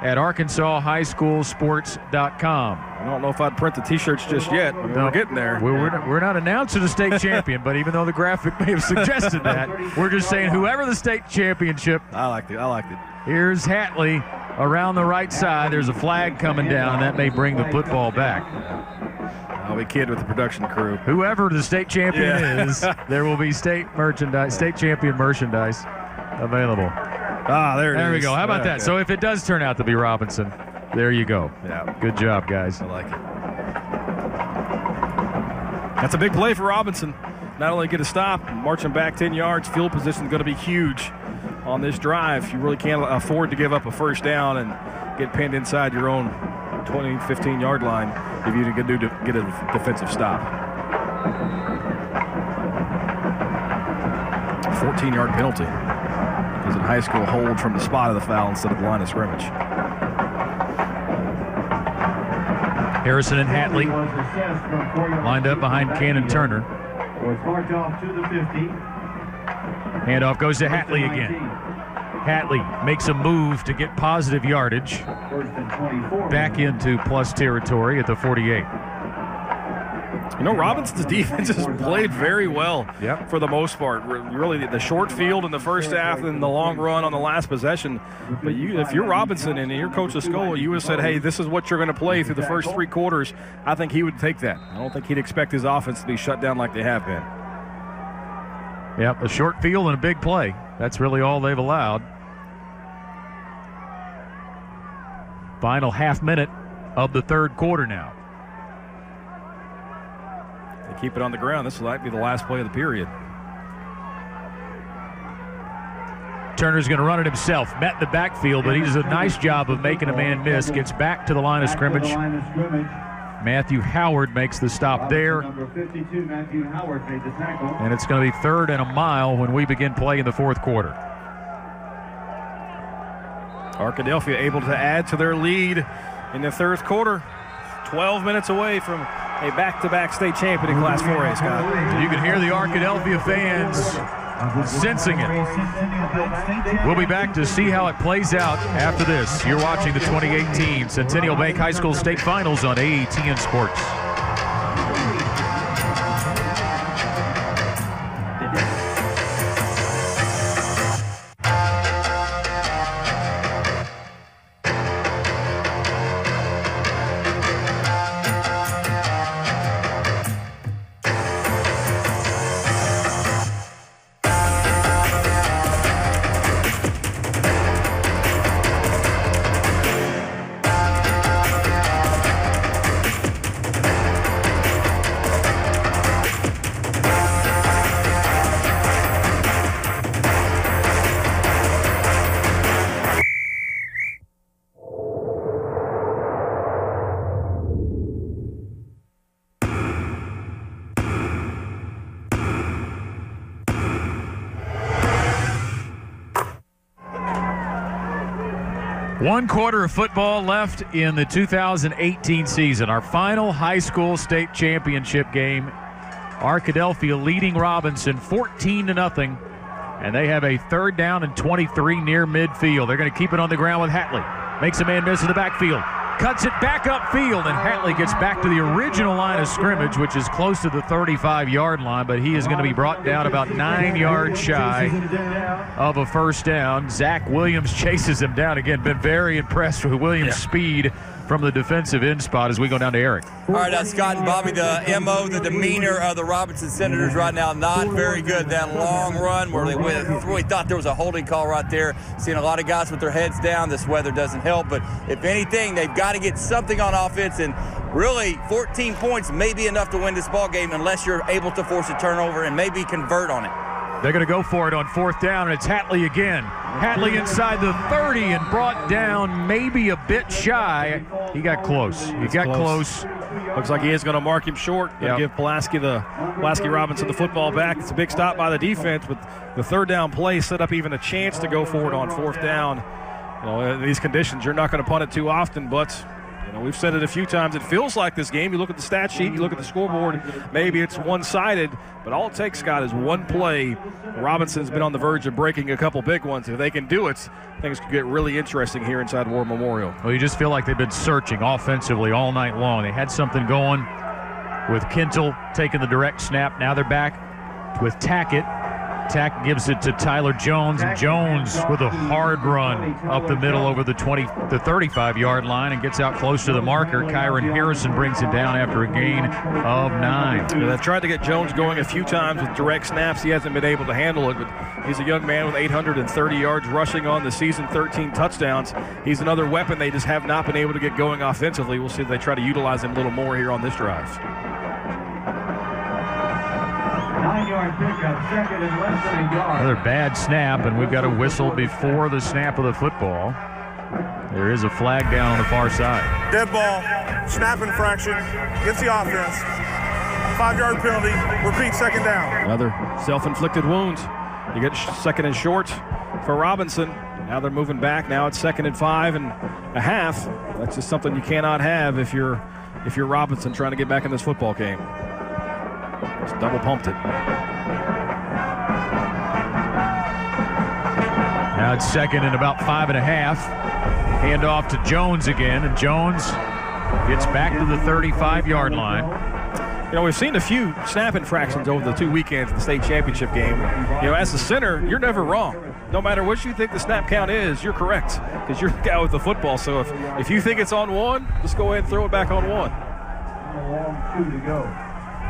at ArkansasHighSchoolSports.com. I don't know if I'd print the T-shirts just yet. We're getting there. We're not announcing a state champion, but even though the graphic may have suggested that, we're just saying whoever the state championship. I liked it. Here's Hatley around the right side. There's a flag coming down, and that may bring the football back. I'll be kid with the production crew. Whoever the state champion is, there will be state champion merchandise available. There we go. How about that? So if it does turn out to be Robinson, there you go. Yeah. Good job, guys. I like it. That's a big play for Robinson. Not only get a stop, marching back 10 yards, field position is going to be huge on this drive. You really can't afford to give up a first down and get pinned inside your own 20, 15-yard line if you can get a defensive stop. 14-yard penalty. Is it high school hold from the spot of the foul instead of the line of scrimmage? Harrison and Hatley lined up behind Cannon Turner. Was marked off to the 50. Handoff goes to Hatley again. Hatley makes a move to get positive yardage. Back into plus territory at the 48. You know, Robinson's defense has played very well for the most part. Really, the short field in the first half and the long run on the last possession. But if you're Robinson and you're Coach Lascola, you would have said, hey, this is what you're going to play through the first 3 quarters. I think he would take that. I don't think he'd expect his offense to be shut down like they have been. Yep, a short field and a big play. That's really all they've allowed. Final half minute of the third quarter now. They keep it on the ground. This might be the last play of the period. Turner's going to run it himself. Met in the backfield, but he does a nice job of making a man miss. Gets back to the line of scrimmage. Matthew Howard makes the stop there. Number 52, Matthew Howard made the tackle. And it's going to be 3rd and a mile when we begin play in the fourth quarter. Arkadelphia able to add to their lead in the third quarter. 12 minutes away from a back-to-back state champion in Class 4A, Scott. You can hear the Arkadelphia fans sensing it. We'll be back to see how it plays out after this. You're watching the 2018 Centennial Bank High School State Finals on AETN Sports. One quarter of football left in the 2018 season. Our final high school state championship game. Arkadelphia leading Robinson 14-0. And they have a 3rd down and 23 near midfield. They're going to keep it on the ground with Hatley. Makes a man miss in the backfield. Cuts it back upfield, and Hatley gets back to the original line of scrimmage, which is close to the 35-yard line, but he is going to be brought down about 9 yards shy of a first down. Zach Williams chases him down again. Been very impressed with Williams' speed from the defensive end spot as we go down to Eric. All right, Scott and Bobby, the MO, the demeanor of the Robinson Senators right now, not very good. That long run where they really thought there was a holding call right there. Seeing a lot of guys with their heads down. This weather doesn't help, but if anything, they've got to get something on offense, and really 14 points may be enough to win this ball game unless you're able to force a turnover and maybe convert on it. They're going to go for it on 4th down, and it's Hatley again. Hatley inside the 30 and brought down maybe a bit shy. He got close. He got close. Looks like he is going to mark him short. Going to give Pulaski Robinson the football back. It's a big stop by the defense, but the 3rd down play set up even a chance to go for it on 4th down. You know, in these conditions, you're not going to punt it too often, but We've said it a few times. It feels like this game. You look at the stat sheet, you look at the scoreboard, maybe it's one-sided, but all it takes, Scott, is one play. Robinson's been on the verge of breaking a couple big ones. If they can do it, things could get really interesting here inside War Memorial. Well, you just feel like they've been searching offensively all night long. They had something going with Kintel taking the direct snap. Now they're back with Tackett. Tack gives it to Tyler Jones, and Jones with a hard run up the middle over the 35-yard line and gets out close to the marker. Kyron Harrison brings it down after a gain of 9. They've tried to get Jones going a few times with direct snaps. He hasn't been able to handle it, but he's a young man with 830 yards rushing on the season, 13 touchdowns. He's another weapon they just have not been able to get going offensively. We'll see if they try to utilize him a little more here on this drive. 9-yard pickup, second and less than a yard. Another bad snap, and we've got a whistle before the snap of the football. There is a flag down on the far side. Dead ball, snap infraction against the offense. 5-yard penalty, repeat second down. Another self-inflicted wound. You get second and short for Robinson. Now they're moving back. Now it's 2nd and 5.5. That's just something you cannot have if you're Robinson trying to get back in this football game. Just double pumped it. Now it's 2nd and about 5.5. Hand off to Jones again, and Jones gets back to the 35-yard line. We've seen a few snap infractions over the 2 weekends in the state championship game. As a center, you're never wrong. No matter what you think the snap count is, you're correct because you're the guy with the football. So if you think it's on one, just go ahead and throw it back on one. A long 2 to go.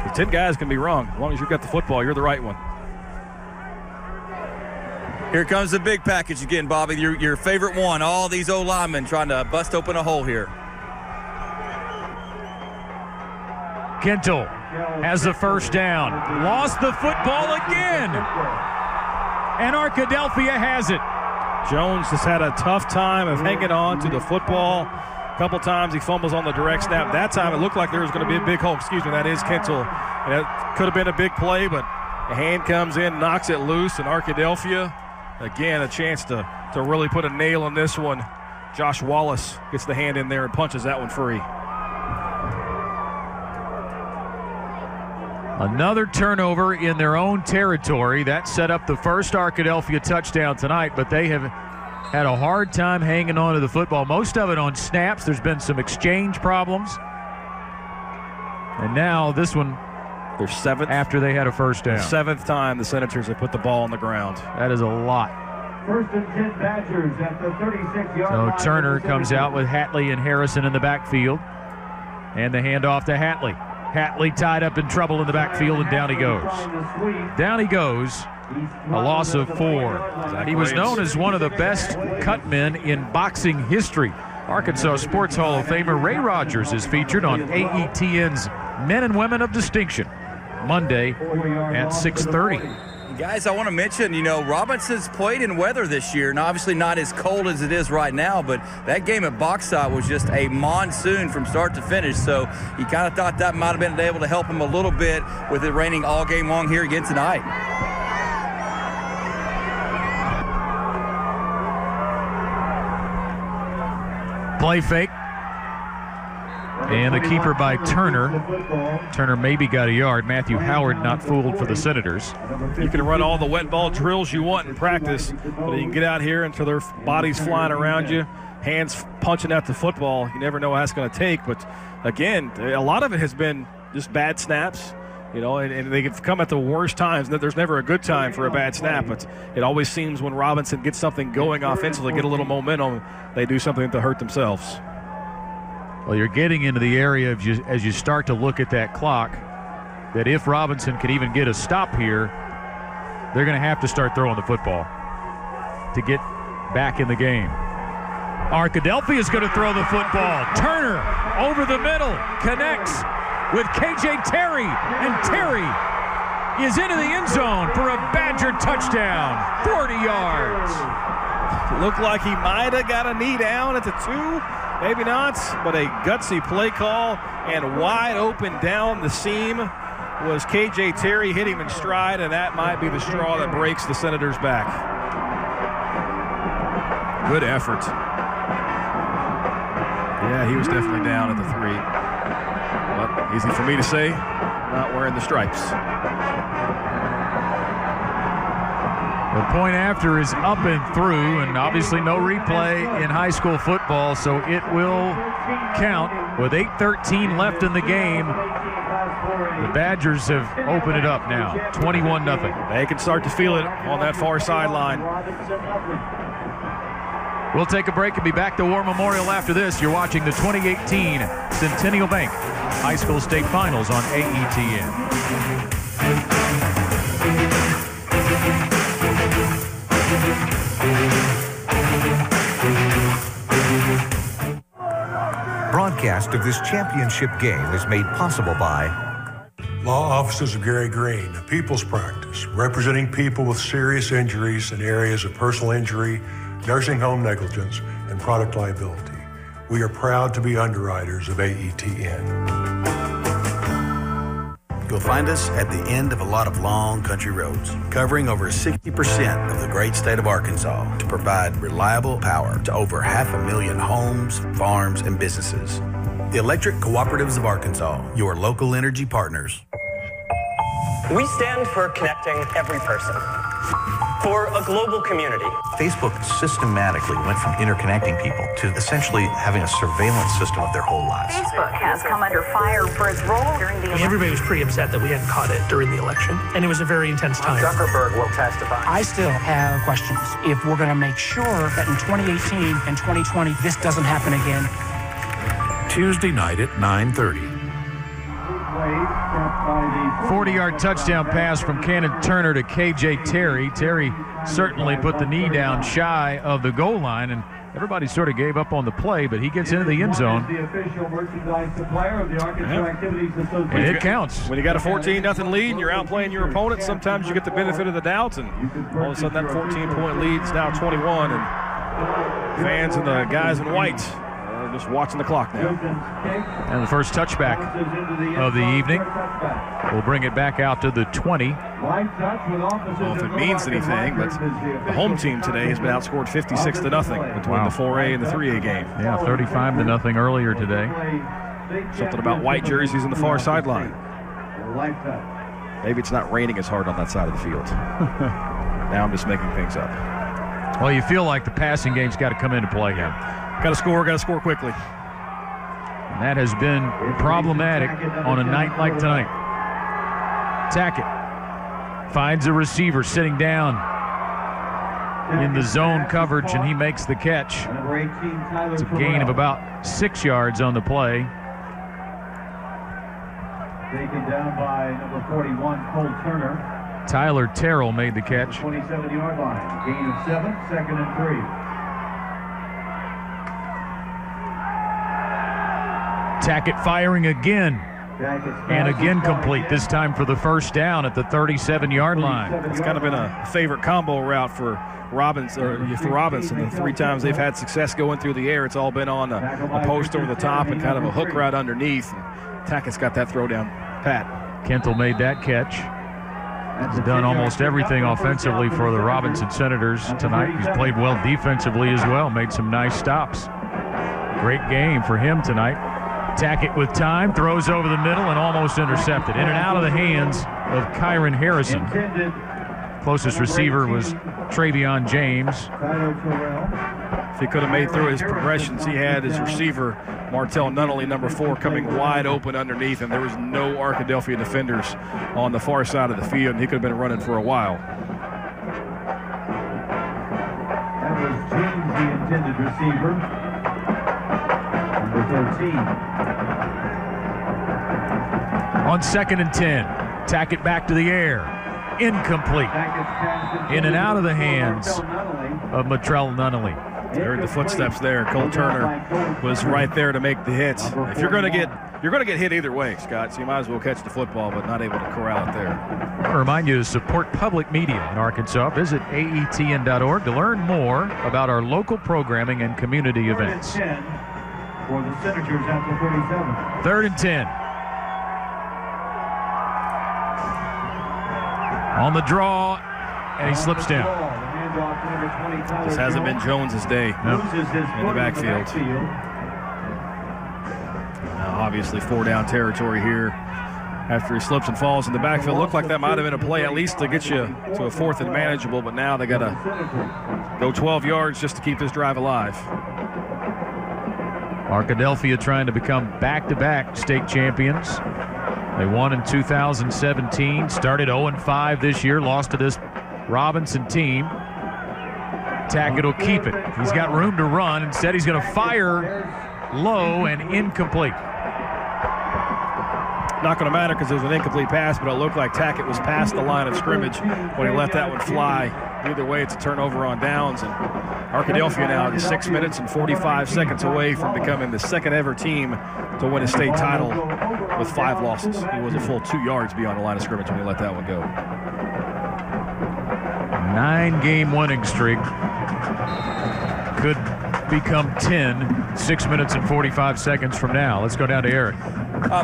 The 10 guys can be wrong. As long as you've got the football, you're the right one. Here comes the big package again, Bobby. Your favorite one. All these O-linemen trying to bust open a hole here. Kintel has the first down. Lost the football again. And Arkadelphia has it. Jones has had a tough time of hanging on to the football. A couple times he fumbles on the direct snap. That time it looked like there was going to be a big hole. Excuse me, that is Kintel. And that could have been a big play, but a hand comes in, knocks it loose, and Arkadelphia, again, a chance to really put a nail in this one. Josh Wallace gets the hand in there and punches that one free. Another turnover in their own territory. That set up the first Arkadelphia touchdown tonight, but they have had a hard time hanging on to the football. Most of it on snaps. There's been some exchange problems. And now this one, their 7th after they had a first down. 7th time the Senators have put the ball on the ground. That is a lot. 1st and 10 Badgers at the 36-yard line. So Turner comes out with Hatley and Harrison in the backfield. And the handoff to Hatley. Hatley tied up in trouble in the backfield, and down he goes. Down he goes. A loss of 4. He was known as one of the best cutmen in boxing history. Arkansas Sports Hall of Famer Ray Rogers is featured on AETN's Men and Women of Distinction Monday at 6:30. Guys, I want to mention, Robinson's played in weather this year, and obviously not as cold as it is right now, but that game at Bauxite was just a monsoon from start to finish, so you kind of thought that might have been able to help him a little bit with it raining all game long here again tonight. Play fake. And the keeper by Turner. Turner maybe got a yard. Matthew Howard not fooled for the Senators. You can run all the wet ball drills you want in practice, but you can get out here until their bodies flying around you, hands punching at the football. You never know what that's going to take. But, again, a lot of it has been just bad snaps, and they can come at the worst times. There's never a good time for a bad snap, but it always seems when Robinson gets something going offensively, get a little momentum, they do something to hurt themselves. Well, you're getting into the area as you start to look at that clock, that if Robinson can even get a stop here, they're going to have to start throwing the football to get back in the game. Arkadelphia is going to throw the football. Turner over the middle, connects with KJ Terry, and Terry is into the end zone for a Badger touchdown, 40 yards. Looked like he might have got a knee down at the 2. Maybe not, but a gutsy play call, and wide open down the seam was KJ Terry, hit him in stride, and that might be the straw that breaks the Senators' back. Good effort. Yeah, he was definitely down at the 3. But easy for me to say, not wearing the stripes. The point after is up and through, and obviously no replay in high school football, so it will count with 8:13 left in the game. The Badgers have opened it up now, 21-0. They can start to feel it on that far sideline. We'll take a break and be back to War Memorial after this. You're watching the 2018 Centennial Bank High School State Finals on AETN. Broadcast of this championship game is made possible by Law Offices of Gary Green, a people's practice, representing people with serious injuries in areas of personal injury, nursing home negligence, and product liability. We are proud to be underwriters of AETN. You'll find us at the end of a lot of long country roads, covering over 60% of the great state of Arkansas to provide reliable power to over 500,000 homes, farms, and businesses. The Electric Cooperatives of Arkansas, your local energy partners. We stand for connecting every person, for a global community. Facebook systematically went from interconnecting people to essentially having a surveillance system of their whole lives. Facebook has come under fire for its role during the election. Everybody was pretty upset that we hadn't caught it during the election, and it was a very intense time. Zuckerberg will testify. I still have questions. If we're going to make sure that in 2018 and 2020 this doesn't happen again. Tuesday night at 9:30. 40-yard touchdown pass from Cannon Turner to KJ Terry. Terry certainly put the knee down shy of the goal line, and everybody sort of gave up on the play, but he gets into the end zone. And it counts. When you got a 14-0 lead and you're outplaying your opponent, sometimes you get the benefit of the doubt, and all of a sudden that 14-point lead is now 21, and fans and the guys in white just watching the clock now. And the first touchback of the evening. We'll bring it back out to the 20. I don't know if it means anything, but the home team today has been outscored 56-0 between the 4A and the 3A game. Yeah, 35-0 earlier today. Something about white jerseys in the far sideline. Maybe it's not raining as hard on that side of the field. Now I'm just making things up. Well, you feel like the passing game's got to come into play here. Got to score quickly. And that has been problematic on a night like tonight. Tackett finds a receiver sitting down in the zone coverage, and he makes the catch. It's a gain of about 6 yards on the play. Taken down by number 41, Cole Turner. Tyler Terrell made the catch. 27-yard line. Gain of 7, 2nd and 3. Tackett firing again, and again complete, this time for the first down at the 37-yard line. It's kind of been a favorite combo route for Robinson. The 3 times they've had success going through the air, it's all been on a post over the top and kind of a hook route underneath. Tackett's got that throw down pat. Kentel made that catch. He's done almost everything offensively for the Robinson Senators tonight. He's played well defensively as well, made some nice stops. Great game for him tonight. Tackett with time, throws over the middle and almost intercepted. In and out of the hands of Kyron Harrison. Closest receiver was Travion James. If he could have made through his progressions, he had his receiver, Martell Nunnally, number 4, coming wide open underneath, and there was no Arkadelphia defenders on the far side of the field, and he could have been running for a while. That was James, the intended receiver. Number 13. On 2nd and 10, Tackett back to the air. Incomplete. In and out of the hands of Matrell Nunnally. You heard the footsteps there. Cole Turner was right there to make the hits. If you're going to get hit either way, Scott, so you might as well catch the football, but not able to corral it there. I want to remind you to support public media in Arkansas. Visit aetn.org to learn more about our local programming and community events. For the Senators after 37. 3rd and 10. On the draw, and he slips down. This hasn't been Jones's day in the backfield. obviously 4-down territory here after he slips and falls in the backfield. Looked like that might have been a play at least to get you to a 4th and manageable, but now they got to go 12 yards just to keep this drive alive. Arkadelphia trying to become back-to-back state champions. They won in 2017, started 0-5 this year, lost to this Robinson team. Tackett will keep it. He's got room to run. Instead, he's going to fire low and incomplete. Not going to matter because it was an incomplete pass, but it looked like Tackett was past the line of scrimmage when he let that one fly. Either way, it's a turnover on downs, and Arkadelphia now is 6 minutes and 45 seconds away from becoming the second ever team to win a state title with 5 losses. He was a full 2 yards beyond the line of scrimmage when he let that one go. 9-game winning streak could become 10 6 minutes and 45 seconds from now. Let's go down to Eric.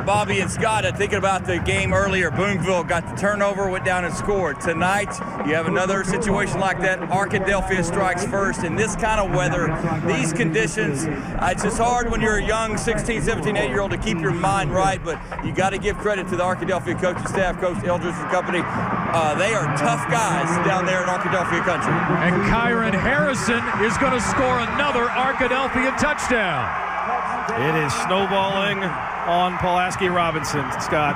Bobby and Scott, thinking about the game earlier, Boonville got the turnover, went down and scored. Tonight, you have another situation like that. Arkadelphia strikes first. In this kind of weather, these conditions, it's just hard when you're a young 16, 17, 8-year-old to keep your mind right, but you got to give credit to the Arkadelphia coaching staff, Coach Eldridge and company. They are tough guys down there in Arkadelphia country. And Kyron Harrison is going to score another Arkadelphia touchdown. It is snowballing on Pulaski Robinson, Scott.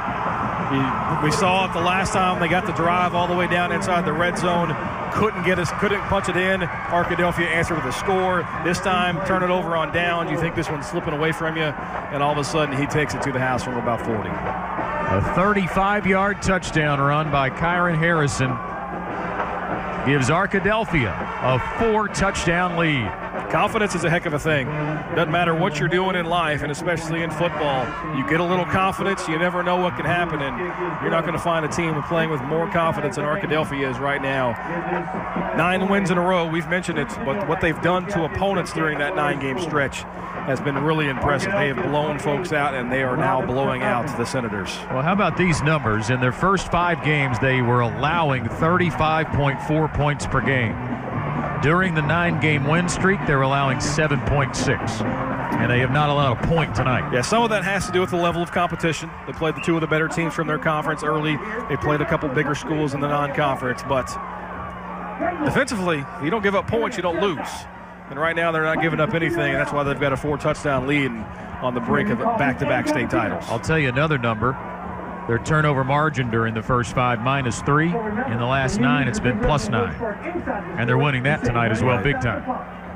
We saw it the last time they got the drive all the way down inside the red zone. Couldn't punch it in. Arkadelphia answered with a score. This time, turn it over on downs. You think this one's slipping away from you, and all of a sudden he takes it to the house from about 40. A 35-yard touchdown run by Kyron Harrison gives Arkadelphia a 4-touchdown lead. Confidence is a heck of a thing. Doesn't matter what you're doing in life, and especially in football. You get a little confidence, you never know what can happen, and you're not going to find a team playing with more confidence than Arkadelphia is right now. 9 wins in a row. We've mentioned it, but what they've done to opponents during that 9-game stretch has been really impressive. They have blown folks out, and they are now blowing out the Senators. Well, how about these numbers? In their first 5 games, they were allowing 35.4 points per game. During the 9-game win streak, they're allowing 7.6, and they have not allowed a point tonight. Yeah, some of that has to do with the level of competition. They played the 2 of the better teams from their conference early. They played a couple bigger schools in the non-conference, but defensively, you don't give up points, you don't lose. And right now, they're not giving up anything, and that's why they've got a 4-touchdown lead on the brink of back-to-back state titles. I'll tell you another number. Their turnover margin during the first 5, -3. In the last 9, it's been +9. And they're winning that tonight as well, big time.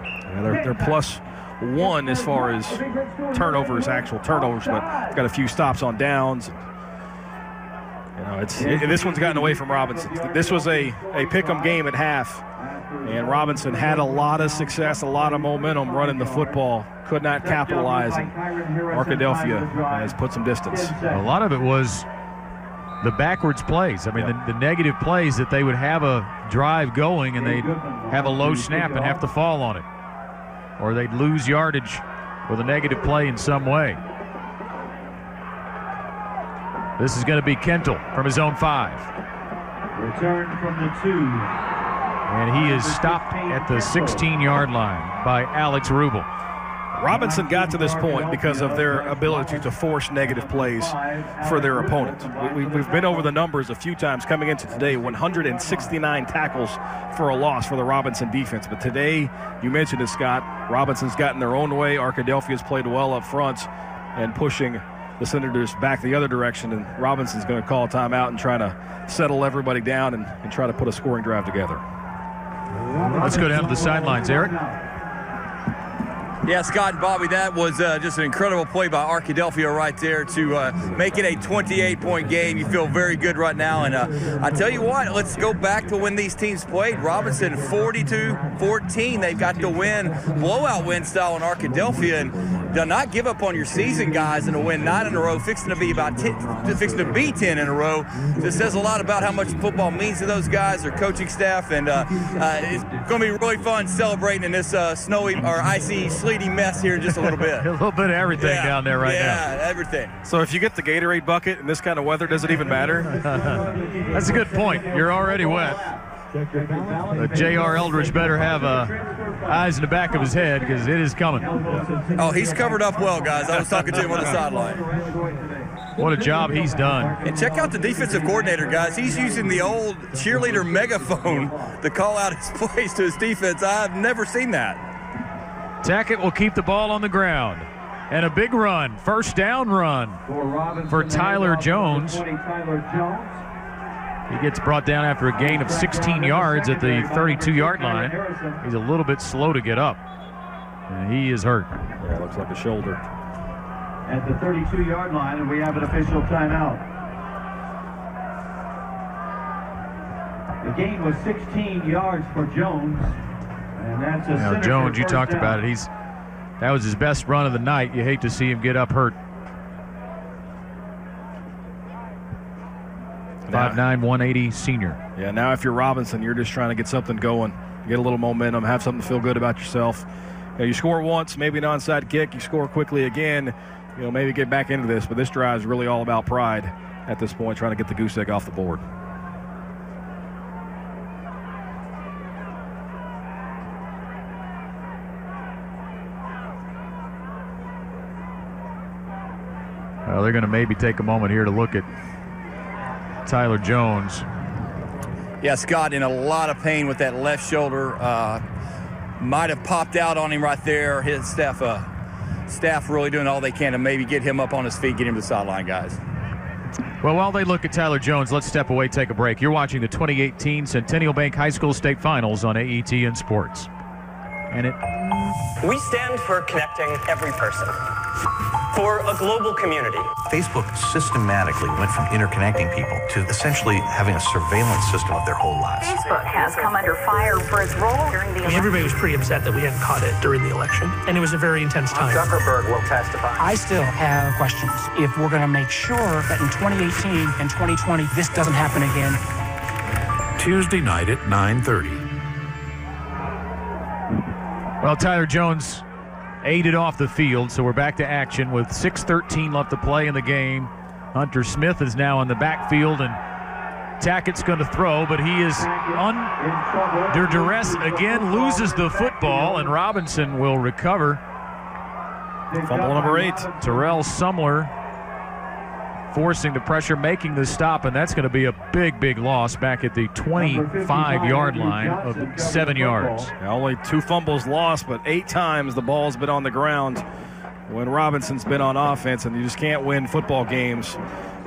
Yeah, they're +1 as far as turnovers, actual turnovers, but got a few stops on downs. You know, this one's gotten away from Robinson. This was a pick-em game at half, and Robinson had a lot of success, a lot of momentum running the football. Could not capitalize, and Arkadelphia has put some distance. A lot of it was the backwards plays. I mean, the negative plays that they would have a drive going and they'd have a low snap and have to fall on it. Or they'd lose yardage with a negative play in some way. This is going to be Kentel from his own 5. Return from the 2. And he is stopped at the 16-yard line by Alex Rubel. Robinson got to this point because of their ability to force negative plays for their opponent. We've been over the numbers a few times coming into today. 169 tackles for a loss for the Robinson defense. But today, you mentioned it, Scott, Robinson's gotten their own way. Arkadelphia's played well up front and pushing the Senators back the other direction. And Robinson's going to call a timeout and try to settle everybody down and try to put a scoring drive together. Let's go down to the sidelines, Eric. Yeah, Scott and Bobby, that was just an incredible play by Arkadelphia right there to make it a 28-point game. You feel very good right now. And I tell you what, let's go back to when these teams played. Robinson 42-14. They've got the win, blowout win style in Arkadelphia. And do not give up on your season, guys, and to win 9 in a row, fixing to be 10 in a row. This says a lot about how much football means to those guys, their coaching staff, and it's going to be really fun celebrating in this snowy or icy, sleety mess here in just a little bit. A little bit of everything down there right now. Yeah, everything. So if you get the Gatorade bucket in this kind of weather, does it even matter? That's a good point. You're already wet. J.R. Eldridge better have eyes in the back of his head because it is coming. Oh, he's covered up well, guys. I was talking to him on the sideline. What a job he's done. And check out the defensive coordinator, guys. He's using the old cheerleader megaphone to call out his plays to his defense. I've never seen that. Tackett will keep the ball on the ground. And a big run, first down run for Tyler Jones. He gets brought down after a gain of 16 yards at the 32-yard line. He's a little bit slow to get up. And he is hurt. Yeah, looks like a shoulder. At the 32-yard line, and we have an official timeout. The gain was 16 yards for Jones. And that's a now, Jones, you talked about it. That was his best run of the night. You hate to see him get up hurt. 5'9", 180 senior. Yeah, now if you're Robinson, you're just trying to get something going, get a little momentum, have something to feel good about yourself. You score once, maybe an onside kick. You score quickly again, maybe get back into this. But this drive is really all about pride at this point, trying to get the goose egg off the board. Well, they're going to maybe take a moment here to look at Tyler Jones. Yeah, Scott in a lot of pain with that left shoulder. Might have popped out on him right there. His staff really doing all they can to maybe get him up on his feet, get him to the sideline, guys. Well, while they look at Tyler Jones, let's step away, take a break. You're watching the 2018 Centennial Bank High School State Finals on AETN Sports. We stand for connecting every person, for a global community. Facebook systematically went from interconnecting people to essentially having a surveillance system of their whole lives. Facebook has come under fire for its role during the election. Everybody was pretty upset that we hadn't caught it during the election, and it was a very intense time. Zuckerberg will testify. I still have questions. If we're going to make sure that in 2018 and 2020 this doesn't happen again. Tuesday night at 9:30. Well, Tyler Jones aided off the field, so we're back to action with 6:13 left to play in the game. Hunter Smith is now in the backfield, and Tackett's going to throw, but he is under duress again, loses the football, and Robinson will recover. Fumble number 8. Terrell Sumler forcing the pressure, making the stop, and that's going to be a big, big loss back at the 25-yard line of 7 yards. Yeah, only 2 fumbles lost, but 8 times the ball's been on the ground when Robinson's been on offense, and you just can't win football games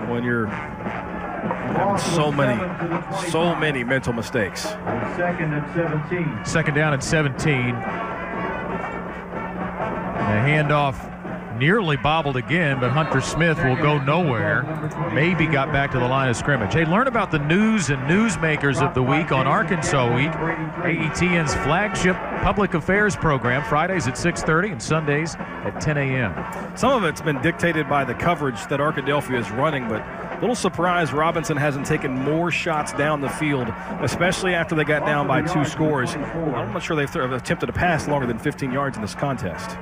when you're having so many mental mistakes. Second and 17. Second down and 17. The handoff nearly bobbled again, but Hunter Smith will go nowhere. Maybe got back to the line of scrimmage. Hey, learn about the news and newsmakers of the week on Arkansas Week, AETN's flagship public affairs program, Fridays at 6:30 and Sundays at 10 a.m. Some of it's been dictated by the coverage that Arkadelphia is running, but a little surprised Robinson hasn't taken more shots down the field, especially after they got down by 2 scores. I'm not sure they've attempted a pass longer than 15 yards in this contest.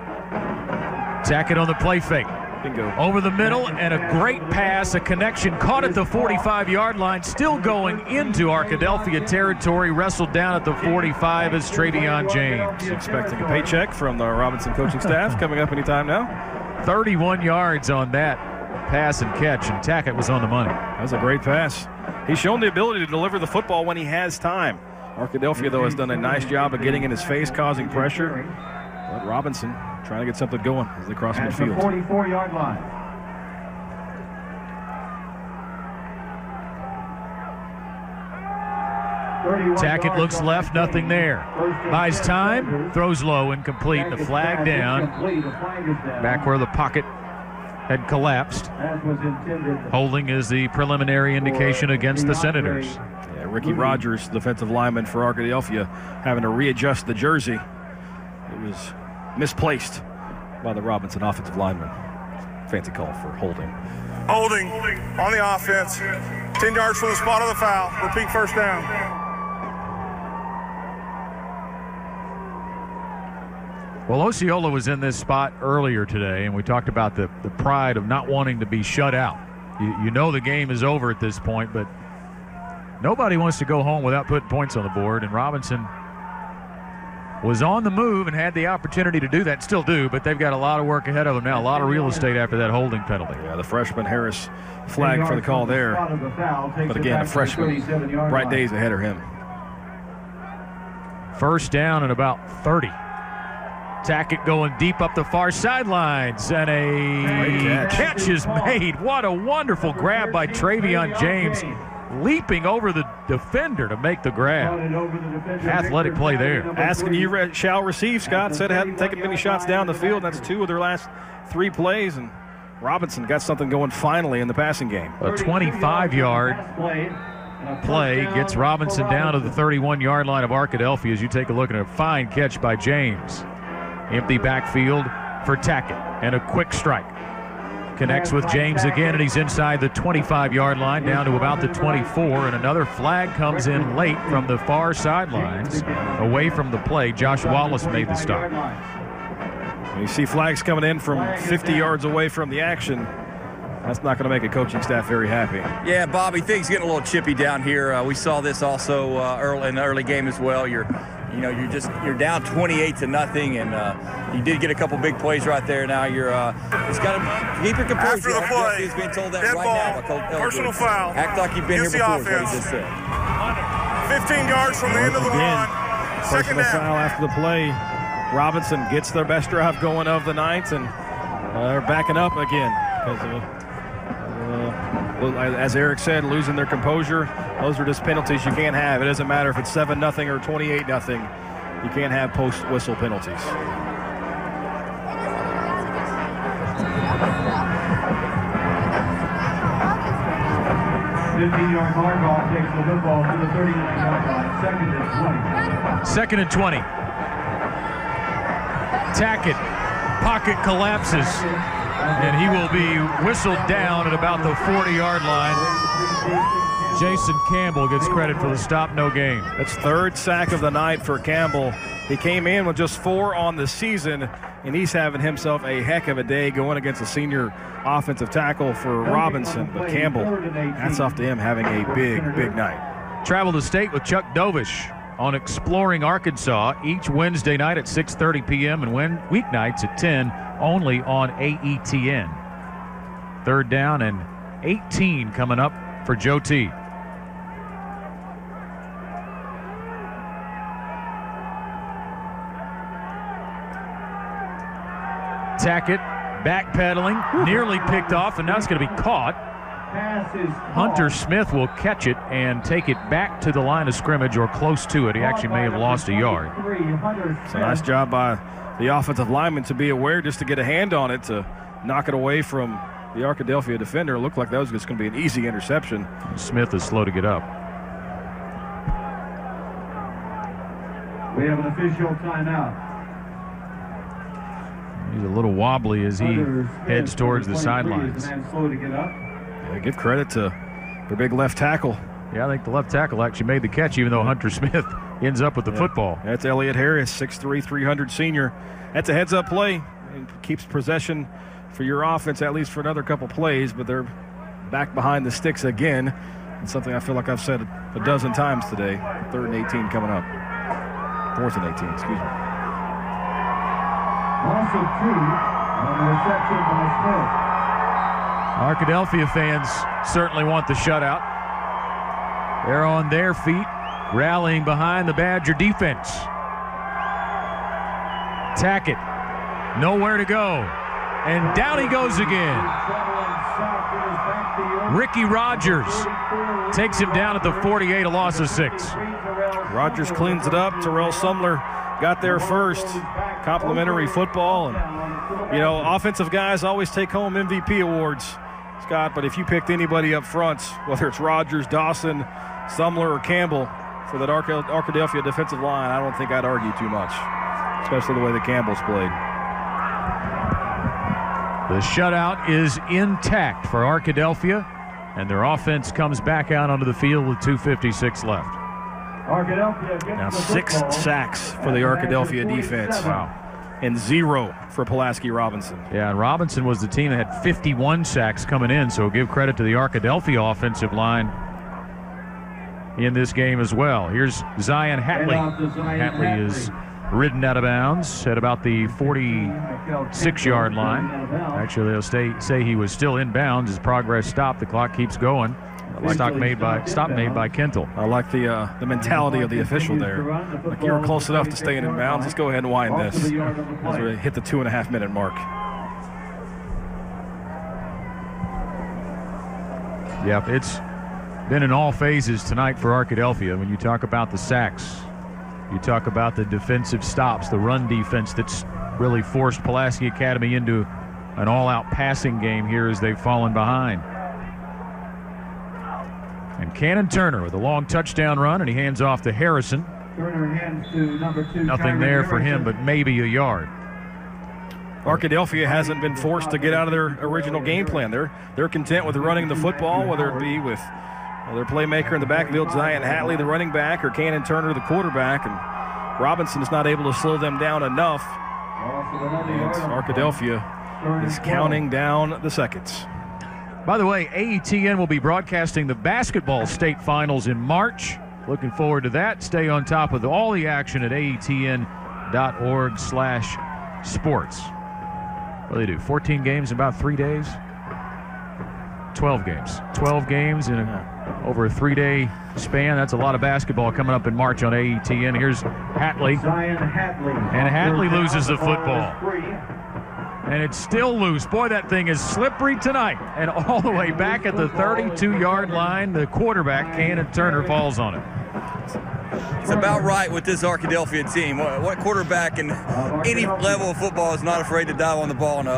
Tackett on the play fake. Bingo. Over the middle, and a great pass, a connection caught at the 45-yard line, still going into Arkadelphia territory, wrestled down at the 45 as Travion James. Expecting a paycheck from the Robinson coaching staff coming up anytime now. 31 yards on that pass and catch, and Tackett was on the money. That was a great pass. He's shown the ability to deliver the football when he has time. Arkadelphia, though, has done a nice job of getting in his face, causing pressure. But Robinson trying to get something going as they cross midfield. At the 44-yard line. Tackett looks left, nothing there. Buys time, throws low, incomplete, and a flag down. Back where the pocket had collapsed. Holding is the preliminary indication against the Senators. Yeah, Ricky Rogers, defensive lineman for Arkadelphia, having to readjust the jersey. It was misplaced by the Robinson offensive lineman. Fancy call for holding. Holding on the offense. 10 yards from the spot of the foul. Repeat first down. Well, Osceola was in this spot earlier today, and we talked about the pride of not wanting to be shut out. You know the game is over at this point, but nobody wants to go home without putting points on the board, and Robinson was on the move and had the opportunity to do that, still do, but they've got a lot of work ahead of them now, a lot of real estate after that holding penalty. Yeah, the freshman Harris flagged for the call there. But again, the freshman, bright days ahead of him. First down and about 30. Tackett going deep up the far sidelines, and a catch is made. What a wonderful grab by Travion James, leaping over the defender to make the grab. Athletic play there. Asking you shall receive, Scott said hadn't taken many shots down the field. That's 2 of their last 3 plays, and Robinson got something going finally in the passing game. A 25-yard play gets Robinson down to the 31-yard line of Arkadelphia as you take a look at a fine catch by James. Empty backfield for Tackett, and a quick strike. Connects with James again, and he's inside the 25-yard line, down to about the 24, and another flag comes in late from the far sidelines, away from the play. Josh Wallace made the stop. You see flags coming in from 50 yards away from the action. That's not going to make a coaching staff very happy. Yeah, Bobby, things getting a little chippy down here. We saw this also in the early game as well. You're down 28-0, and you did get a couple big plays right there. Now you're just got to keep your composure. After the play, he's being told that dead right ball, now by Coach personal foul. Act like you've been here before. Is what he just said. 15 yards from the end of the run. Second Personal down. foul after the play. Robinson gets their best drive going of the night, and they're backing up again because as Eric said, losing their composure. Those are just penalties you can't have. It doesn't matter if it's 7-0 or 28-0. You can't have post-whistle penalties. $15-yard Harbaugh takes the football to the 39-yard line. Second and 20. Tackett, pocket collapses, and he will be whistled down at about the 40-yard line. Jason Campbell gets credit for the stop, no gain. That's 3rd sack of the night for Campbell. He came in with just 4 on the season, and he's having himself a heck of a day going against a senior offensive tackle for Robinson. But Campbell, hats off to him, having a big, big night. Travel to state with Chuck Dovish on Exploring Arkansas each Wednesday night at 6:30 p.m. and weeknights at 10 only on AETN. 3rd down and 18 coming up for Joe T. Tackett backpedaling, nearly picked off, and now it's going to be caught. Hunter Smith will catch it and take it back to the line of scrimmage or close to it. He actually may have lost a yard. It's a nice job by the offensive lineman to be aware just to get a hand on it to knock it away from the Arkadelphia defender. It looked like that was just going to be an easy interception. Smith is slow to get up. We have an official timeout. He's a little wobbly as he heads towards the sidelines. Slow to get up. Yeah, give credit to their big left tackle. Yeah, I think the left tackle actually made the catch, even though Hunter Smith ends up with the football. That's Elliott Harris, 6'3", 300 senior. That's a heads-up play. It keeps possession for your offense, at least for another couple plays, but they're back behind the sticks again. It's something I feel like I've said a dozen times today. 3rd and 18 coming up. 4th and 18, excuse me. Loss of 2 on the reception by Smith. Arkadelphia fans certainly want the shutout. They're on their feet, rallying behind the Badger defense. Tackett, nowhere to go. And down he goes again. Ricky Rogers takes him down at the 48, a loss of 6. Rogers cleans it up. Terrell Sumler got there first. Complimentary football. And, you know, offensive guys always take home MVP awards, Scott, but if you picked anybody up front, whether it's Rogers, Dawson, Sumler, or Campbell for that Arkadelphia defensive line, I don't think I'd argue too much, especially the way the Campbells played. The shutout is intact for Arkadelphia, and their offense comes back out onto the field with 2:56 left. Now 6 sacks for the Arkadelphia defense. Wow. And 0 for Pulaski Robinson. Yeah, and Robinson was the team that had 51 sacks coming in, so give credit to the Arkadelphia offensive line. in this game as well. Here's Zion Hatley. Hatley is ridden out of bounds at about the 46-yard line. Actually, they'll say he was still in bounds. His progress stopped. The clock keeps going. Stop made by Kentel. I like the mentality of the official there. Like, you were close enough to stay in bounds. Let's go ahead and wind this. As we hit the 2.5-minute mark. Yeah, it's been in all phases tonight for Arkadelphia. When you talk about the sacks, you talk about the defensive stops, the run defense that's really forced Pulaski Academy into an all-out passing game here as they've fallen behind. And Cannon Turner with a long touchdown run, and he hands off to Harrison. Turner hands to number 2. Nothing there for him, but maybe a yard. Arkadelphia hasn't been forced to get out of their original game plan. They're content with running the football, whether it be with their playmaker in the backfield, Zion Hatley, the running back, or Cannon Turner, the quarterback. And Robinson is not able to slow them down enough. And Arkadelphia is counting down the seconds. By the way, AETN will be broadcasting the basketball state finals in March. Looking forward to that. Stay on top of all the action at aetn.org/sports. What do they do? 14 games in about 3 days? 12 games. 12 games in over a 3-day span. That's a lot of basketball coming up in March on AETN. Here's Hatley. And Hatley loses the football. And it's still loose. Boy, that thing is slippery tonight. And all the way back at the 32-yard line, the quarterback, Cannon Turner, falls on it. It's about right with this Arkadelphia team. What quarterback in any level of football is not afraid to dive on the ball and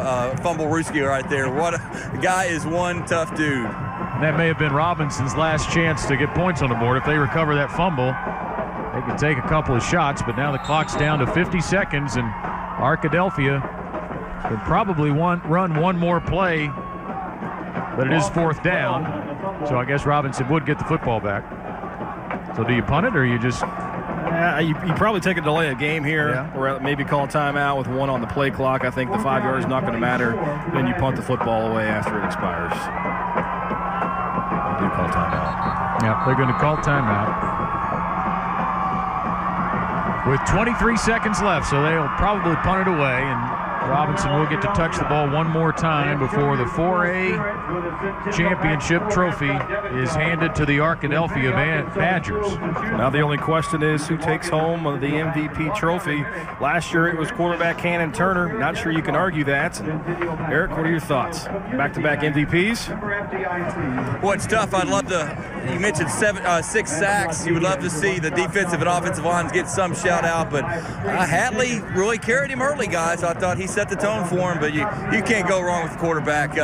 fumble Ruski right there? What a guy is one tough dude. And that may have been Robinson's last chance to get points on the board. If they recover that fumble, they can take a couple of shots, but now the clock's down to 50 seconds, and Arkadelphia could probably run one more play, but it is 4th down, so I guess Robinson would get the football back. So do you punt it, or you just... You probably take a delay of game here, or maybe call a timeout with 1 on the play clock. I think the 5 yards is not going to matter. Then you punt the football away after it expires. They do call timeout. Yeah, they're going to call timeout. With 23 seconds left, so they'll probably punt it away, and Robinson will get to touch the ball one more time before the 4A championship trophy is handed to the Arkadelphia Badgers. Now the only question is who takes home the MVP trophy. Last year it was quarterback Cannon Turner. Not sure you can argue that. Eric, what are your thoughts? Back-to-back MVPs? Well, it's tough. I'd love to. You mentioned 6 sacks. You would love to see the defensive and offensive lines get some shout out, but Hatley really carried him early, guys. I thought he set the tone for him, but you can't go wrong with the quarterback.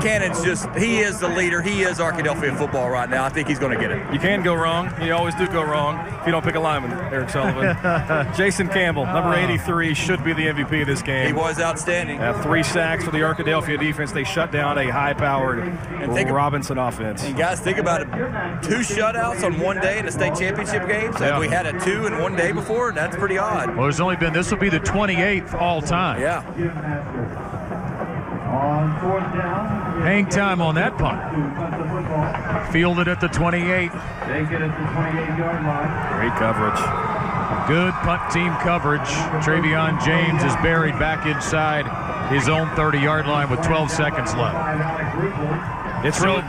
Cannon's he is the leader. He is Arkadelphia football right now. I think he's going to get it. You can go wrong. You always do go wrong if you don't pick a lineman, Eric Sullivan. Jason Campbell, number 83, should be the MVP of this game. He was outstanding. 3 sacks for the Arkadelphia defense. They shut down a high-powered Robinson offense. And guys, think about it. 2 shutouts on one day in the state championship games. If we had a 2 in one day before, that's pretty odd. Well, there's only been, this will be the 28th all-time. Yeah. On 4th down. Hang time on that punt. Fielded at the 28. Take it at the 28-yard line. Great coverage. Good punt team coverage. Travion James is buried back inside his own 30-yard line with 12 seconds left. It's really...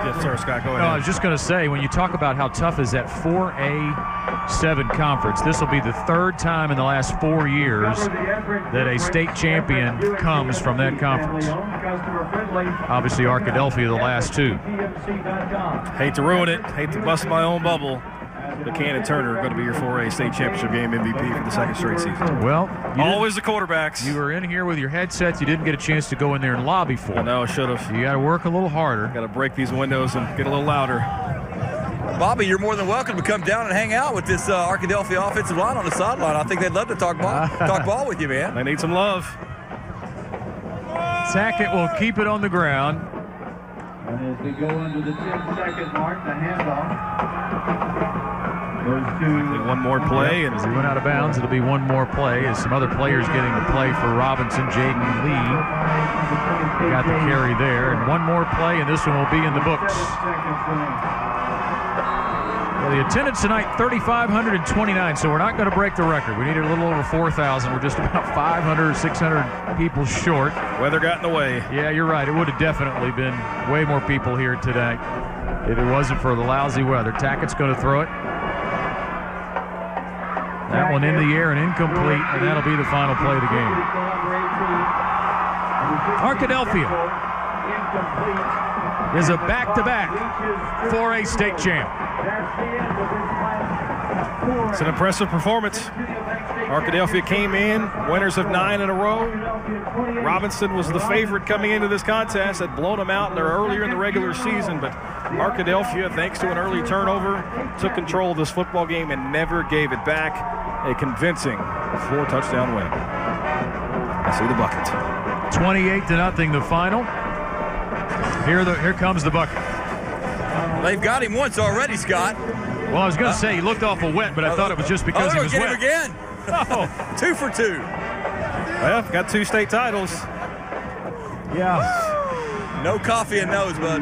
Yes, sir, Scott, go ahead. No, I was just going to say, when you talk about how tough is that 4A7 conference, this will be the 3rd time in the last 4 years that a state champion comes from that conference. Obviously, Arkadelphia the last 2. Hate to ruin it. Hate to bust my own bubble. But Cannon Turner going to be your 4A state championship game MVP for the 2nd straight season. Well, always the quarterbacks. You were in here with your headsets. You didn't get a chance to go in there and lobby for it. I know, I should have. You got to work a little harder. Got to break these windows and get a little louder. Bobby, you're more than welcome to come down and hang out with this Arkadelphia offensive line on the sideline. I think they'd love to talk ball with you, man. They need some love. Sackett will keep it on the ground. And as we go into the 10-second mark, the handoff goes to one more play. And as he went out of bounds, it'll be one more play as some other players getting to play for Robinson. Jaden Lee got the carry there. And one more play, and this one will be in the books. The attendance tonight, 3,529, so we're not going to break the record. We needed a little over 4,000. We're just about 500, 600 people short. Weather got in the way. Yeah, you're right. It would have definitely been way more people here tonight if it wasn't for the lousy weather. Tackett's going to throw it. That one in the air and incomplete, and that'll be the final play of the game. Arkadelphia is a back-to-back 4A state champ. It's an impressive performance. Arkadelphia came in, winners of 9 in a row. Robinson was the favorite coming into this contest, had blown them out earlier in the regular season, but Arkadelphia, thanks to an early turnover, took control of this football game and never gave it back. A convincing 4-touchdown win. I see the bucket. 28-0 the final. Here comes the bucket. They've got him once already, Scott. Well, I was going to say he looked awful wet, but I thought it was just because he was wet. Him again. Oh. 2 for 2. Well, got 2 state titles. Yeah. No coffee and nose, bud.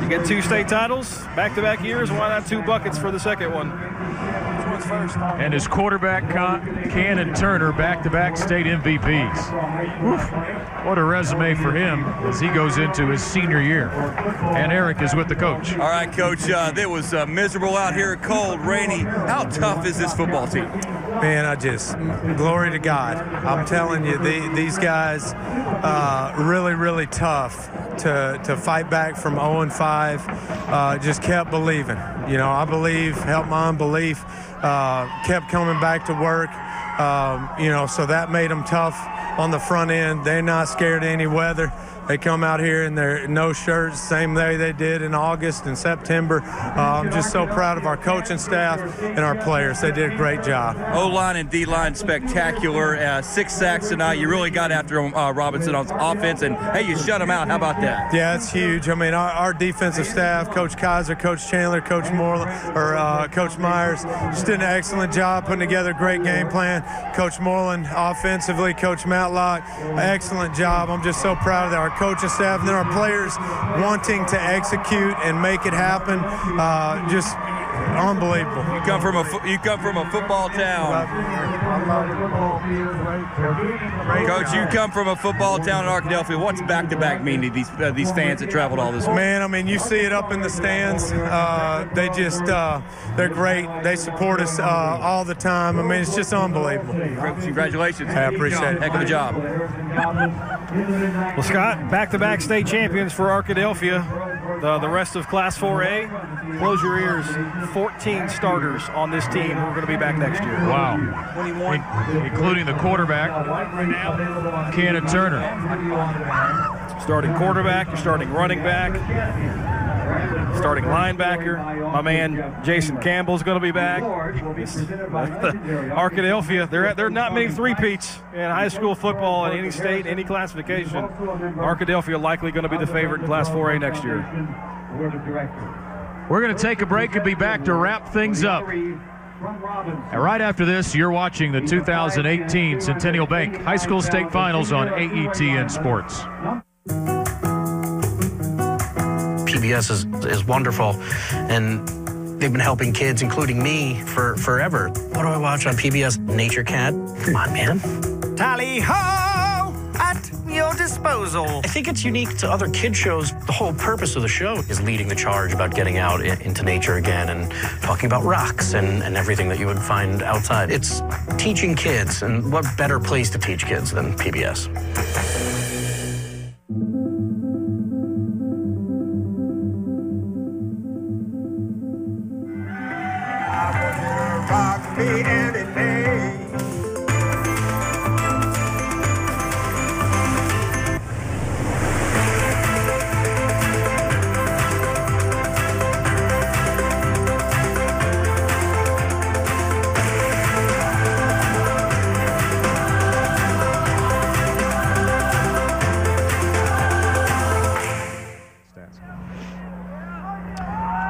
You get 2 state titles, back-to-back years. Why not 2 buckets for the second one? Which one's first? And his quarterback, Cannon Turner, back-to-back state MVPs. Oof. What a resume for him as he goes into his senior year. And Eric is with the coach. All right, Coach. It was miserable out here, cold, rainy. How tough is this football team? Man, glory to God. I'm telling you, these guys, really, really tough to fight back from 0-5. Just kept believing. You know, I believe, helped my unbelief, kept coming back to work. So that made them tough on the front end. They're not scared of any weather. They come out here in their no shirts, same way they did in August and September. I'm just so proud of our coaching staff and our players. They did a great job. O-line and D-line spectacular. 6 sacks tonight. You really got after Robinson on offense, and, hey, you shut him out. How about that? Yeah, it's huge. I mean, our defensive staff, Coach Kaiser, Coach Chandler, Coach Moreland, Coach Myers, just did an excellent job putting together a great game plan. Coach Moreland offensively, Coach Matlock, excellent job. I'm just so proud of our coaching staff and then our players wanting to execute and make it happen. Just unbelievable. You come from a football town. Coach, you come from a football town in Arkadelphia. What's back-to-back mean to these fans that traveled all this way? Man, I mean, you see it up in the stands. They're great. They support us all the time. I mean, it's just unbelievable. Congratulations. I appreciate it. Heck of a job. Well, Scott, back-to-back state champions for Arkadelphia. The rest of Class 4A, close your ears. 14 starters on this team who are going to be back next year. Wow. 21. Including the quarterback, Cannon Turner. Starting quarterback, you're starting running back, starting linebacker. My man Jason Campbell's going to be back. Arkadelphia, there are not many three-peats in high school football in any state, any classification. Arkadelphia likely going to be the favorite in Class 4A next year. We're going to take a break and be back to wrap things up. And right after this, you're watching the 2018 Centennial Bank High School State Finals on AETN Sports. PBS is wonderful, and they've been helping kids, including me, for forever. What do I watch on PBS? Nature Cat? Come on, man. Tally-ho! At your disposal. I think it's unique to other kid shows. The whole purpose of the show is leading the charge about getting out into nature again and talking about rocks and everything that you would find outside. It's teaching kids, and what better place to teach kids than PBS? Rock me any day.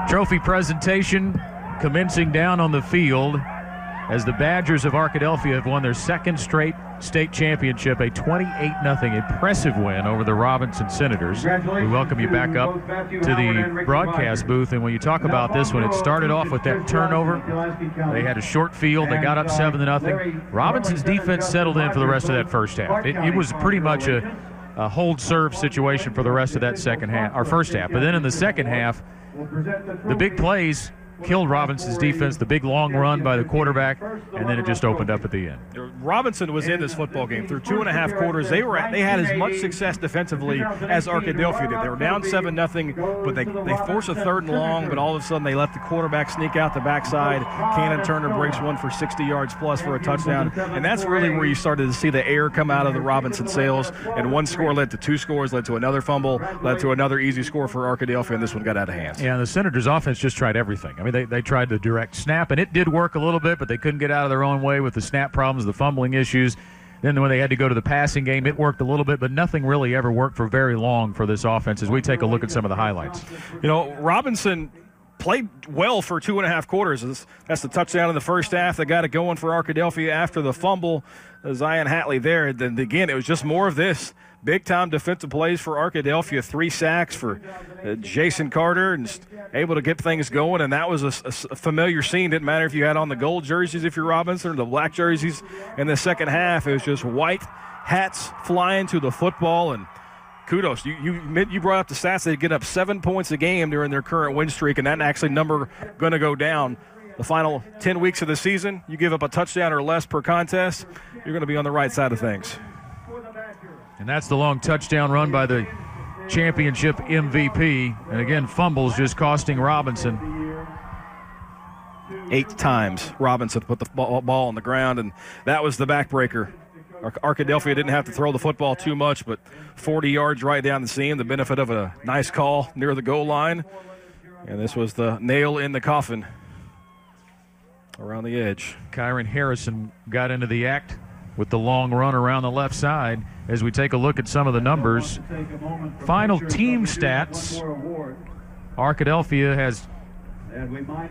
Trophy presentation commencing down on the field. as the Badgers of Arkadelphia have won their second straight state championship, a 28-0 impressive win over the Robinson Senators. We welcome you back up to the broadcast booth, and when you talk about this one, it started off with that turnover. They had a short field. They got up 7-0. Robinson's defense settled in for the rest of that first half. It was pretty much a hold-serve situation for the rest of that first half. But then in the second half, the big plays killed Robinson's defense, the big long run by the quarterback, and then it just opened up at the end. Robinson was in this football game through 2.5 quarters. They had as much success defensively as Arkadelphia did. They were down 7-0, but they forced a 3rd and long, but all of a sudden they let the quarterback sneak out the backside. Cannon Turner breaks one for 60 yards plus for a touchdown, and that's really where you started to see the air come out of the Robinson sails, and one score led to 2 scores, led to another fumble, led to another easy score for Arkadelphia, and this one got out of hand. Yeah, the Senators' offense just tried everything. I mean, they tried the direct snap, and it did work a little bit, but they couldn't get out of their own way with the snap problems, the fumbling issues. Then when they had to go to the passing game, it worked a little bit, but nothing really ever worked for very long for this offense as we take a look at some of the highlights. You know, Robinson played well for 2.5 quarters. That's the touchdown in the first half that got it going for Arkadelphia after the fumble. Zion Hatley there. Then again, it was just more of this. Big-time defensive plays for Arkadelphia, 3 sacks for Jason Carter, and able to get things going, and that was a familiar scene. Didn't matter if you had on the gold jerseys if you're Robinson or the black jerseys. In the second half, it was just white hats flying to the football, and kudos. You brought up the stats. They get up 7 points a game during their current win streak, and that actually number going to go down. The final 10 weeks of the season, you give up a touchdown or less per contest, you're going to be on the right side of things. And that's the long touchdown run by the championship MVP. And again, fumbles just costing Robinson. 8 times Robinson put the ball on the ground, and that was the backbreaker. Arkadelphia didn't have to throw the football too much, but 40 yards right down the seam, the benefit of a nice call near the goal line. And this was the nail in the coffin around the edge. Kyron Harrison got into the act with the long run around the left side. As we take a look at some of the numbers, final team stats, Arkadelphia has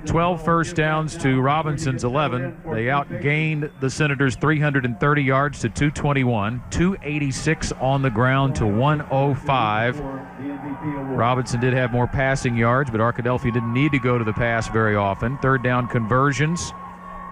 12 first downs to Robinson's 11. They outgained the Senators 330 yards to 221, 286 on the ground to 105. Robinson did have more passing yards, but Arkadelphia didn't need to go to the pass very often. 3rd down conversions,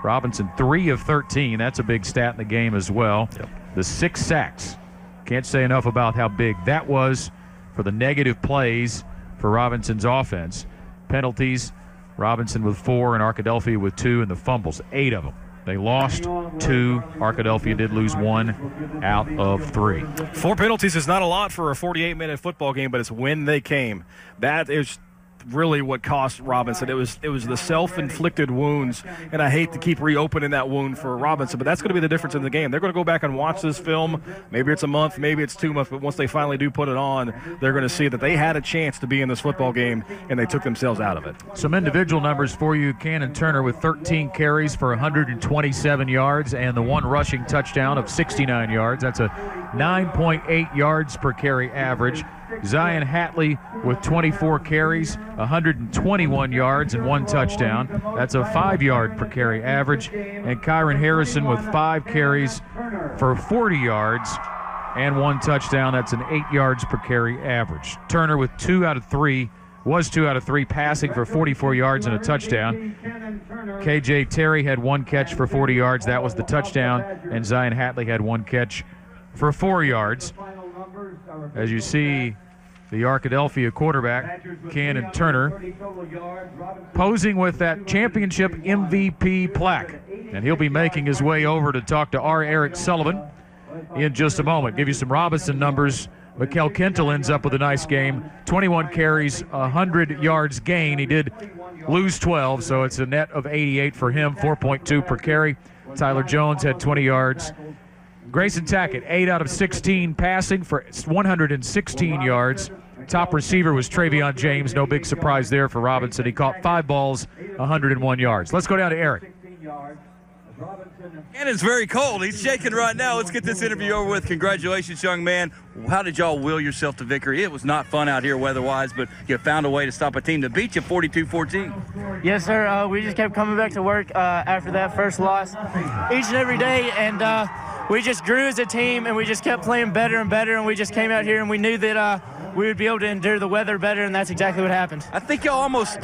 Robinson 3 of 13. That's a big stat in the game as well. Yep. The 6 sacks. Can't say enough about how big that was for the negative plays for Robinson's offense. Penalties, Robinson with 4 and Arkadelphia with 2, and the fumbles, 8 of them. They lost 2. Arkadelphia did lose 1 out of 3. 4 penalties is not a lot for a 48-minute football game, but it's when they came. That is really what cost Robinson. It was the self-inflicted wounds, and I hate to keep reopening that wound for Robinson, but that's going to be the difference in the game. They're going to go back and watch this film. Maybe it's a month, maybe it's 2 months, but once they finally do put it on, they're going to see that they had a chance to be in this football game, and they took themselves out of it. Some individual numbers for you. Cannon Turner with 13 carries for 127 yards and the 1 rushing touchdown of 69 yards. That's a 9.8 yards per carry average. Zion Hatley with 24 carries, 121 yards and 1 touchdown. That's a 5-yard per carry average. And Kyron Harrison with 5 carries for 40 yards and 1 touchdown. That's an 8 yards per carry average. Turner with 2 out of 3 passing for 44 yards and a touchdown. KJ Terry had 1 catch for 40 yards. That was the touchdown. And Zion Hatley had 1 catch for 4 yards. As you see, the Arkadelphia quarterback, Cannon Turner, posing with that championship MVP plaque. And he'll be making his way over to talk to our Eric Sullivan in just a moment. Give you some Robinson numbers. Mikel Kentel ends up with a nice game. 21 carries, 100 yards gain. He did lose 12, so it's a net of 88 for him, 4.2 per carry. Tyler Jones had 20 yards. Grayson Tackett, 8 out of 16 passing for 116 yards. Top receiver was Travion James. No big surprise there for Robinson. He caught 5 balls, 101 yards. Let's go down to Eric. And it's very cold. He's shaking right now. Let's get this interview over with. Congratulations, young man. How did y'all will yourself to victory? It was not fun out here weather-wise, but you found a way to stop a team that beat you 42-14. Yes, sir. We just kept coming back to work after that first loss each and every day, and we just grew as a team, and we just kept playing better and better, and we just came out here, and we knew that we would be able to endure the weather better, and that's exactly what happened. I think y'all almost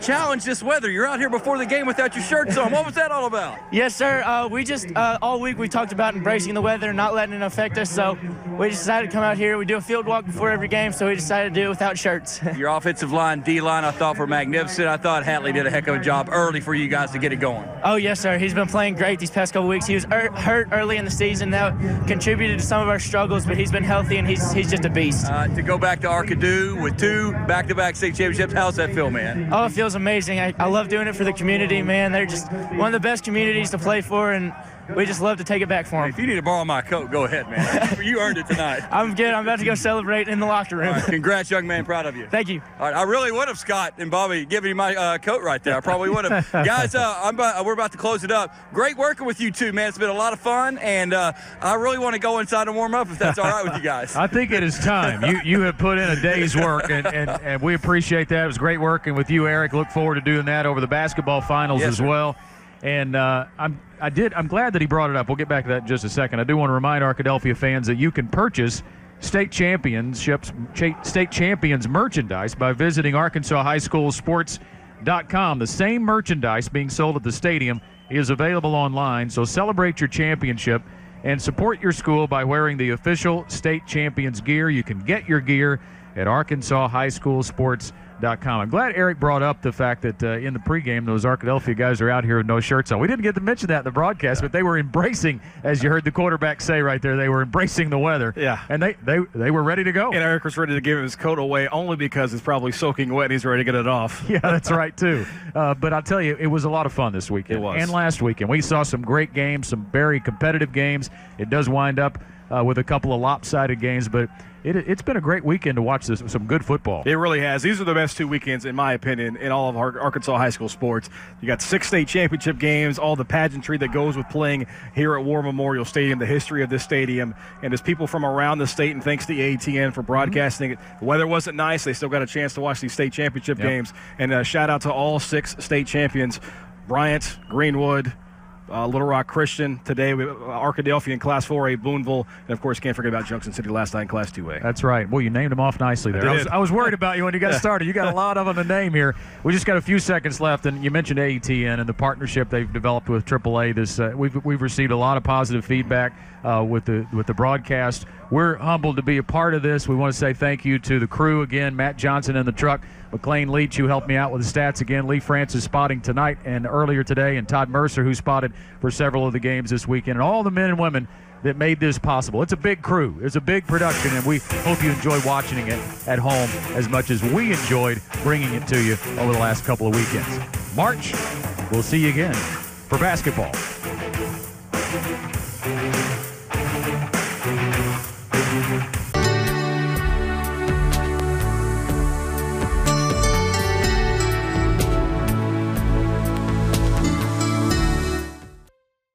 challenged this weather. You're out here before the game without your shirts on. What was that all about? Yes, sir. We just, all week we talked about embracing the weather and not letting it affect us, so we just decided to come out here. We do a field walk before every game, so we decided to do it without shirts. Your offensive line, D-line, I thought were magnificent. I thought Hatley did a heck of a job early for you guys to get it going. Oh, yes, sir. He's been playing great these past couple weeks. He was hurt early in the season. That contributed to some of our struggles, but he's been healthy, and he's just a beast. To go back to Arkadelphia with 2 back-to-back state championships, how's that feel, man? Oh, it feels amazing. I love doing it for the community, man. They're just one of the best communities to play for, and we just love to take it back for them. If you need to borrow my coat, go ahead, man. You earned it tonight. I'm good. I'm about to go celebrate in the locker room. All right, congrats, young man. Proud of you. Thank you. All right, I really would have, Scott and Bobby, given you my coat right there. I probably would have. Guys, we're about to close it up. Great working with you two, man. It's been a lot of fun, and I really want to go inside and warm up if that's all right with you guys. I think it is time. You have put in a day's work, and we appreciate that. It was great working with you, Eric. Look forward to doing that over the basketball finals as well. And I'm glad that he brought it up. We'll get back to that in just a second. I do want to remind Arkadelphia fans that you can purchase state champions merchandise by visiting ArkansasHighSchoolSports.com. The same merchandise being sold at the stadium is available online, so celebrate your championship and support your school by wearing the official state champions gear. You can get your gear at ArkansasHighSchoolSports.com. I'm glad Eric brought up the fact that in the pregame, those Arkadelphia guys are out here with no shirts on. We didn't get to mention that in the broadcast, but they were embracing, as you heard the quarterback say right there, they were embracing the weather. Yeah. And they were ready to go. And Eric was ready to give his coat away only because it's probably soaking wet and he's ready to get it off. Yeah, that's right, too. But I'll tell you, it was a lot of fun this weekend. It was. And last weekend. We saw some great games, some very competitive games. It does wind up with a couple of lopsided games, but it's been a great weekend to watch some good football. It really has. These are the best 2 weekends, in my opinion, in all of Arkansas high school sports. You got 6 state championship games, all the pageantry that goes with playing here at War Memorial Stadium, the history of this stadium, and as people from around the state, and thanks to ATN for broadcasting it. The weather wasn't nice. They still got a chance to watch these state championship games. And shout out to all 6 state champions, Bryant, Greenwood, Little Rock Christian today, we Arkadelphia in Class 4A, Boonville, and of course can't forget about Junction City last night in Class 2A. That's right. Well, you named them off nicely there. I was worried about you when you got started. You got a lot of them to name here. We just got a few seconds left, and you mentioned ATN and the partnership they've developed with AAA. We've received a lot of positive feedback with the broadcast. We're humbled to be a part of this. We want to say thank you to the crew again, Matt Johnson in the truck, McLean Leach, who helped me out with the stats again, Lee Francis spotting tonight and earlier today, and Todd Mercer, who spotted for several of the games this weekend, and all the men and women that made this possible. It's a big crew. It's a big production, and we hope you enjoy watching it at home as much as we enjoyed bringing it to you over the last couple of weekends. March, we'll see you again for basketball.